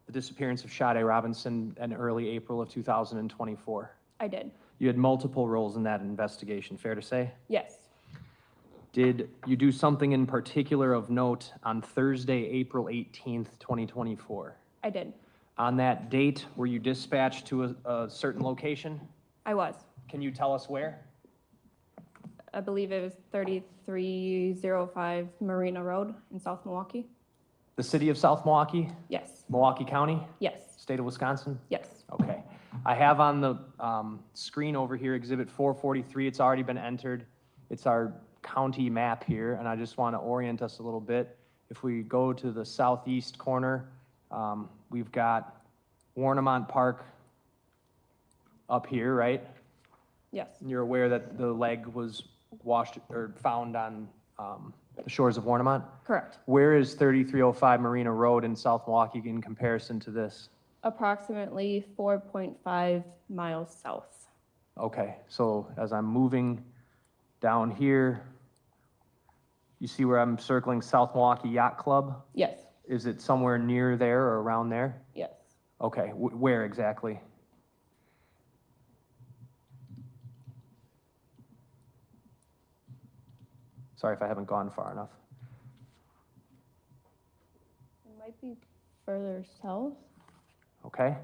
the disappearance of Sade Robinson in early April of 2024? I did. You had multiple roles in that investigation, fair to say? Yes. Did you do something in particular of note on Thursday, April 18th, 2024? I did. On that date, were you dispatched to a certain location? I was. Can you tell us where? I believe it was 3305 Marina Road in South Milwaukee. The city of South Milwaukee? Yes. Milwaukee County? Yes. State of Wisconsin? Yes. Okay. I have on the screen over here Exhibit 443. It's already been entered. It's our county map here, and I just want to orient us a little bit. If we go to the southeast corner, we've got Warnemont Park up here, right? Yes. And you're aware that the leg was washed or found on the shores of Warnemont? Correct. Where is 3305 Marina Road in South Milwaukee in comparison to this? Approximately 4.5 miles south. Okay, so as I'm moving down here, you see where I'm circling South Milwaukee Yacht Club? Yes. Is it somewhere near there or around there? Yes. Okay, where exactly? Sorry if I haven't gone far enough. It might be further south. Okay.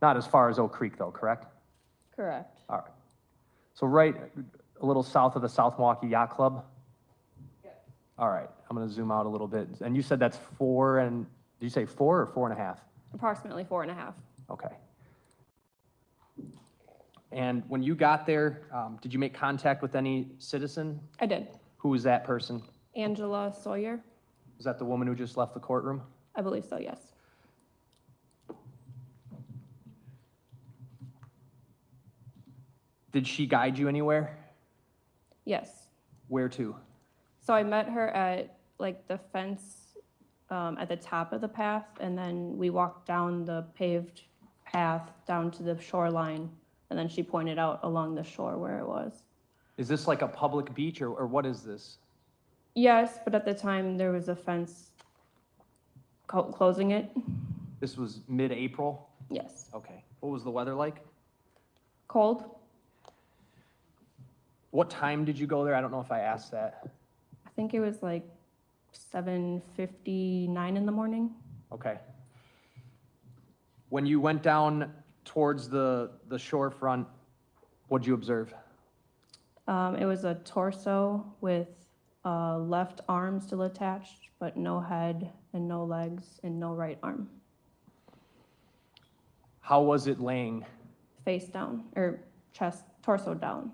Not as far as Oak Creek though, correct? Correct. All right. So right a little south of the South Milwaukee Yacht Club? Yes. All right, I'm gonna zoom out a little bit. And you said that's 4 and, did you say 4 or 4.5? Approximately 4.5. Okay. And when you got there, did you make contact with any citizen? I did. Who was that person? Angela Sawyer. Was that the woman who just left the courtroom? I believe so, yes. Did she guide you anywhere? Yes. Where to? So I met her at like the fence at the top of the path, and then we walked down the paved path down to the shoreline, and then she pointed out along the shore where it was. Is this like a public beach or what is this? Yes, but at the time there was a fence closing it. This was mid-April? Yes. Okay. What was the weather like? Cold. What time did you go there? I don't know if I asked that. I think it was like 7:59 in the morning. Okay. When you went down towards the shorefront, what'd you observe? It was a torso with left arm still attached, but no head and no legs and no right arm. How was it laying? Face down, or torso down.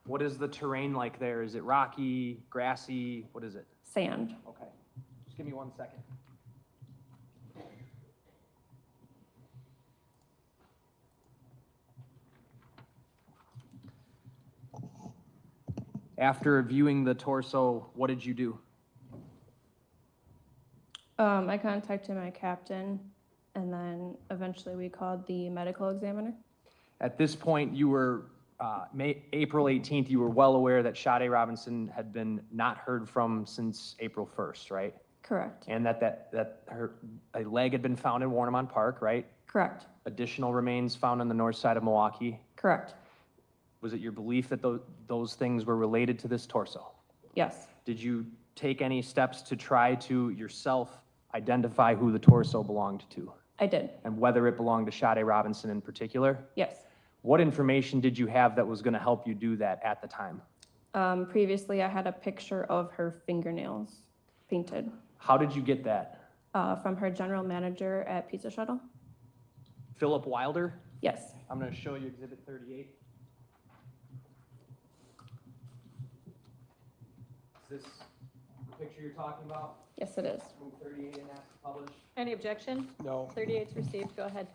What is the terrain like there? Is it rocky, grassy? What is it? Sand. Okay. Just give me 1 second. After viewing the torso, what did you do? I contacted my captain, and then eventually we called the medical examiner. At this point, you were, April 18th, you were well aware that Sade Robinson had been not heard from since April 1st, right? Correct. And that a leg had been found in Warnemont Park, right? Correct. Additional remains found on the north side of Milwaukee. Correct. Was it your belief that those things were related to this torso? Yes. Did you take any steps to try to yourself identify who the torso belonged to? I did. And whether it belonged to Sade Robinson in particular? Yes. What information did you have that was going to help you do that at the time? Previously, I had a picture of her fingernails painted. How did you get that? From her general manager at Pizza Shuttle. Philip Wilder? Yes. I'm going to show you Exhibit 38. Is this the picture you're talking about? Yes, it is. Move 38 and ask to publish. Any objection? No. 38's received. Go ahead.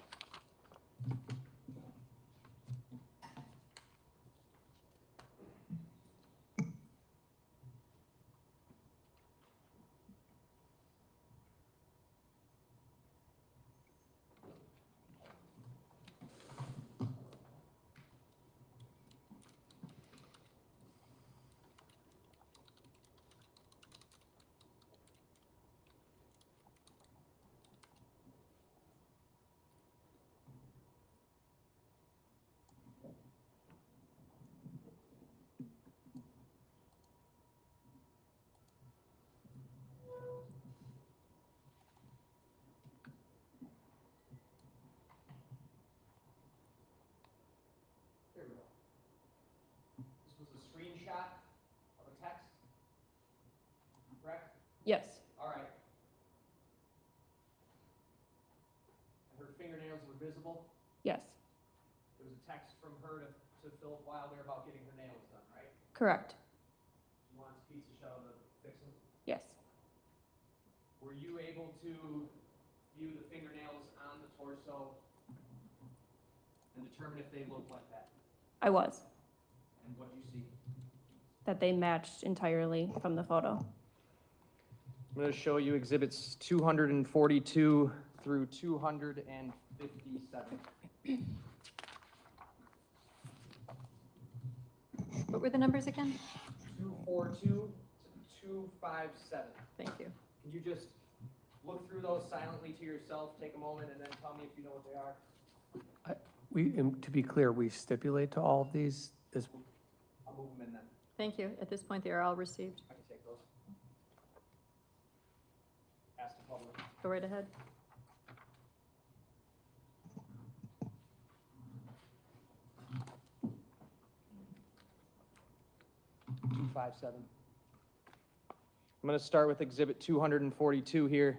Yes, All right. And her fingernails were visible? yes, There was a text from her to Philip Wilder about getting her nails done, right? correct. She wants Pizza Shell to fix them. Yes, Were you able to view the fingernails on the torso and determine if they look like that? I was. And what did you see? That they matched entirely from the photo. I'm going to show you exhibits 242 through 257. What were the numbers again? 242 to 257. Thank you. Can you just look through those silently to yourself, take a moment, and then tell me if you know what they are? To be clear, we stipulate to all of these, is, I'll move them in then. Thank you. At this point, they are all received. I can take those. Ask the public. Go right ahead. I'm going to start with exhibit 242 here.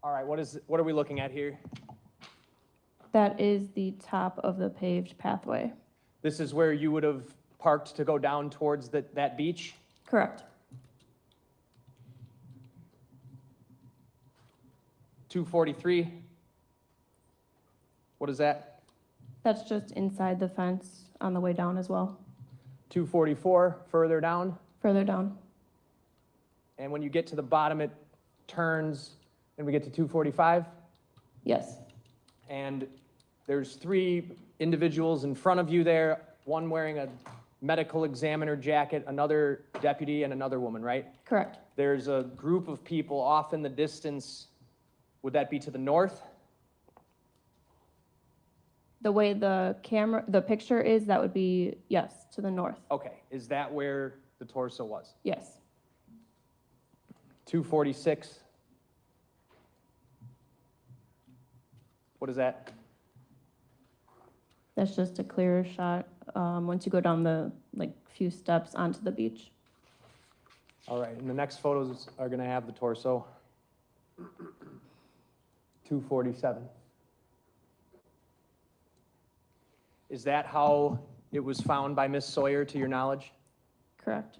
All right, what are we looking at here? That is the top of the paved pathway. This is where you would have parked to go down towards that beach? Correct. 243. What is that? That's just inside the fence on the way down as well, 244, further down. further down. And when you get to the bottom, it turns and we get to 245. Yes, And there's 3 individuals in front of you there, one wearing a medical examiner jacket, another deputy, and another woman, right? correct. There's a group of people off in the distance. Would that be to the north? The way the picture is, that would be, yes, to the north. Okay, is that where the torso was? Yes, 246. What is that? that's just a clearer shot, once you go down the, few steps onto the beach. All right, and the next photos are gonna have the torso. 247. Is that how it was found by Miss Sawyer, to your knowledge? Correct.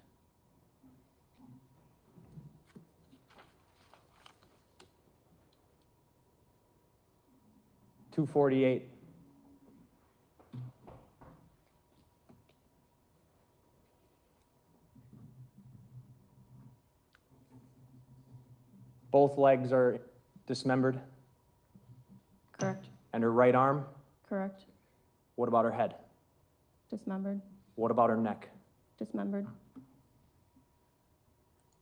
$248. Both legs are dismembered, Correct, and her right arm? correct. What about her head? Dismembered, What about her neck? dismembered.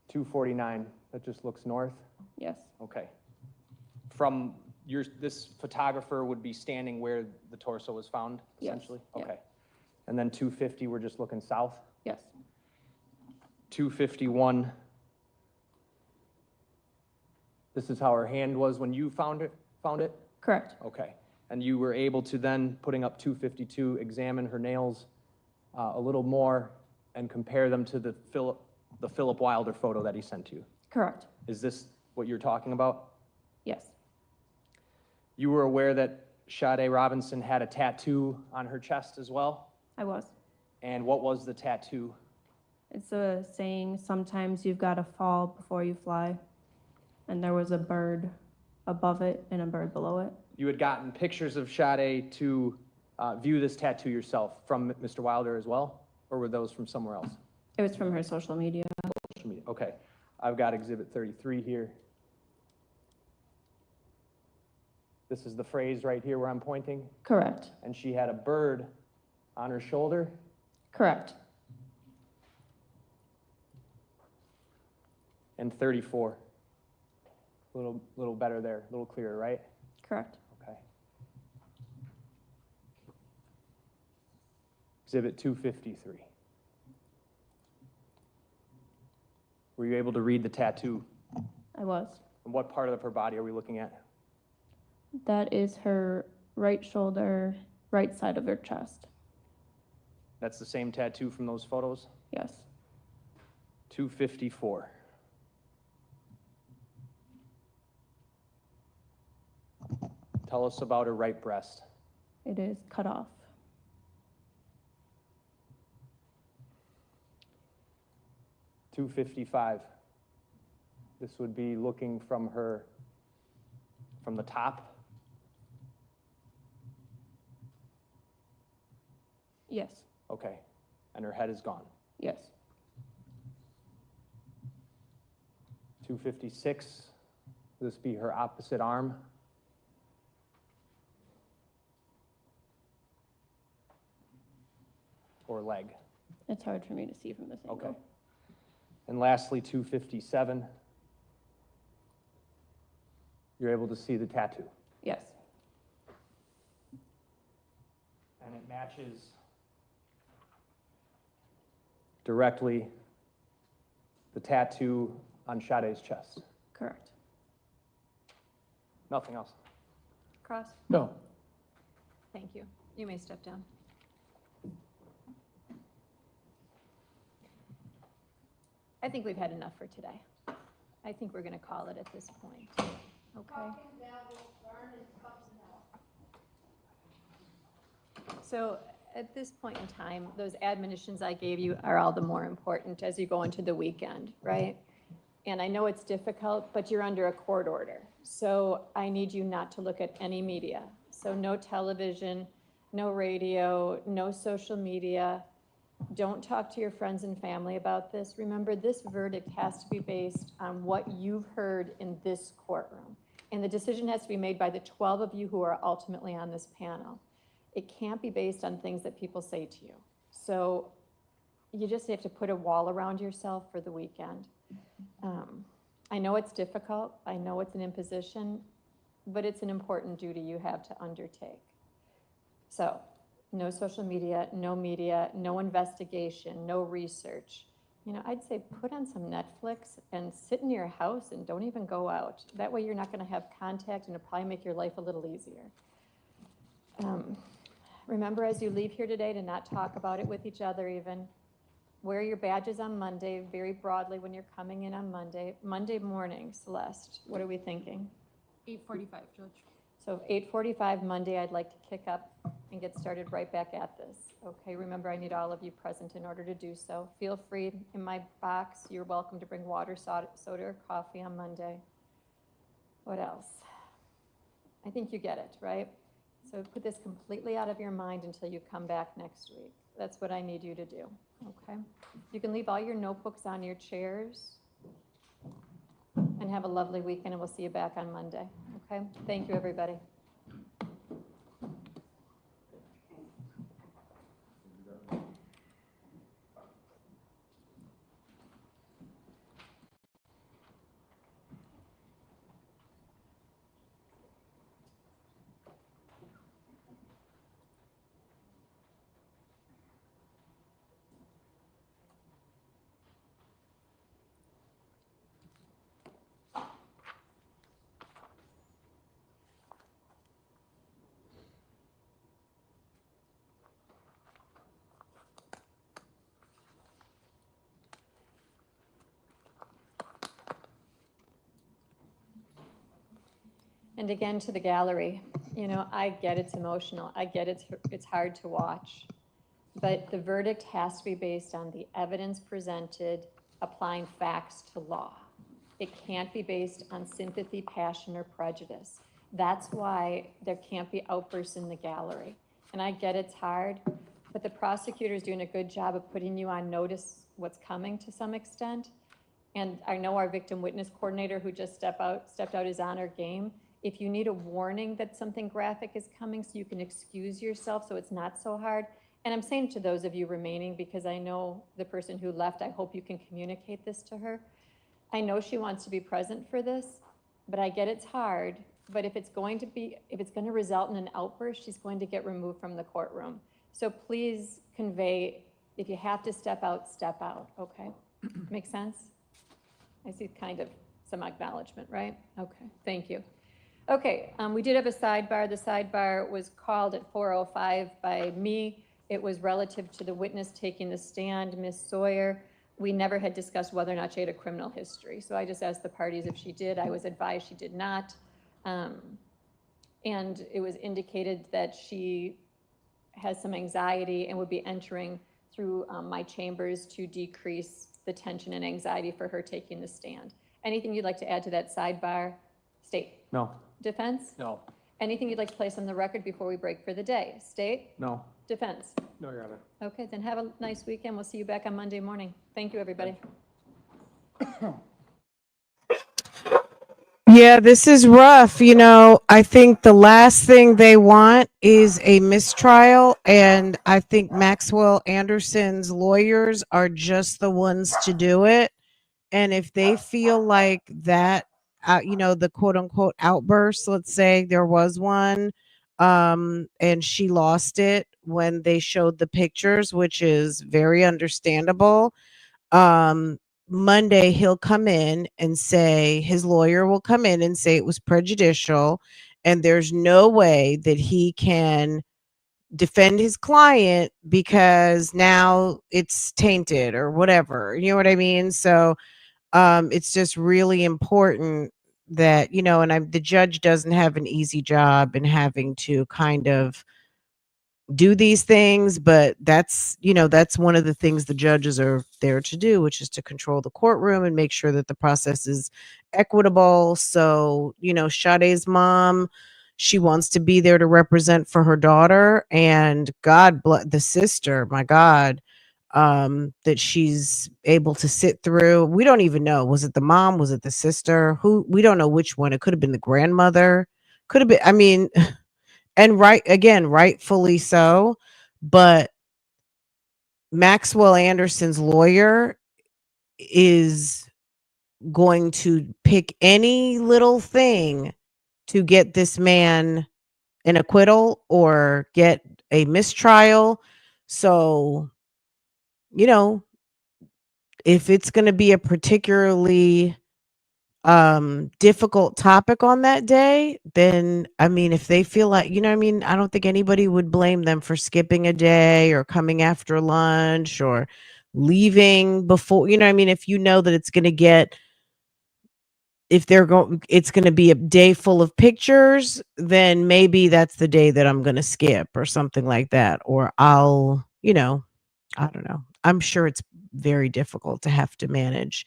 249, that just looks north? Yes, Okay. From this photographer would be standing where the torso was found, Yes, essentially? yeah. Okay. And then 250, we're just looking south? yes, 251. This is how her hand was when you found it? correct. Okay. And you were able to then, putting up 252, examine her nails a little more and compare them to the Philip Wilder photo that he sent you? Correct. Is this what you're talking about? Yes, You were aware that Sade Robinson had a tattoo on her chest as well? I was. And what was the tattoo? It's a saying, sometimes you've got to fall before you fly. And there was a bird above it and a bird below it. You had gotten pictures of Sade to view this tattoo yourself from Mr. Wilder as well? Or were those from somewhere else? It was from her social media. Social media. Okay. I've got exhibit 33 here. This is the phrase right here where I'm pointing. Correct, And she had a bird on her shoulder. correct. And 34. Little better there, a little clearer, right? Correct. Okay. Exhibit 253. Were you able to read the tattoo? I was. And what part of her body are we looking at? That is her right shoulder, right side of her chest. That's the same tattoo from those photos? Yes. 254. Tell us about her right breast. It is cut off. $255. This would be looking from her, from the top. Yes. Okay, and her head is gone. Yes. 256. This be her opposite arm. Or leg. It's hard for me to see from this angle. Okay. And lastly, 257. You're able to see the tattoo. Yes. And it matches directly the tattoo on Sade's chest. Correct. Nothing else. Cross? No. Thank you. You may step down. I think we've had enough for today. I think we're going to call it at this point. Okay? So at this point in time, those admonitions I gave you are all the more important as you go into the weekend, right? And I know it's difficult, but you're under a court order. So I need you not to look at any media. So no television, no radio, no social media. Don't talk to your friends and family about this. Remember, this verdict has to be based on what you've heard in this courtroom. And the decision has to be made by the 12 of you who are ultimately on this panel. It can't be based on things that people say to you. So you just have to put a wall around yourself for the weekend. I know it's difficult. I know it's an imposition, but it's an important duty you have to undertake. So no social media, no investigation, no research. You know, I'd say put on some Netflix and sit in your house and don't even go out. That way you're not going to have contact and it'll probably make your life a little easier. Remember as you leave here today to not talk about it with each other even. Wear your badges on Monday, very broadly when you're coming in on Monday. Monday morning, Celeste, what are we thinking? 8:45, Judge. So 8:45 Monday, I'd like to kick up and get started right back at this. Okay, remember I need all of you present in order to do so. Feel free, in my box, you're welcome to bring water, soda, or coffee on Monday. What else? I think you get it, right? So put this completely out of your mind until you come back next week. That's what I need you to do, okay? You can leave all your notebooks on your chairs and have a lovely weekend, and we'll see you back on Monday, okay? Thank you, everybody. And again, to the gallery, you know, I get it's emotional. I get it's hard to watch. But the verdict has to be based on the evidence presented, applying facts to law. It can't be based on sympathy, passion, or prejudice. That's why there can't be outbursts in the gallery. And I get it's hard, but the prosecutor's doing a good job of putting you on notice what's coming to some extent. And I know our victim witness coordinator who just stepped out is on her game. If you need a warning that something graphic is coming so you can excuse yourself so it's not so hard. And I'm saying to those of you remaining, because I know the person who left, I hope you can communicate this to her. I know she wants to be present for this, but I get it's hard. But if it's going to result in an outburst, she's going to get removed from the courtroom. So please convey, if you have to step out, okay? Make sense? I see kind of some acknowledgement, right? Okay, thank you. Okay, we did have a sidebar. The sidebar was called at 4:05 by me. It was relative to the witness taking the stand, Ms. Sawyer. We never had discussed whether or not she had a criminal history. So I just asked the parties if she did. I was advised she did not. And it was indicated that she has some anxiety and would be entering through my chambers to decrease the tension and anxiety for her taking the stand. Anything you'd like to add to that sidebar? State? No. Defense? No. Anything you'd like to place on the record before we break for the day? State? No. Defense? No, Your Honor. Okay, then have a nice weekend. We'll see you back on Monday morning. Thank you, everybody. Yeah, this is rough. You know, I think the last thing they want is a mistrial. And I think Maxwell Anderson's lawyers are just the ones to do it. And if they feel like that, you know, the quote unquote outburst, let's say there was one, and she lost it when they showed the pictures, which is very understandable. Monday he'll come in and say, his lawyer will come in and say it was prejudicial, and there's no way that he can defend his client because now it's tainted or whatever. You know what I mean? So it's just really important that, you know, and the judge doesn't have an easy job in having to kind of do these things, but that's, you know, that's one of the things the judges are there to do, which is to control the courtroom and make sure that the process is equitable. So, you know, Sade's mom, she wants to be there to represent for her daughter, and God bless the sister, my God, that she's able to sit through. We don't even know. Was it the mom? Was it the sister? Who? We don't know which one. It could have been the grandmother. Could have been, I mean, and rightfully so, but Maxwell Anderson's lawyer is going to pick any little thing to get this man an acquittal or get a mistrial. So, you know, if it's going to be a particularly difficult topic on that day, then I mean, if they feel like, you know what I mean, I don't think anybody would blame them for skipping a day or coming after lunch or leaving before, you know what I mean, if you know that it's going to get, if they're going, it's going to be a day full of pictures, then maybe that's the day that I'm going to skip or something like that, or I'll, you know, I don't know. I'm sure it's very difficult to have to manage.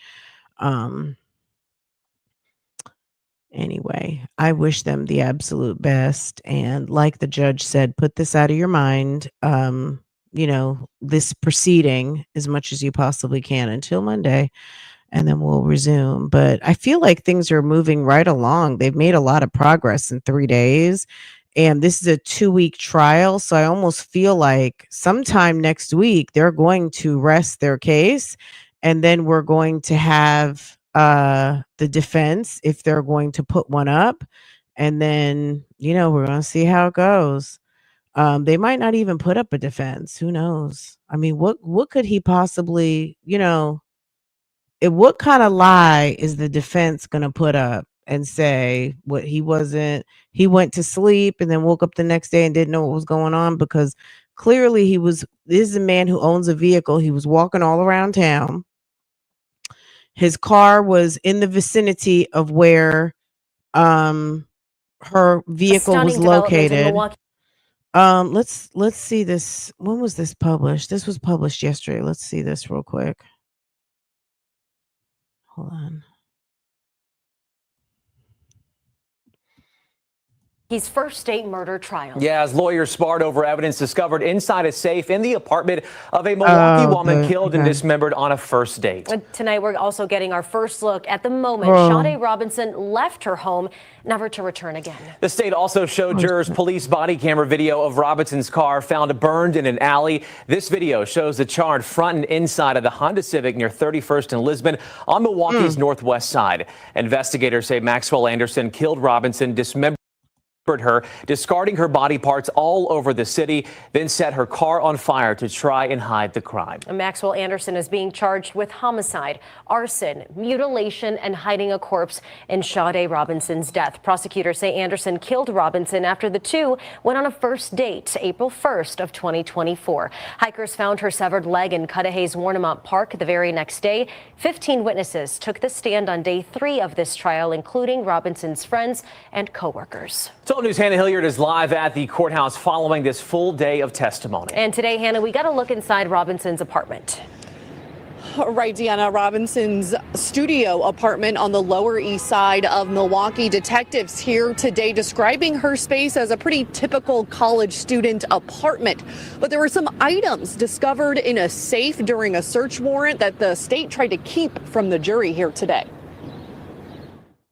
Anyway, I wish them the absolute best. And like the judge said, put this out of your mind. You know, this proceeding as much as you possibly can until Monday, and then we'll resume. But I feel like things are moving right along. They've made a lot of progress in 3 days. And this is a 2-week trial. So I almost feel like sometime next week, they're going to rest their case. And then we're going to have the defense, if they're going to put one up. And then, you know, we're going to see how it goes. They might not even put up a defense. Who knows? I mean, what could he possibly, you know, what kind of lie is the defense going to put up and say what he went to sleep and then woke up the next day and didn't know what was going on? Because clearly this is a man who owns a vehicle. He was walking all around town. His car was in the vicinity of where her vehicle was located. Let's see this. When was this published? This was published yesterday. Let's see this real quick. Hold on. His first state murder trial. Yeah, as lawyers sparred over evidence discovered inside a safe in the apartment of a Milwaukee woman killed and dismembered on a first date. Tonight, we're also getting our first look at the moment Sade Robinson left her home, never to return again. The state also showed jurors police body camera video of Robinson's car found burned in an alley. This video shows the charred front and inside of the Honda Civic near 31st and Lisbon on Milwaukee's northwest side. Investigators say Maxwell Anderson killed Robinson, dismembered her, discarding her body parts all over the city, then set her car on fire to try and hide the crime. Maxwell Anderson is being charged with homicide, arson, mutilation, and hiding a corpse in Sade Robinson's death. Prosecutors say Anderson killed Robinson after the two went on a first date, April 1st of 2024. Hikers found her severed leg in Cudahy's Warnemont Park the very next day. 15 witnesses took the stand on day 3 of this trial, including Robinson's friends and co-workers. 12 News' Hannah Hilliard is live at the courthouse following this full day of testimony. And today, Hannah, we got a look inside Robinson's apartment. Right, Deanna. Robinson's studio apartment on the Lower East Side of Milwaukee. Detectives here today describing her space as a pretty typical college student apartment. But there were some items discovered in a safe during a search warrant that the state tried to keep from the jury here today.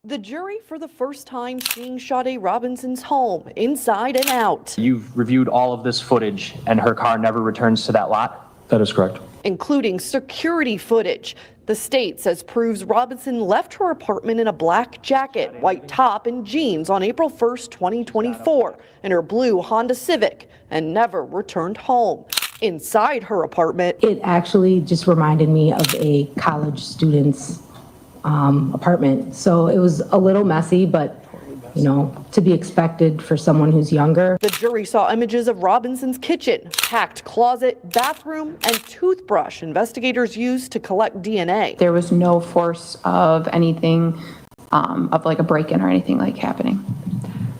The jury, for the first time, seeing Sade Robinson's home, inside and out. You've reviewed all of this footage, and her car never returns to that lot? That is correct. Including security footage. The state says proves Robinson left her apartment in a black jacket, white top, and jeans on April 1st, 2024, in her blue Honda Civic, and never returned home. Inside her apartment, it actually just reminded me of a college student's apartment. So it was a little messy, but you know, to be expected for someone who's younger. The jury saw images of Robinson's kitchen, packed closet, bathroom, and toothbrush investigators used to collect DNA. There was no force of anything, of like a break-in or anything like happening.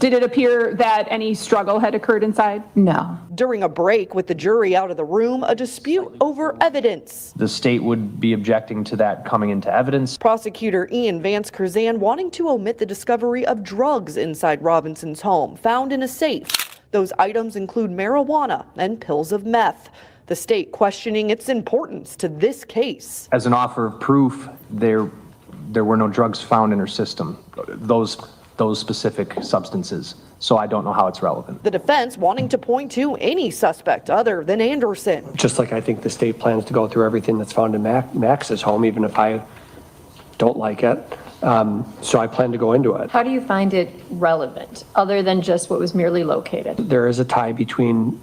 Did it appear that any struggle had occurred inside? No. During a break with the jury out of the room, a dispute over evidence. The state would be objecting to that coming into evidence. Prosecutor Ian Vance Curzan wanting to omit the discovery of drugs inside Robinson's home, found in a safe. Those items include marijuana and pills of meth. The state questioning its importance to this case. As an offer of proof, there were no drugs found in her system. Those specific substances. So I don't know how it's relevant. The defense wanting to point to any suspect other than Anderson. Just like I think the state plans to go through everything that's found in Max's home, even if I don't like it. So I plan to go into it. How do you find it relevant, other than just what was merely located? There is a tie between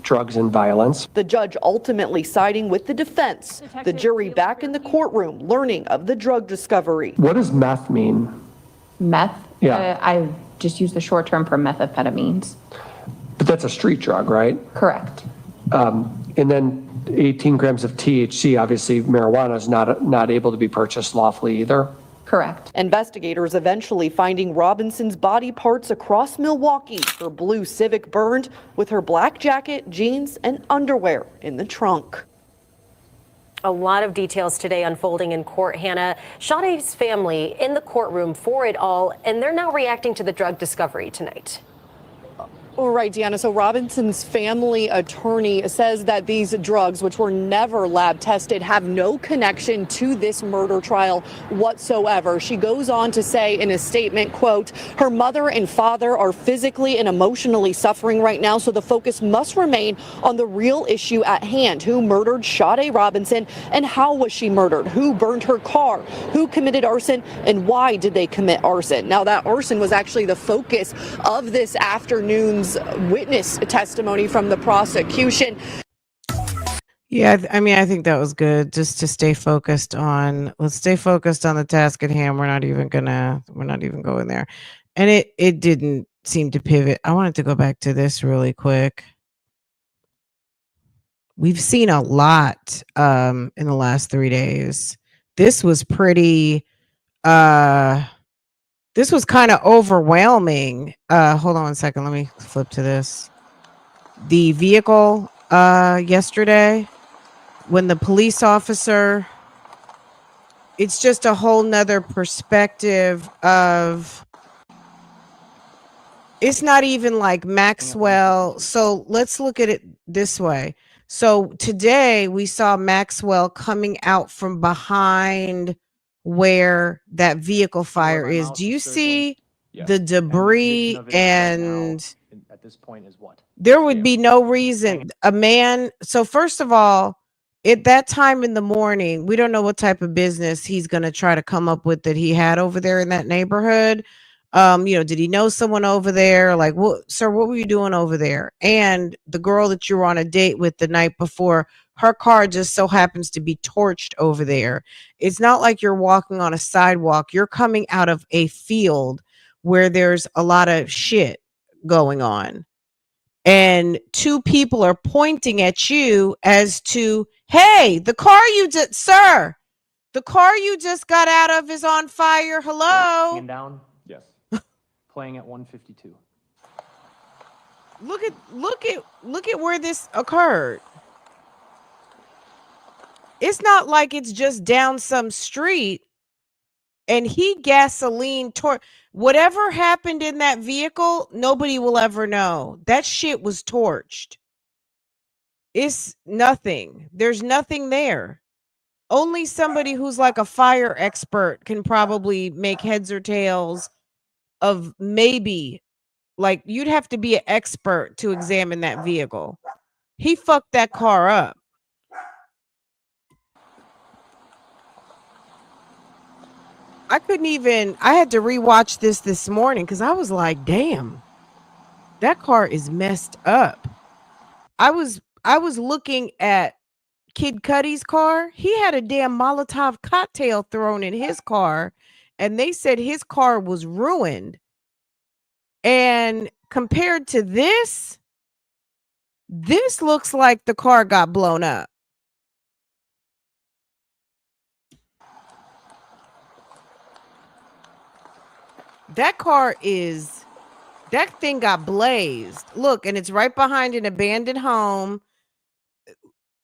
drugs and violence. The judge ultimately siding with the defense. The jury back in the courtroom learning of the drug discovery. What does meth mean? Meth? Yeah. I just use the short term for methamphetamines. But that's a street drug, right? Correct. And then 18 grams of THC, obviously marijuana is not able to be purchased lawfully either. Correct. Investigators eventually finding Robinson's body parts across Milwaukee, her blue Civic burned, with her black jacket, jeans, and underwear in the trunk. A lot of details today unfolding in court, Hannah. Sade's family in the courtroom for it all, and they're now reacting to the drug discovery tonight. All right, Deanna. So Robinson's family attorney says that these drugs, which were never lab tested, have no connection to this murder trial whatsoever. She goes on to say in a statement, quote, her mother and father are physically and emotionally suffering right now, so the focus must remain on the real issue at hand. Who murdered Sade Robinson and how was she murdered? Who burned her car? Who committed arson and why did they commit arson? Now, that arson was actually the focus of this afternoon's witness testimony from the prosecution. Yeah, I mean, I think that was good. Just to stay focused on, let's stay focused on the task at hand. We're not even going there. And it didn't seem to pivot. I wanted to go back to this really quick. We've seen a lot in the last 3 days. This was pretty this was kind of overwhelming. Hold on one second. Let me flip to this. The vehicle yesterday, when the police officer, it's just a whole nother perspective of, it's not even like Maxwell. So let's look at it this way. So today we saw Maxwell coming out from behind where that vehicle fire is. Do you see the debris? And at this point is what? There would be no reason a man. So first of all, at that time in the morning, we don't know what type of business he's going to try to come up with that he had over there in that neighborhood. Did he know someone over there? Like, what, sir, what were you doing over there? And the girl that you were on a date with the night before, her car just so happens to be torched over there. It's not like you're walking on a sidewalk. You're coming out of a field where there's a lot of shit going on. And two people are pointing at you as to, hey, the car you just, sir, the car you just got out of is on fire. Hello? And down? Yes. Playing at 152. Look at where this occurred. It's not like it's just down some street and he gasoline whatever happened in that vehicle, nobody will ever know. That shit was torched. It's nothing. There's nothing there. Only somebody who's like a fire expert can probably make heads or tails of maybe, like, you'd have to be an expert to examine that vehicle. He fucked that car up. I had to rewatch this morning because I was like, damn, that car is messed up. I was looking at Kid Cudi's car. He had a damn Molotov cocktail thrown in his car, and they said his car was ruined. And compared to this looks like the car got blown up. That thing got blazed. Look, and it's right behind an abandoned home.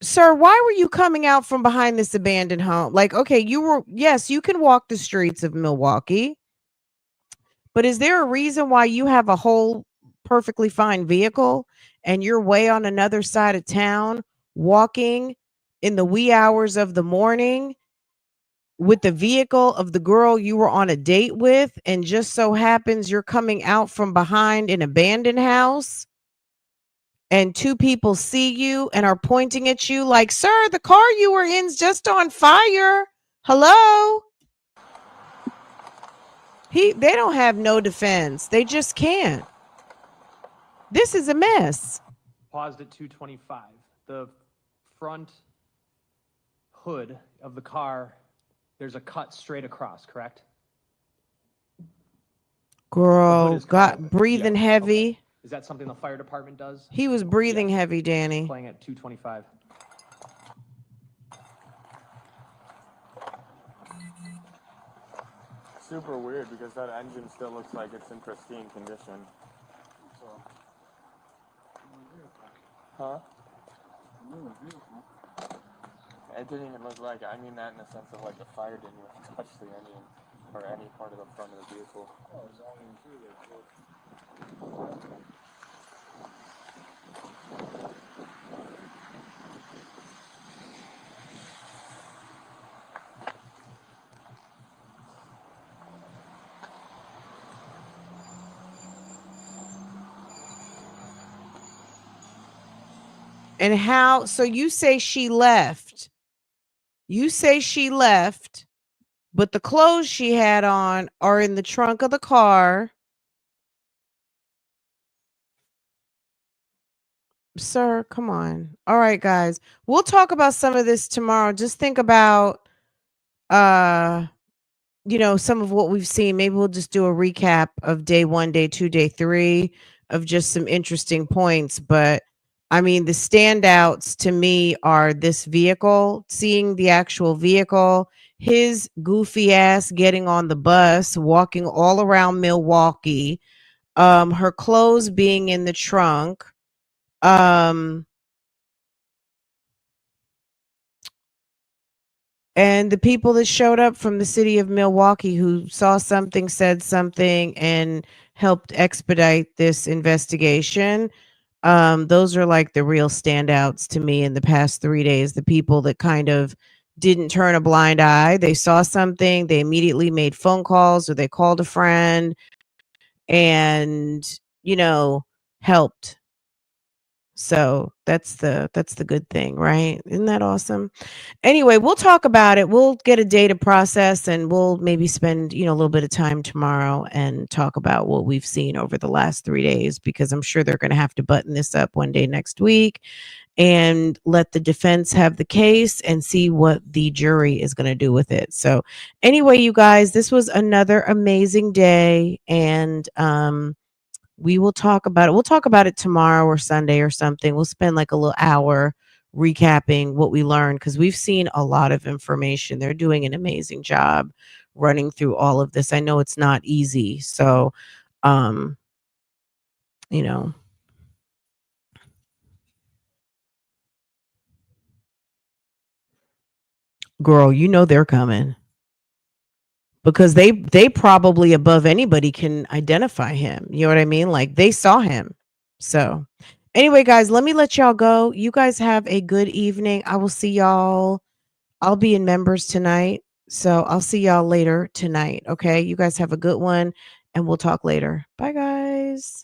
Sir, why were you coming out from behind this abandoned home? Like, okay, yes, you can walk the streets of Milwaukee, but is there a reason why you have a whole perfectly fine vehicle and you're way on another side of town walking in the wee hours of the morning with the vehicle of the girl you were on a date with, and just so happens you're coming out from behind an abandoned house and two people see you and are pointing at you like, sir, the car you were in's just on fire. Hello? They don't have no defense. They just can't. This is a mess. Paused at 225. The front hood of the car, there's a cut straight across, correct? Girl, got breathing heavy. Okay. Is that something the fire department does? He was breathing heavy, Danny. Playing at 225. Super weird because that engine still looks like it's in pristine condition. Huh? It didn't even look like, I mean that in the sense of like the fire didn't even touch the engine or any part of the front of the vehicle. Oh, it's all in through there. And how, so you say she left. You say she left, but the clothes she had on are in the trunk of the car. Sir, come on. All right, guys. We'll talk about some of this tomorrow. Just think about some of what we've seen. Maybe we'll just do a recap of day 1, day 2, day 3 of just some interesting points, but I mean, the standouts to me are this vehicle, seeing the actual vehicle, his goofy ass getting on the bus, walking all around Milwaukee, her clothes being in the trunk, and the people that showed up from the city of Milwaukee who saw something, said something, and helped expedite this investigation. Those are like the real standouts to me in the past 3 days. The people that kind of didn't turn a blind eye. They saw something, they immediately made phone calls or they called a friend and, helped. So that's the good thing, right? Isn't that awesome? Anyway, we'll talk about it. We'll get a day to process, and we'll maybe spend, a little bit of time tomorrow and talk about what we've seen over the last 3 days, because I'm sure they're going to have to button this up one day next week and let the defense have the case and see what the jury is going to do with it. So anyway, you guys, this was another amazing day, and we will talk about it. We'll talk about it tomorrow or Sunday or something. We'll spend like a little hour recapping what we learned, because we've seen a lot of information. They're doing an amazing job running through all of this. I know it's not easy. So, you know, girl, they're coming, because they probably above anybody can identify him. You know what I mean? Like, they saw him. So anyway, guys, let me let y'all go. You guys have a good evening. I will see y'all. I'll be in members tonight. So I'll see y'all later tonight. Okay. You guys have a good one, and we'll talk later. Bye, guys.